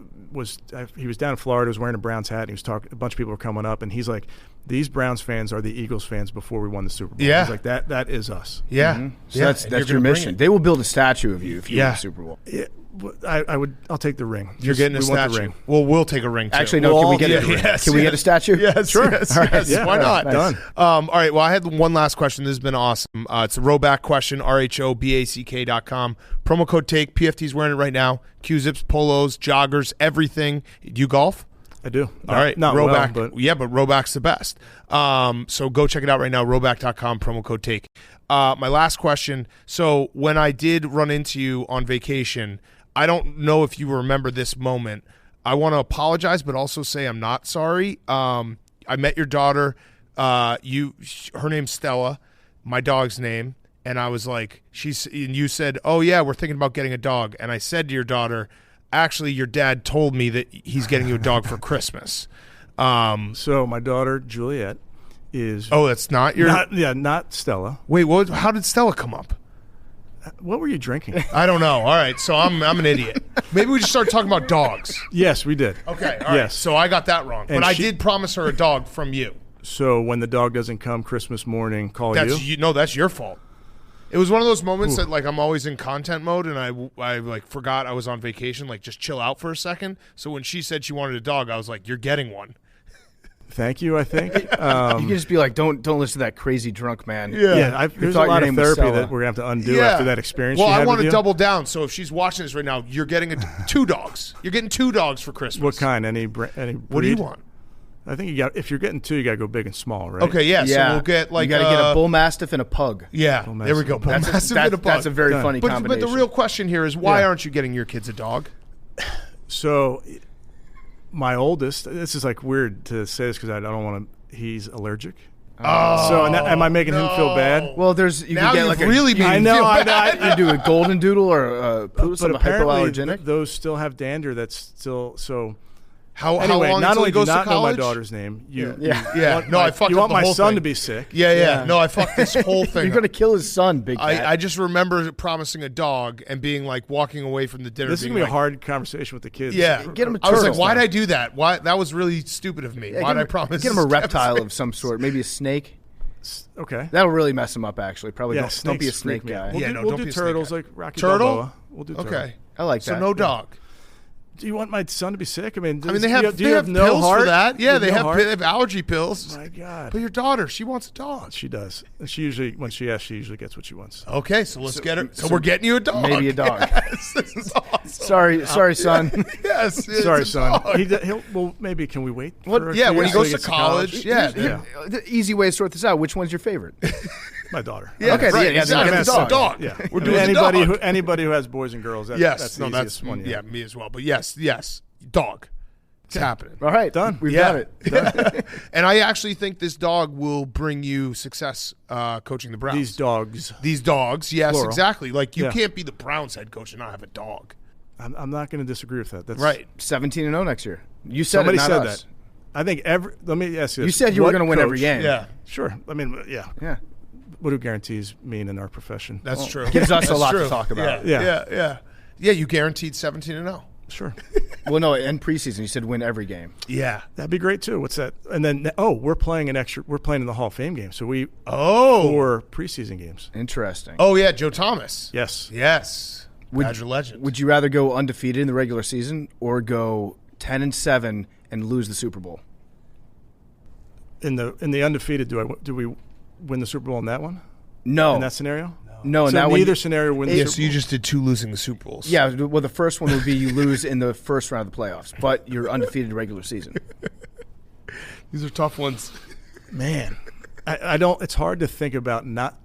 he was down in Florida, was wearing a Browns hat, and he was talking, a bunch of people were coming up, and he's like, these Browns fans are the Eagles fans before we won the Super Bowl. Yeah. He's like, that is us. Yeah. So Yeah. that's and you're your gonna bring mission. it. They will build a statue of you if you win Yeah. the Super Bowl. I'll take the ring. You're getting a we want the statue. ring. Well, we'll take a ring too. Actually, no. Can we get Can we get a statue? Yes, Sure. yes, All right. yes. Yeah. Why not? Nice. Done. All right. Well, I had one last question. This has been awesome. It's a Roback question. RHOBACK.com. Promo code TAKE. PFT's wearing it right now. Q-zips, polos, joggers, everything. Do you golf? I do. All right. Not Roback. well, but Yeah, but Roback's the best. So go check it out right now. Roback.com. Promo code TAKE. My last question. So when I did run into you on vacation, I don't know if you remember this moment. I want to apologize, but also say I'm not sorry. I met your daughter. Her name's Stella, my dog's name, and I was like, and you said, "Oh yeah, we're thinking about getting a dog." And I said to your daughter, "Actually, your dad told me that he's getting you a dog for Christmas." So my daughter Juliet is. Oh, that's not your. Not Stella. Wait, how did Stella come up? What were you drinking? I don't know. All right, so I'm an idiot. Maybe we just start talking about dogs. Yes, we did. Okay, all right. Yes. So I got that wrong, And but I she- did promise her a dog from you. So when the dog doesn't come Christmas morning, call That's you. No, that's your fault. It was one of those moments that like I'm always in content mode, and I like forgot I was on vacation. Like just chill out for a second. So when she said she wanted a dog, I was like, "You're getting one." Thank you. I think. You can just be like, don't listen to that crazy drunk man. There's a thought your lot of name was therapy Stella. that we're gonna have to undo after that experience. Well, you I had want with to you. double down. So if she's watching this right now, you're getting two dogs. You're getting 2 dogs for Christmas. What kind? Any breed? What do you want? I think if you're getting 2, you got to go big and small, right? Okay, yeah. So we'll get like you got to get a bull mastiff and a pug. Yeah, Bull there we go. mastiff. Bull mastiff and a pug. That's a very Done. funny But combination. the real question here is why Yeah. aren't you getting your kids a dog? So, my oldest. This is like weird to say this because I don't want to. He's allergic. So am I making him feel bad? Well, you Now can get you've like really made I him know, feel I bad. know. you do a golden doodle or a poodle, But something apparently, hypoallergenic. those still have dander. That's still so. How Anyway, long not until only he goes do to not know my college? daughter's name, you Yeah. want No, my, I fucked you up want the my whole son thing. to be sick. Yeah. No, I fucked this whole thing You're up. gonna kill his son, big cat. I just remember promising a dog and being like walking away from the dinner. This is being gonna be like, a hard conversation with the kids. Yeah, Get him a I was like, turtle. why'd I do that? Why? That was really stupid of me. Yeah, Why'd get I him- promise? Get him a Kevin reptile Stefanski? of some sort, maybe a snake. Okay. That'll really mess him up. Actually, probably Yeah, don't be a snakes freak snake me guy. out. We'll Yeah, do, no, we'll don't do be a snake turtles guy. like Rocky Turtle? Balboa. We'll do turtle. Okay, I like so that. no dog. Do you want my son to be sick? I mean, I mean, they have do you have no pills heart? for that. Yeah, You they no have heart? they have allergy pills. My God. But your daughter, she wants a dog. She does. She usually, when she asks, she usually gets what she wants. Okay, so let's get her. So we're getting you a dog. Maybe a dog. Yes, this is awesome. Sorry, son. Yes. it's Sorry, a son. dog. He'll. Well, maybe can we wait? What- for a Yeah, few when he years till goes to gets college. Yeah. The easy way to sort this out. Which one's your favorite? My daughter. Yeah, Okay, right, yeah, exactly. get the dog. Yeah, We're I mean, doing the anybody dog. anybody who has boys and girls. That's Yes, that's no, the that's easiest one. yeah, me as well. But yes, dog. It's happening. All right, Done. We've Yeah. got it. And I actually think this dog will bring you success coaching the Browns. These dogs. These dogs, yes, Plural. exactly. Like you Yeah. can't be the Browns head coach and not have a dog. I'm not going to disagree with that. That's Right. 17-0 next year. You said Somebody it, not said us. that. I think let me ask you this. You said you were What going to win every coach- game. Yeah, Sure. I mean, yeah. Yeah. What do guarantees mean in our profession? that's true. gives us a That's lot to true. talk about. Yeah. Yeah, you guaranteed 17-0. Sure. Well, no, in preseason you said win every game. Yeah. That'd be great too. What's that? And then we're playing in the Hall of Fame game. So we Oh. 4 preseason games. Interesting. Oh yeah, Joe Thomas. Yes. Yes. Badger legend. Would you rather go undefeated in the regular season or go 10-7 and lose the Super Bowl? In the undefeated, do we win the Super Bowl in that one? No. In that scenario? No, in So that one neither scenario win the Yeah, Super so Bowl. you just did 2 losing the Super Bowls. Yeah, well, the first one would be you lose in the first round of the playoffs, but you're undefeated regular season. These are tough ones. Man, I don't. It's hard to think about not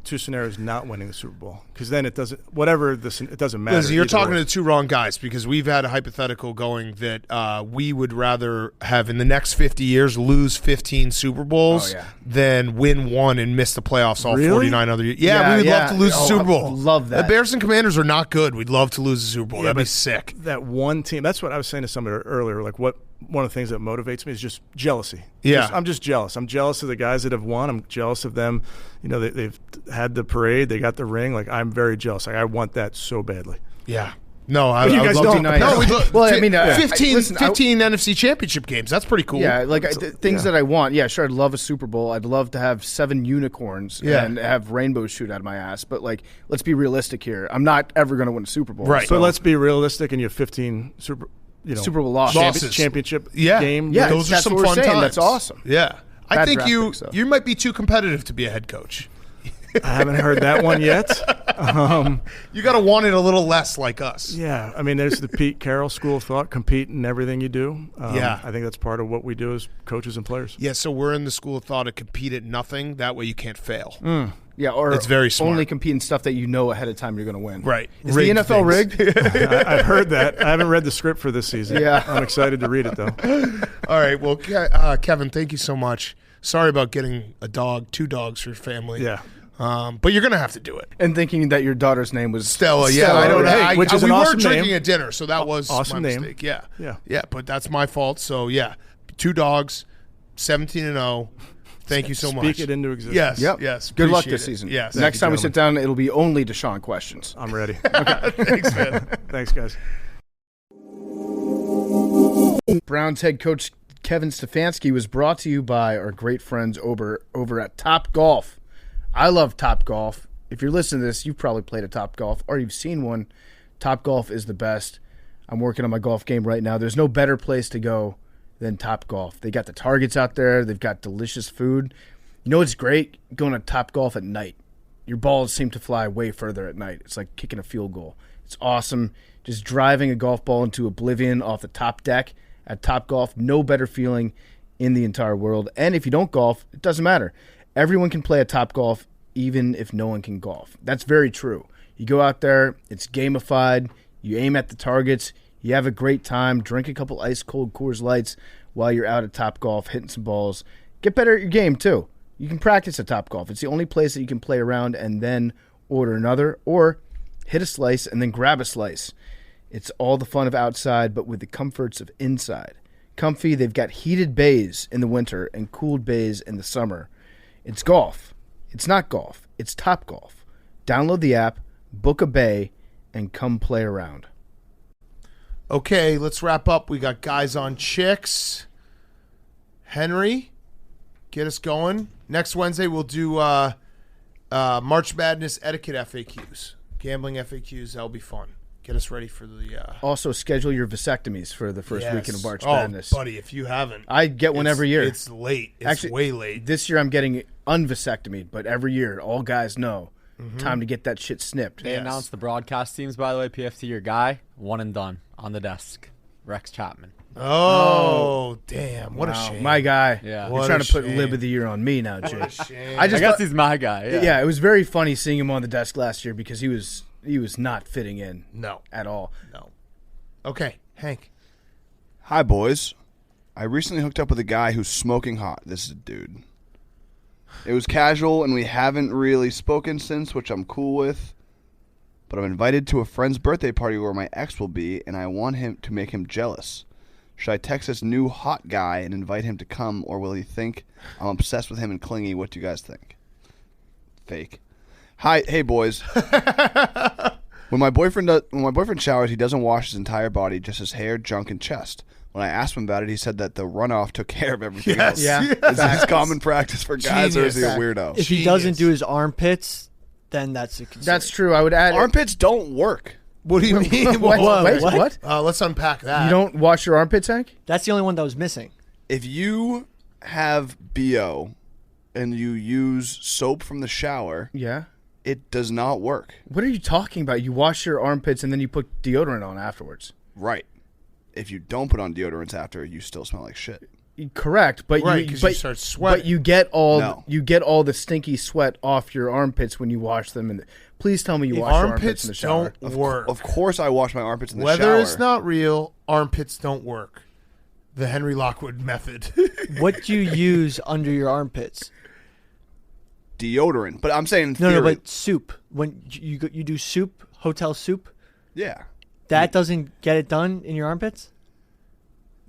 2 scenarios not winning the Super Bowl because then it doesn't. It doesn't matter. Listen, you're either talking way. to the 2 wrong guys because we've had a hypothetical going that we would rather have in the next 50 years lose 15 Super Bowls Oh, yeah. than win 1 and miss the playoffs all Really? 49 other years. Yeah, we would love to lose the Oh, Super I Bowl. love that. The Bears and Commanders are not good. We'd love to lose the Super Bowl. Yeah, That'd be but sick. That one team. That's what I was saying to somebody earlier. Like one of the things that motivates me is just jealousy. Yeah. I'm just jealous. I'm jealous of the guys that have won. I'm jealous of them. You know, they've had the parade. They got the ring. Like I'm very jealous. Like I want that so badly. Yeah. No, I You would guys love don't to. know. No, we'd Well, I mean, 15, listen, 15 NFC Championship games. That's pretty cool. Yeah, like things that I want. Yeah, sure. I'd love a Super Bowl. I'd love to have 7 unicorns and have rainbows shoot out of my ass. But like, let's be realistic here. I'm not ever going to win a Super Bowl. Right. So let's be realistic, and you have 15 Super Bowl Losses. championship Yeah. game. Yeah, Those are that's some what we're fun saying. times. That's awesome. Yeah. I Bad think draft you picks, though. you might be too competitive to be a head coach. I haven't heard that one yet. You got to want it a little less like us. Yeah, I mean, there's the Pete Carroll school of thought: compete in everything you do. Yeah. I think that's part of what we do as coaches and players. Yeah, so we're in the school of thought to compete at nothing. That way you can't fail. Yeah, or It's very smart. only compete in stuff that you know ahead of time you're going to win. Right. Is the NFL rigged? I've heard that. I haven't read the script for this season. Yeah. I'm excited to read it though. All right. Well, Kevin, thank you so much. Sorry about getting a dog, 2 dogs for your family. Yeah. But you're going to have to do it. And thinking that your daughter's name was Stella, yeah. I don't know. Hey, which is we an were awesome drinking name. at dinner, so that was Awesome my name. mistake. Yeah. Yeah. Yeah, but that's my fault. So, yeah. 2 dogs, 17-0. Thank you so much. Speak it into existence. Yes. Yep. Yes. Good luck Appreciate this it. season. Yes. Next time we sit down, it'll be only Deshaun questions. I'm ready. Thanks, man. Thanks, guys. Browns head coach Kevin Stefanski was brought to you by our great friends over at Top Golf. I love Top Golf. If you're listening to this, you've probably played a Top Golf or you've seen one. Top Golf is the best. I'm working on my golf game right now. There's no better place to go than Top Golf. They got the targets out there. They've got delicious food. You know what's great? Going to Top Golf at night. Your balls seem to fly way further at night. It's like kicking a field goal. It's awesome. Just driving a golf ball into oblivion off the top deck at Top Golf. No better feeling in the entire world. And if you don't golf, it doesn't matter. Everyone can play at Top Golf, even if no one can golf. That's very true. You go out there, it's gamified, you aim at the targets, you have a great time, drink a couple ice-cold Coors Lights while you're out at Top Golf hitting some balls. Get better at your game, too. You can practice at Top Golf. It's the only place that you can play around and then order another, or hit a slice and then grab a slice. It's all the fun of outside, but with the comforts of inside. Comfy, they've got heated bays in the winter and cooled bays in the summer. It's golf. It's not golf. It's Top Golf. Download the app, book a bay, and come play around. Okay, let's wrap up. We got guys on chicks. Henry, get us going. Next Wednesday, we'll do March Madness etiquette FAQs. Gambling FAQs. That'll be fun. Get us ready for the... Also, schedule your vasectomies for the first weekend of March Oh, Madness. buddy, if you haven't... I get one every year. It's late. It's Actually, way late. This year I'm getting unvasectomied, but every year, all guys know, time to get that shit snipped. They announced the broadcast teams, by the way. PFT, your guy, one and done on the desk. Rex Chapman. Oh, damn. What a shame. My guy. Yeah. You're What trying a to put shame. lib of the year on me now, Jay. shame. I I just guess thought- he's my guy. yeah, it was very funny seeing him on the desk last year because he was not fitting in No. at all. No. Okay, Hank. Hi, boys. I recently hooked up with a guy who's smoking hot. This is a dude. It was casual, and we haven't really spoken since, which I'm cool with. But I'm invited to a friend's birthday party where my ex will be, and I want him to make him jealous. Should I text this new hot guy and invite him to come, or will he think I'm obsessed with him and clingy? What do you guys think? Fake. Hi, hey boys. When my boyfriend showers, he doesn't wash his entire body, just his hair, junk, and chest. When I asked him about it, he said that the runoff took care of everything else. Yeah. Is this common practice for guys, or is he a Genius. weirdo? If he doesn't do his armpits, then that's a concern. That's true. I would add Armpits don't work. What do you mean? What? Whoa, Wait, what? what? Let's unpack that. You don't wash your armpits, Hank? That's the only one that was missing. If you have BO and you use soap from the shower, Yeah. it does not work. What are you talking about? You wash your armpits and then you put deodorant on afterwards. Right. If you don't put on deodorants after, you still smell like shit. Correct, but Right, you 'cause but, you start sweating. But you get all No. the stinky sweat off your armpits when you wash them. And please tell me you wash your armpits in the shower. don't work. Of course I wash my armpits in the Whether shower. it's not real, armpits don't work. The Henry Lockwood method. What do you use under your armpits? Deodorant. But I'm saying in No, theory. but soup. When you do soup, hotel soup, Yeah. that doesn't get it done in your armpits.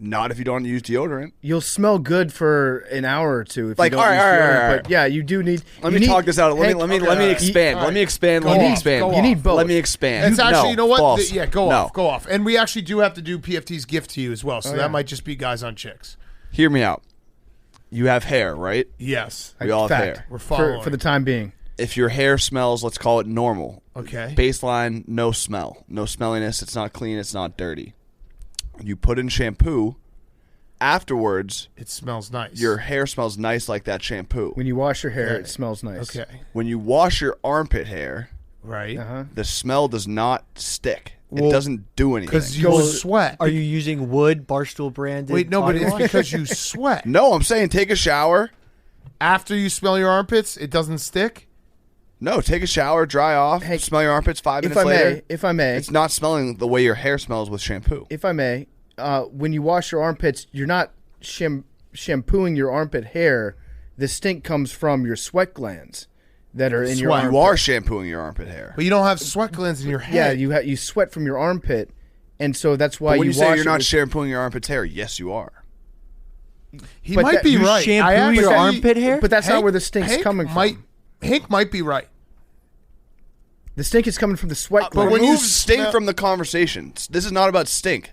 Not if you don't use deodorant. You'll smell good for an hour or two if Like, you don't all right, use all right, deodorant. all right. But yeah, you do need. Let you me need- talk this out. Let Hank, me expand. all right. Let me expand. Go Let me off, expand. go You need both. Let me expand. It's actually, No, you know what? false. Yeah, go No. off, go off. And we actually do have to do PFT's gift to you as well, so yeah. that might just be guys on chicks. Hear me out. You have hair, right? Yes, We all have Fact. hair. we're following. for the time being. If your hair smells, let's call it normal. Okay. Baseline, no smell. No smelliness. It's not clean. It's not dirty. You put in shampoo. Afterwards, It smells nice. your hair smells nice like that shampoo. When you wash your hair, Okay. it smells nice. okay, When you wash your armpit hair, right? Uh-huh. the smell does not stick. Well, it doesn't do anything. Because you sweat. Are you using Wood Barstool branded? Wait, no, but body it's wash? because you sweat. No, I'm saying take a shower. After you smell your armpits, it doesn't stick. No, take a shower, dry off, Hey, smell your armpits 5 If minutes I later. may, if I may, It's not smelling the way your hair smells with shampoo. if I may, when you wash your armpits, you're not shampooing your armpit hair. The stink comes from your sweat glands that are in your Sweat. armpit. You are shampooing your armpit hair. But you don't have sweat glands in your Yeah, head. you sweat from your armpit, and so that's why But when you say wash you're it not with- shampooing your armpit's hair, yes, you are. He But might that- be you right. shampoo I actually- your armpit hair? But that's not Hank- where the stink's Hank coming might, from. Hank might be right. The stink is coming from the sweat but glands. when you Remove stink smell- from the conversation. This is not about stink.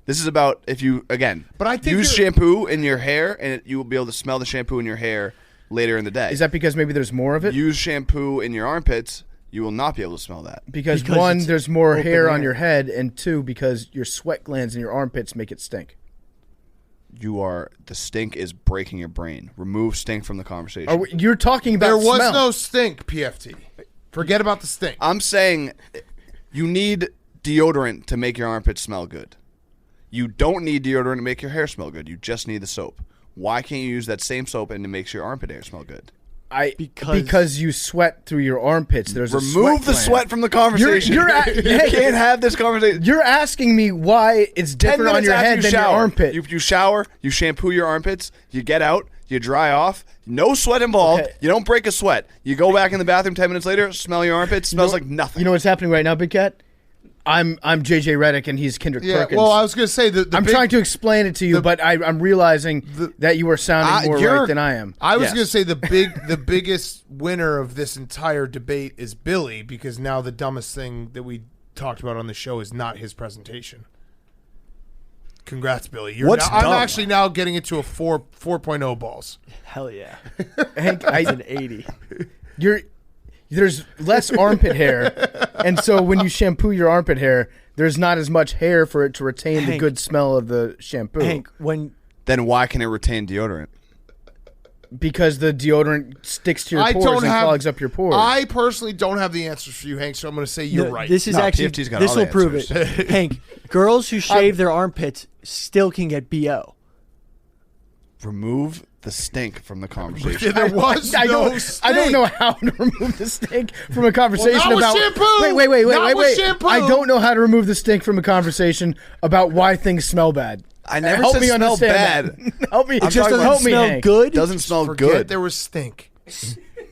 This is about if you, again, But I think use you're- shampoo in your hair, and you will be able to smell the shampoo in your hair later in the day. Is that because maybe there's more of it? Use shampoo in your armpits, you will not be able to smell that. Because Because one, it's there's more open hair on air. your head, and two, because your sweat glands in your armpits make it stink. The stink is breaking your brain. Remove stink from the conversation. You're talking about There was smell. no stink, PFT. Forget about the stink. I'm saying you need deodorant to make your armpits smell good. You don't need deodorant to make your hair smell good. You just need the soap. Why can't you use that same soap and it makes your armpit hair smell good? Because you sweat through your armpits. There's a Remove the gland. sweat from the conversation. You're you can't have this conversation. You're asking me why it's 10 different on minutes your after head you than shower. your armpit. You shower, you shampoo your armpits, you get out, you dry off, no sweat involved, Okay. you don't break a sweat. You go back in the bathroom 10 minutes later, smell your armpits, smells like nothing. You know what's happening right now, Big Cat? I'm JJ Redick and he's Kendrick Yeah, Perkins. well, I was going to say I'm trying to explain it to you, but I'm realizing that you are sounding more you're- right than I am. I was Yes. going to say the biggest winner of this entire debate is Billy, because now the dumbest thing that we talked about on the show is not his presentation. Congrats, Billy. What's I'm dumb? actually now getting into a 4.0 balls. Hell yeah. Hank, It's an 80. there's less armpit hair, and so when you shampoo your armpit hair, there's not as much hair for it to retain the Hank. good smell of the shampoo. Hank, when Then why can it retain deodorant? Because the deodorant sticks to your pores and clogs up your pores. I personally don't have the answers for you, Hank, so I'm going to say you're No, right. This is No, actually PFT's got this all will the prove answers. it. Hank, girls who shave their armpits still can get BO. Remove the stink from the conversation. there was I no don't know how to remove the stink from a conversation not with about shampoo! Wait, Not with shampoo! I don't know how to remove the stink from a conversation about why things smell bad. I never Help said me smell understand bad. that. Help me. It just help doesn't me, smell Hank. good. Doesn't smell Forget good. there was stink.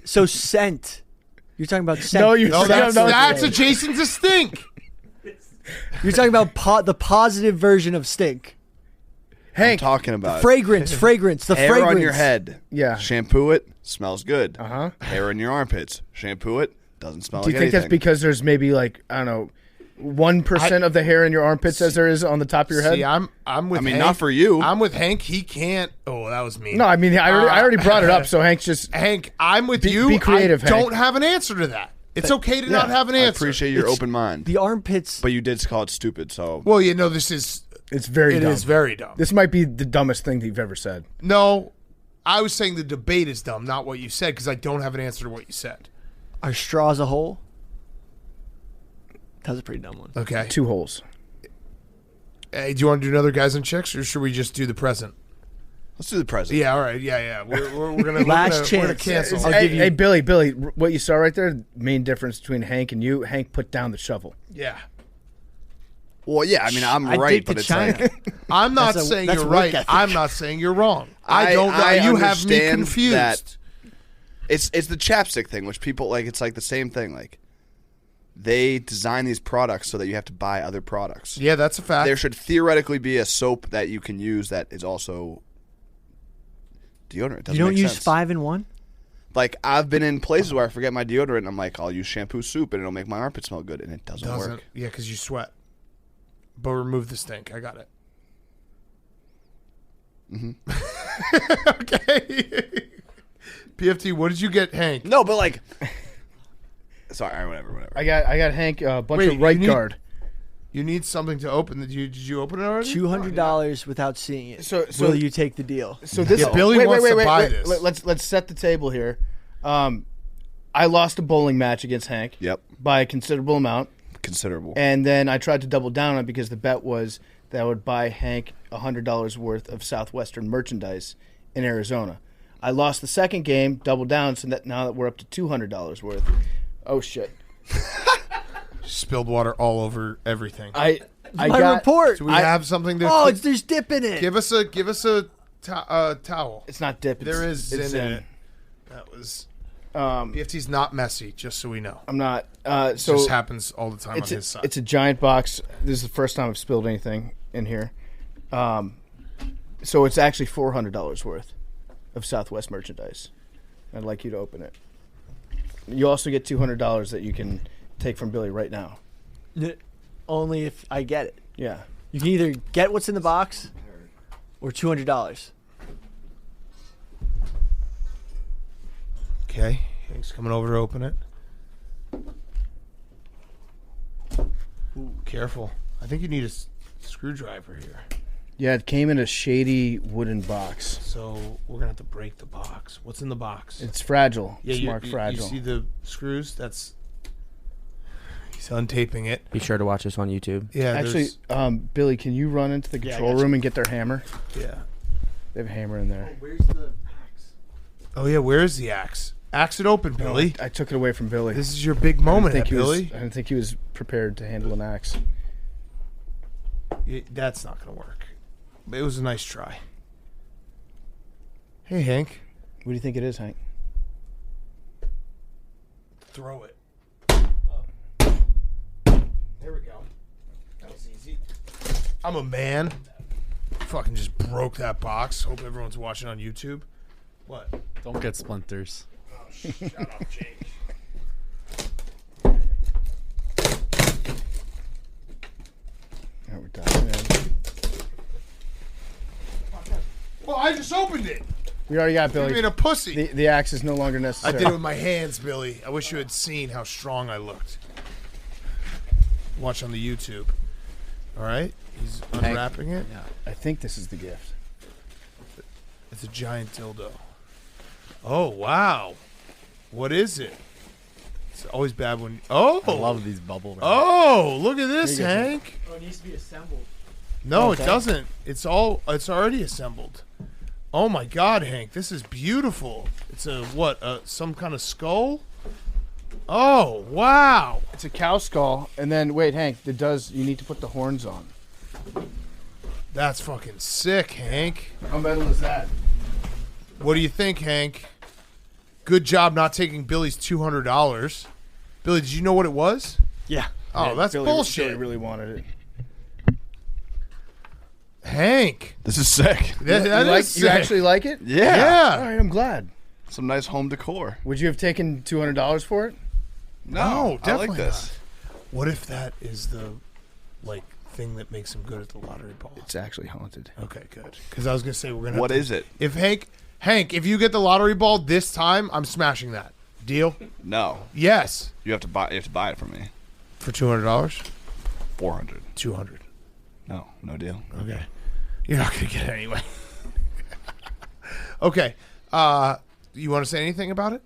So scent. You're talking about scent. No, you- No, that's, no, that's no. adjacent to stink. You're talking about the positive version of stink. I'm Hank, talking about Fragrance. The hair fragrance on your head. Yeah. Shampoo it, smells good. Uh-huh. Hair in your armpits. Shampoo it, doesn't smell do you like think that's anything. because there's maybe like, I don't know, 1% of the hair in your armpits as there is on the top of your head? See, I'm with I mean, Hank. not for you. I'm with Hank. He can't. Oh, that was mean. No, I mean, I already brought it up, so Hank's just... Hank, I'm with Be- you. be creative, I don't Hank. have an answer to that. It's okay to not have an I answer. appreciate your open mind. The armpits. But you did call it stupid, so. Well, you know, this is It's very it dumb. is very dumb. This might be the dumbest thing that you've ever said. No, I was saying the debate is dumb, not what you said, because I don't have an answer to what you said. Are straws a hole? That was a pretty dumb one. Okay. 2 holes. Hey, do you want to do another guys and chicks, or should we just do the present? Let's do the present. Yeah, all right. Yeah. We're gonna Last we're gonna chance. cancel. I'll Hey, give you- hey, Billy, what you saw right there, main difference between Hank and you, Hank put down the shovel. Yeah. Well, yeah, I mean, I'm I right, dig but to it's China. like. I'm not That's saying that's you're work right. ethic. I'm not saying you're wrong. I don't know. I You have me understand confused. that It's the chapstick thing, which people like. It's like the same thing. Like they design these products so that you have to buy other products. Yeah, that's a fact. There should theoretically be a soap that you can use that is also deodorant. It doesn't You don't make use sense. 5-in-1? Like, I've been in places where I forget my deodorant, and I'm like, I'll use shampoo soup, and it'll make my armpit smell good, and it doesn't work. Yeah, because you sweat. But remove the stink. I got it. Mm-hmm. Okay. PFT, what did you get, Hank? No, but like, sorry, whatever. I got Hank a bunch of right guard. You need something to open. Did you open it already? $200 without seeing it. So will you take the deal? So this Yeah, Billy wants to buy this. Let's set the table here. I lost a bowling match against Hank. Yep. By a considerable amount. Considerable. And then I tried to double down on it because the bet was that I would buy Hank $100 worth of Southwestern merchandise in Arizona. I lost the second game, doubled down, so that now that we're up to $200 worth. Oh shit! Spilled water all over everything. I My got report. Do we have something to? Oh, there's dip in it. Give us a towel. It's not dip. There is it's in it. That was. BFT's not messy, just so we know. I'm not. It So just happens all the time on his side. it's a giant box. This is the first time I've spilled anything in here. So it's actually $400 worth of Southwest merchandise. I'd like you to open it. You also get $200 that you can take from Billy right now. Only if I get it. Yeah. You can either get what's in the box or $200. Okay, Hank's coming over to open it. Ooh, careful. I think you need a screwdriver here. Yeah, it came in a shady wooden box. So we're gonna have to break the box. What's in the box? It's fragile. Yeah, it's you, marked you, fragile. you see the screws? That's he's untaping it. Be sure to watch this on YouTube. Yeah, Actually, Billy, can you run into the control room and get their hammer? yeah. They have a hammer in there. Where's the axe? Oh yeah, where's the axe? Axe it open, Billy. I took it away from Billy. This is your big moment, I Billy. didn't think he was prepared to handle an axe. That's not gonna work. But it was a nice try. Hey, Hank. What do you think it is, Hank? Throw it. There we go. That was easy. I'm a man. Fucking just broke that box. Hope everyone's watching on YouTube. What? Don't get splinters. Oh, shut up, Jake. All right, we're done. Well, I just opened it. We already got You're Billy. being a pussy. The axe is no longer I necessary. did it with my hands, Billy. I wish you had seen how strong I looked. Watch on the YouTube. All right? He's unwrapping it. Yeah. I think this is the gift. It's a giant dildo. Oh, wow. What is it? It's always bad when... Oh! I love these bubble wraps. Oh, look at this, There you go. Hank. Oh, it needs to be assembled. No, Okay. it doesn't. It's already assembled. Oh my God, Hank, this is beautiful. It's a what? Some kind of skull? Oh, wow. It's a cow skull, and then wait, Hank. You need to put the horns on. That's fucking sick, Hank. How metal is that? What do you think, Hank? Good job not taking Billy's $200. Billy, did you know what it was? Yeah. Oh, that's Billy, bullshit. Billy really wanted it. Hank. This is sick. That you is you sick. actually like it? Yeah. All Yeah. right, I'm glad. Some nice home decor. Would you have taken $200 for it? No, I definitely like this. not. What if that is the thing that makes him good at the lottery ball? It's actually haunted. Okay, good. Because I was gonna say we're gonna. What is it? If Hank, if you get the lottery ball this time, I'm smashing that. Deal? No. Yes. You have to buy it from me. For $200. 400. 200. No deal. Okay. You're not gonna get it anyway. Okay. You want to say anything about it?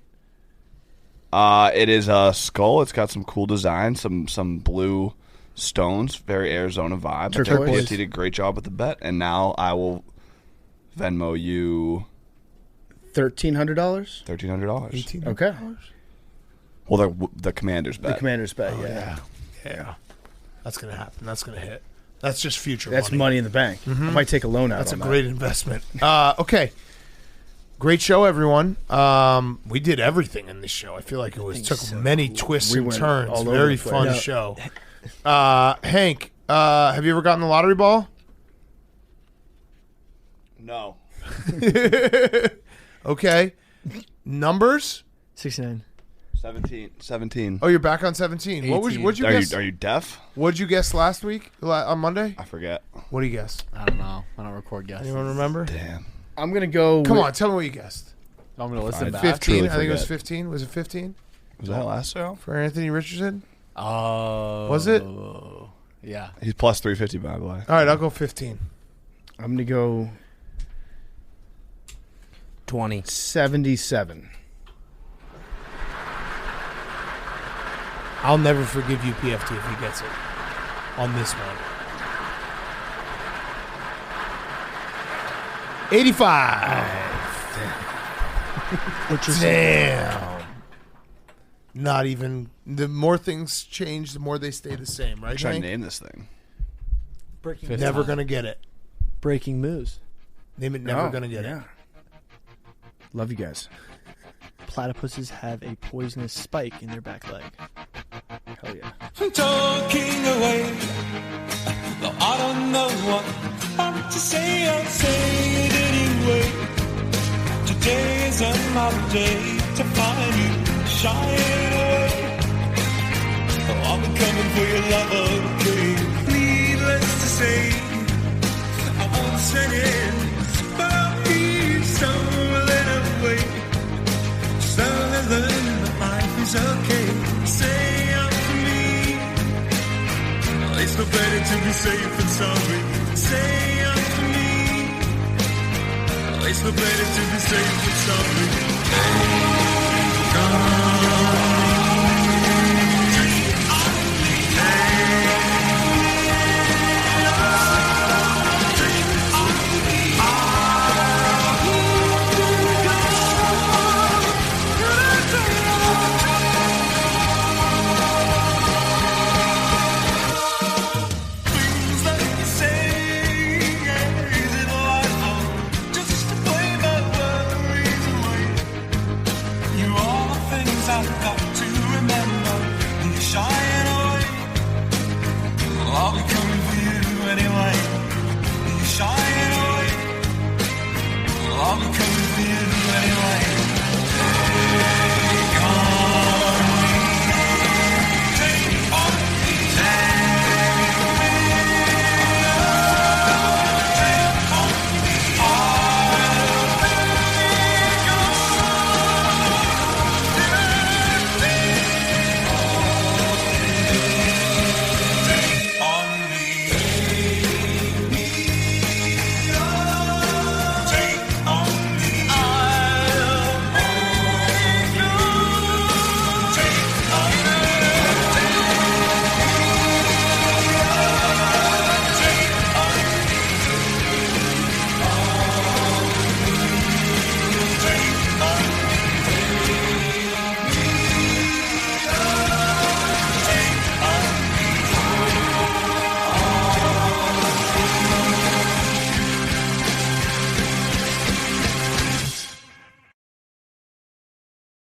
It is a skull. It's got some cool design, some blue stones, very Arizona vibe. Turquoise. PFT did a great job with the bet, and now I will Venmo you $1,300. $1,300. $18. Okay. Well, the commander's bet. The commander's bet. Yeah. Yeah. That's gonna happen. That's gonna hit. That's just future. That's money in the bank. I might take a loan out. That's a on great investment. Okay. Great show, everyone. We did everything in this show. I feel like it took many twists and turns. all over Very the place. fun No. show. Hank, have you ever gotten the lottery ball? No. Okay. Numbers? 69. 17. Oh, you're back on 17. What'd you guess? Are you deaf? What'd you guess last week on Monday? I forget. What do you guess? I don't know. I don't record guesses. Anyone remember? Damn. I'm gonna go. Come with- on, tell me what you guessed. I'm gonna listen back. 15. truly I think it was forget. 15. Was it 15 Was that last show? for Anthony Richardson? Oh, Was it? Yeah. He's plus 350, by the way. All right, I'll go 15. I'm gonna go 20. 77. I'll never forgive you, PFT, if he gets it on this one. 85. Damn. Not even. The more things change, the more they stay the same, right? I'm trying Hank? to name this thing. Breaking Never gonna get it. breaking news. Name it. Never Oh, gonna get yeah. it. Love you guys. Platypuses have a poisonous spike in their back leg. Hell yeah. Talking away, though I don't know what I'm to say, I'll say it anyway. Today is another day to find you shining away. Oh, I'll be coming for your love, okay. Needless to say, I won't say it, but I'll be stumbling away. Slowly learning that life is okay. Say out to me, it's no better to be safe than sorry. Say out to me, it's no better to be safe than sorry.